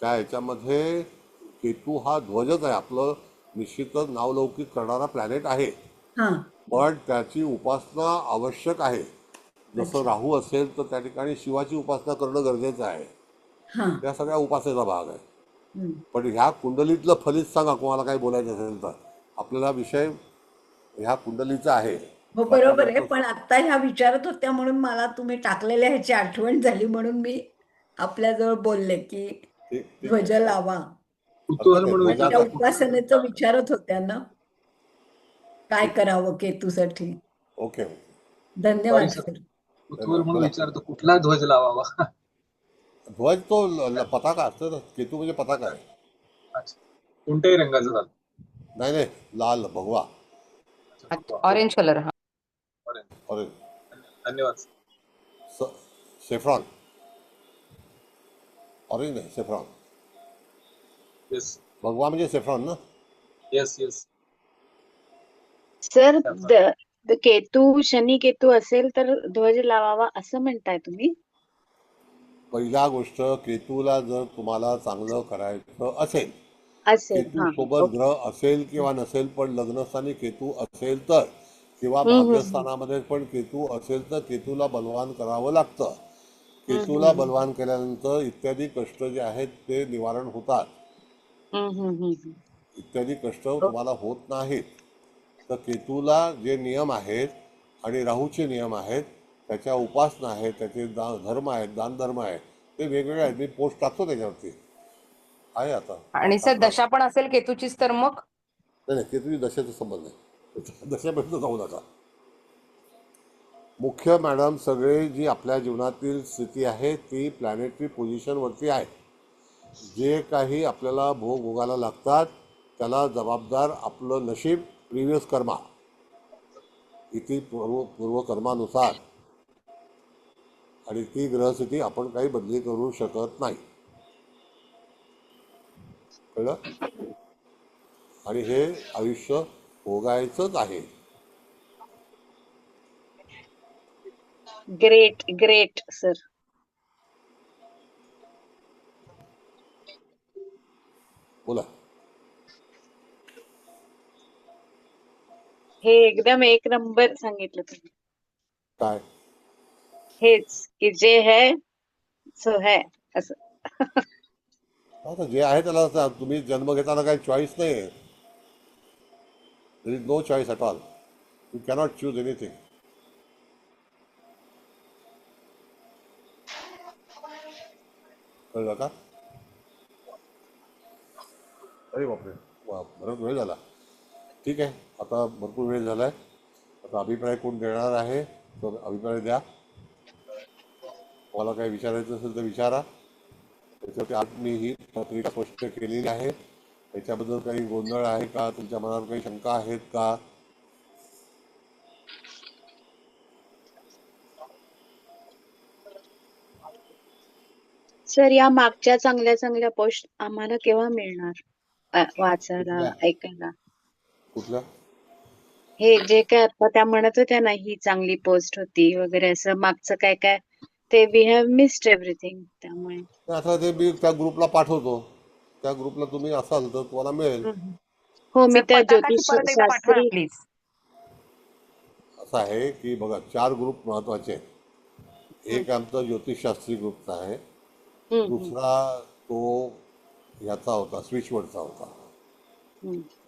[SPEAKER 2] त्या ह्याच्यामध्ये केतू हा ध्वजच आहे, आपलं निश्चितच नावलौकिक करणारा प्लॅनेट आहे,
[SPEAKER 6] हा
[SPEAKER 2] पण त्याची उपासना आवश्यक आहे. जसं
[SPEAKER 6] अच्छा.
[SPEAKER 2] राहू असेल तर त्या ठिकाणी शिवाची उपासना करणं गरजेचं आहे.
[SPEAKER 6] हा
[SPEAKER 2] त्या सगळ्या उपासनेचा भाग आहे.
[SPEAKER 6] हं.
[SPEAKER 2] पण ह्या कुंडलीतलं फलित सांगा, कोणाला काही बोलायचं असेल तर. आपल्याला विषय ह्या कुंडलीचा आहे,
[SPEAKER 6] हो
[SPEAKER 2] बाकी
[SPEAKER 6] बरोबर आहे,
[SPEAKER 2] नंतर
[SPEAKER 6] पण आता ह्या विचारत होत्या म्हणून मला तुम्ही टाकलेल्या ह्याची आठवण झाली म्हणून मी आपल्याजवळ बोलले की
[SPEAKER 2] ठीक
[SPEAKER 6] ध्वज
[SPEAKER 2] आहे.
[SPEAKER 6] लावा.
[SPEAKER 1] कुतूहल
[SPEAKER 2] आहे,
[SPEAKER 1] म्हणून
[SPEAKER 6] त्या
[SPEAKER 2] ध्वजाचा.
[SPEAKER 1] विचारतो, कुठला ध्वज
[SPEAKER 6] उपासनेचं
[SPEAKER 1] लावावा?
[SPEAKER 6] विचारत होत्या ना, काय
[SPEAKER 2] ठीक आहे,
[SPEAKER 6] करावं केतूसाठी.
[SPEAKER 2] ओके.
[SPEAKER 1] सॉरी
[SPEAKER 6] धन्यवाद
[SPEAKER 1] सर,
[SPEAKER 6] सर.
[SPEAKER 1] कुतूहल म्हणून
[SPEAKER 2] बोला.
[SPEAKER 1] विचारतो कुठला ध्वज लावावा?
[SPEAKER 2] ध्वज तो पताका असतो ना, केतू म्हणजे पताका आहे.
[SPEAKER 1] अच्छा, कोणत्याही रंगाचा झाला?
[SPEAKER 2] नाही नाही, लाल भगवा.
[SPEAKER 1] अच्छा, भगवा.
[SPEAKER 15] Orange colour. हा
[SPEAKER 1] बरं.
[SPEAKER 2] ऑरेंज.
[SPEAKER 1] धन्यवाद.
[SPEAKER 2] सेफ्रॉन, ऑरेंज नाही, सेफ्रॉन.
[SPEAKER 1] येस
[SPEAKER 2] भगवा म्हणजे सेफ्रॉन ना.
[SPEAKER 1] Yes yes.
[SPEAKER 5] Sir Ketu Shani Ketu असेल तर ध्वज लावावा असं म्हणताय तुम्ही?
[SPEAKER 2] पहिला गोष्ट, केतूला जर तुम्हाला चांगलं करायचं असेल,
[SPEAKER 5] असेल
[SPEAKER 2] केतू
[SPEAKER 5] हा
[SPEAKER 2] सोबत
[SPEAKER 5] ओके
[SPEAKER 2] ग्रह असेल किंवा नसेल, पण लग्नस्थानी केतू असेल तर, किंवा
[SPEAKER 5] हम्म हम्म
[SPEAKER 2] भाग्यस्थानामध्ये पण केतू असेल तर केतूला बलवान करावं लागतं.
[SPEAKER 5] हम्म
[SPEAKER 2] केतूला
[SPEAKER 5] हम्म
[SPEAKER 2] बलवान केल्यानंतर इत्यादी कष्ट जे आहेत ते निवारण होतात. इत्यादी कष्ट तुम्हाला होत नाहीत. तर केतूला जे नियम आहेत आणि राहूचे नियम आहेत, त्याच्या उपासना आहेत, त्याचे धर्म आहेत, दानधर्म आहेत, ते वेगवेगळे आहेत. मी पोस्ट टाकतो त्याच्यावरती, आहे आता
[SPEAKER 15] आणि सर
[SPEAKER 2] टाकणार.
[SPEAKER 15] दशा पण असेल केतूचीच तर मग
[SPEAKER 2] नाही, केतूची दशेचा संबंध नाही, दशापर्यंत जाऊ नका. मुख्य मॅडम सगळे जी आपल्या जीवनातील स्थिती आहे ती प्लॅनेटरी पोझिशनवरती आहे. जे काही आपल्याला भोग भोगायला लागतात त्याला जबाबदार आपलं नशीब, प्रिव्हियस कर्मा, इथे पूर्वकर्मानुसार, आणि ती ग्रहस्थिती आपण काही बदली करू शकत नाही. कळलं? आणि हे आयुष्य भोगायचंच आहे.
[SPEAKER 5] Great great sir.
[SPEAKER 2] बोला.
[SPEAKER 5] हे एकदम एक नंबर सांगितलं तुम्ही.
[SPEAKER 2] काय
[SPEAKER 5] हेच की जे है सो है असं.
[SPEAKER 2] आता जे आहे त्याला तुम्ही जन्म घेताना काही चॉईस नाही आहे. There is no choice at all. You cannot choose anything. कळलं का? अरे बापरे, बराच वेळ झाला. ठीक आहे, आता भरपूर वेळ झाला आहे. आता अभिप्राय कोण देणार आहे तो अभिप्राय द्या. मला काही विचारायचं असेल तर विचारा. त्याच्यावरती आज मी ही पत्रिका स्पष्ट केलेली आहे. त्याच्याबद्दल काही गोंधळ आहे का? तुमच्या मनात काही शंका आहेत का?
[SPEAKER 5] सर या मागच्या चांगल्या चांगल्या पोस्ट आम्हाला केव्हा मिळणार वाचायला, ऐकायला?
[SPEAKER 2] कुठल्या?
[SPEAKER 5] हे जे काय आता त्या म्हणत होत्या ना, ही चांगली पोस्ट होती वगैरे, असं मागचं काय काय ते वी हॅव मिस्ड एव्हरीथिंग. त्यामुळे
[SPEAKER 2] आता ते मी त्या ग्रुपला पाठवतो. त्या ग्रुपला तुम्ही असाल तर तुम्हाला मिळेल.
[SPEAKER 5] हो, मी
[SPEAKER 15] सर
[SPEAKER 5] त्या
[SPEAKER 15] पताकाची
[SPEAKER 5] ज्योतिष
[SPEAKER 15] परत एकदा पाठवा
[SPEAKER 5] शास्त्री.
[SPEAKER 15] प्लीज.
[SPEAKER 2] असं आहे की बघा, 4 ग्रुप महत्वाचे आहेत. एक आमचा ज्योतिषशास्त्री ग्रुपचा आहे. दुसरा तो ह्याचा होता, स्विचवर्डचा होता.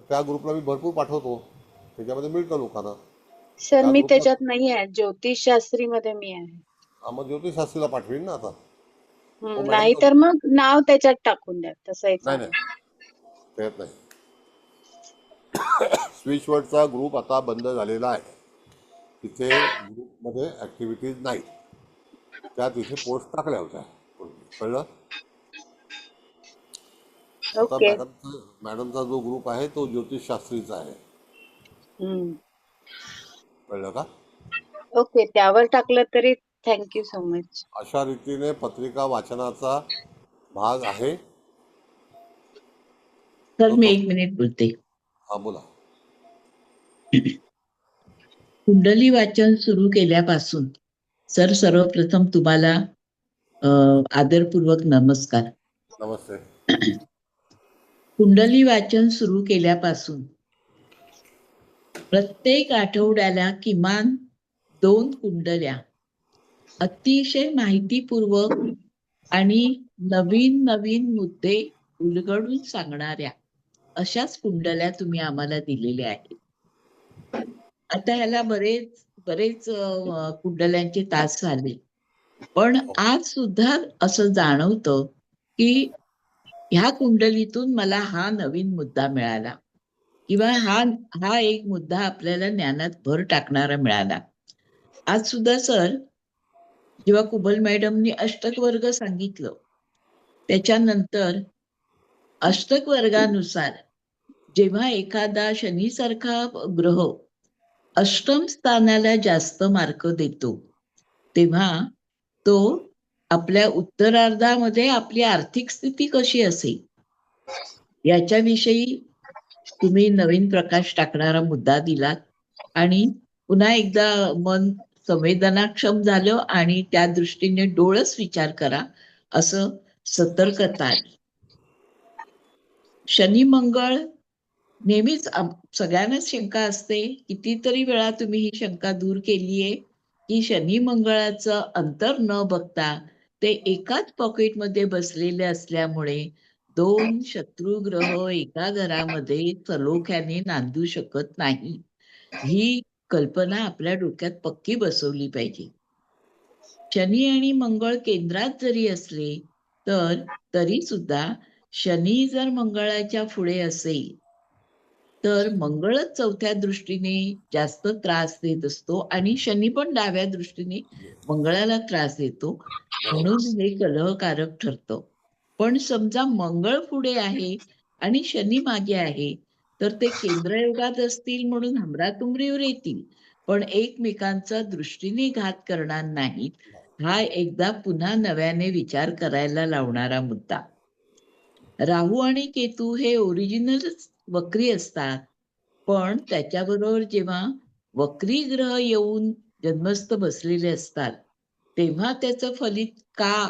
[SPEAKER 2] त्या ग्रुपला मी भरपूर पाठवतो. त्याच्यामध्ये मिळतं लोकांना.
[SPEAKER 5] सर
[SPEAKER 2] त्या
[SPEAKER 5] मी
[SPEAKER 2] ग्रुपला
[SPEAKER 5] त्याच्यात नाही आहे, ज्योतिषशास्त्री मध्ये मी आहे.
[SPEAKER 2] मग ज्योतिषशास्त्रीला पाठवीन ना आता. हो
[SPEAKER 5] नाही
[SPEAKER 2] मॅडम.
[SPEAKER 5] तर मग नाव त्याच्यात टाकून द्या, तसंही
[SPEAKER 2] नाही
[SPEAKER 5] चालेल.
[SPEAKER 2] नाही, त्यात नाही. स्विचवर्डचा ग्रुप आता बंद झालेला आहे. तिथे ग्रुपमध्ये ॲक्टिव्हिटीज नाही. त्या तिथे पोस्ट टाकल्या होत्या. कळलं? आता
[SPEAKER 5] ओके.
[SPEAKER 2] मॅडमचा जो ग्रुप आहे तो ज्योतिषशास्त्रीचा आहे. कळलं का?
[SPEAKER 5] ओके, त्यावर टाकलं तरी थँक्यू सो मच.
[SPEAKER 2] अशा रीतीने पत्रिका वाचनाचा भाग आहे.
[SPEAKER 9] सर मी 1 मिनिट बोलते.
[SPEAKER 2] हा बोला.
[SPEAKER 9] कुंडली वाचन सुरू केल्यापासून सर सर्वप्रथम तुम्हाला आदरपूर्वक नमस्कार.
[SPEAKER 2] नमस्ते.
[SPEAKER 9] कुंडली वाचन सुरू केल्यापासून प्रत्येक आठवड्याला किमान 2 कुंडल्या अतिशय माहितीपूर्वक आणि नवीन नवीन मुद्दे उलगडून सांगणाऱ्या अशाच कुंडल्या तुम्ही आम्हाला दिलेल्या आहेत. आता ह्याला बरेच कुंडल्यांचे तास झाले, पण आज सुद्धा असं जाणवतं की ह्या कुंडलीतून मला हा नवीन मुद्दा मिळाला, किंवा हा एक मुद्दा आपल्याला ज्ञानात भर टाकणारा मिळाला. आज सुद्धा सर जेव्हा कुबल मॅडमनी अष्टक वर्ग सांगितलं, त्याच्यानंतर अष्टक वर्गानुसार जेव्हा एखादा शनीसारखा ग्रह अष्टम स्थानाला जास्त मार्क देतो, तेव्हा तो आपल्या उत्तरार्धामध्ये आपली आर्थिक स्थिती कशी असेल याच्याविषयी तुम्ही नवीन प्रकाश टाकणारा मुद्दा दिलात. आणि पुन्हा एकदा मन संवेदनाक्षम झालं आणि त्या दृष्टीने डोळस विचार करा असं सतर्कता आली. शनी मंगळ नेहमीच सगळ्यांनाच शंका असते, कितीतरी वेळा तुम्ही ही शंका दूर केलीये की शनी मंगळाचं अंतर न बघता ते एकाच पॉकेटमध्ये बसलेले असल्यामुळे 2 शत्रुग्रह एका घरामध्ये सलोख्याने नांदू शकत नाही. ही कल्पना आपल्या डोक्यात पक्की बसवली पाहिजे. शनी आणि मंगळ केंद्रात जरी असले तरी सुद्धा शनी जर मंगळाच्या पुढे असेल तर मंगळच चौथ्या दृष्टीने जास्त त्रास देत असतो आणि शनी पण डाव्या दृष्टीने मंगळाला त्रास देतो, म्हणून हे कलहकारक ठरतं. पण समजा मंगळ पुढे आहे आणि शनी मागे आहे तर ते केंद्रयोगात असतील म्हणून हमरातुमरीवर येतील, पण एकमेकांचा दृष्टीने घात करणार नाहीत. हा एकदा पुन्हा नव्याने विचार करायला लावणारा मुद्दा. राहू आणि केतू हे ओरिजिनलच वक्री असतात, पण त्याच्याबरोबर जेव्हा वक्री ग्रह येऊन जन्मस्थ बसलेले असतात तेव्हा त्याचं फलित का,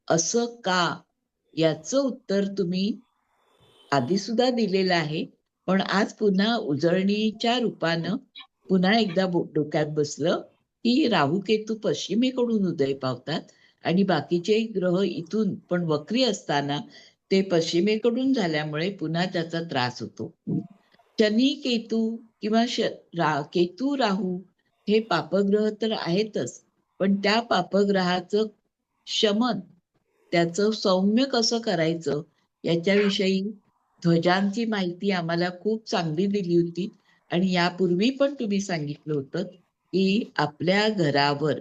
[SPEAKER 9] असं का, याचं उत्तर तुम्ही आधी सुद्धा दिलेलं आहे, पण आज पुन्हा उजळणीच्या रूपानं पुन्हा एकदा डोक्यात बसलं की राहू केतू पश्चिमेकडून उदय पावतात आणि बाकीचे ग्रह इथून पण वक्री असताना ते पश्चिमेकडून झाल्यामुळे पुन्हा त्याचा त्रास होतो. शनी केतू किंवा केतू राहू हे पापग्रह तर आहेतच, पण त्या पापग्रहाचं शमन, त्याचं सौम्य कसं करायचं याच्याविषयी ध्वजांची माहिती आम्हाला खूप चांगली दिली होती आणि यापूर्वी पण तुम्ही सांगितलं होतं की आपल्या घरावर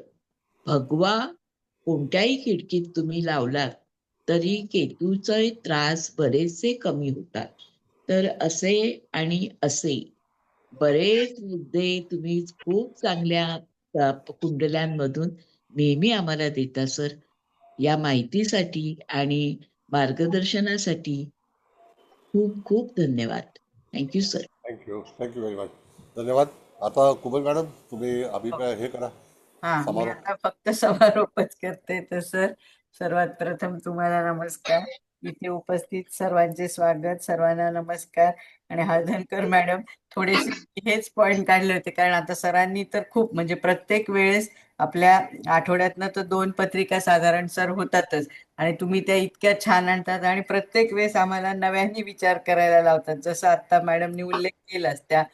[SPEAKER 9] भगवा कोणत्याही खिडकीत तुम्ही लावलात तरी केतूचे त्रास बरेचसे कमी होतात. तर असे आणि असे बरेच मुद्दे तुम्ही खूप चांगल्या कुंडल्यांमधून नेहमी आम्हाला देता सर. या माहितीसाठी आणि मार्गदर्शनासाठी खूप खूप धन्यवाद. Thank you sir.
[SPEAKER 2] Thank you very much. धन्यवाद. आता कुबल मॅडम तुम्ही अभिप्राय हे करा.
[SPEAKER 4] मी आता फक्त समारोपच करते. तर सर, सर्वात प्रथम तुम्हाला नमस्कार. इथे उपस्थित सर्वांचे स्वागत, सर्वांना नमस्कार. आणि हळदणकर मॅडम, थोडेसे हेच पॉइंट काढले होते, कारण आता सरांनी तर खूप म्हणजे प्रत्येक वेळेस आपल्या आठवड्यातनं तर 2 पत्रिका साधारण सर होतातच आणि तुम्ही त्या इतक्या छान आणतात आणि प्रत्येक वेळेस आम्हाला नव्याने विचार करायला लावतात. जसं आता मॅडमनी उल्लेख केलाच त्या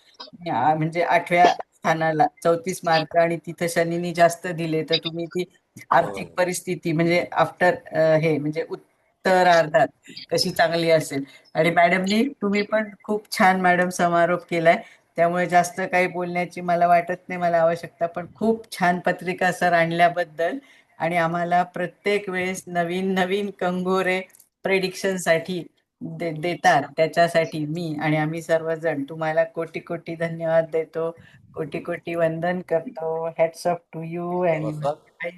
[SPEAKER 4] म्हणजे 8व्या स्थानाला 34 मार्क आणि तिथं शनीनी जास्त दिले, तर तुम्ही ती आर्थिक परिस्थिती म्हणजे आफ्टर हे म्हणजे उत्तरार्धात कशी चांगली असेल. आणि मॅडमनी तुम्ही पण खूप छान मॅडम समारोप केलाय, त्यामुळे जास्त काही बोलण्याची मला वाटत नाही मला आवश्यकता, पण खूप छान पत्रिका सर आणल्याबद्दल आणि आम्हाला प्रत्येक वेळेस नवीन नवीन कंगोरे प्रेडिक्शनसाठी देतात, त्याच्यासाठी मी आणि आम्ही सर्वजण तुम्हाला कोटी कोटी धन्यवाद देतो, कोटी कोटी वंदन करतो. Hats off to you and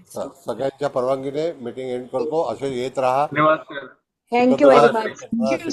[SPEAKER 2] सगळ्यांच्या परवानगीने मीटिंग एंड करतो. असे येत राहा.
[SPEAKER 1] धन्यवाद.
[SPEAKER 6] Thank you very much.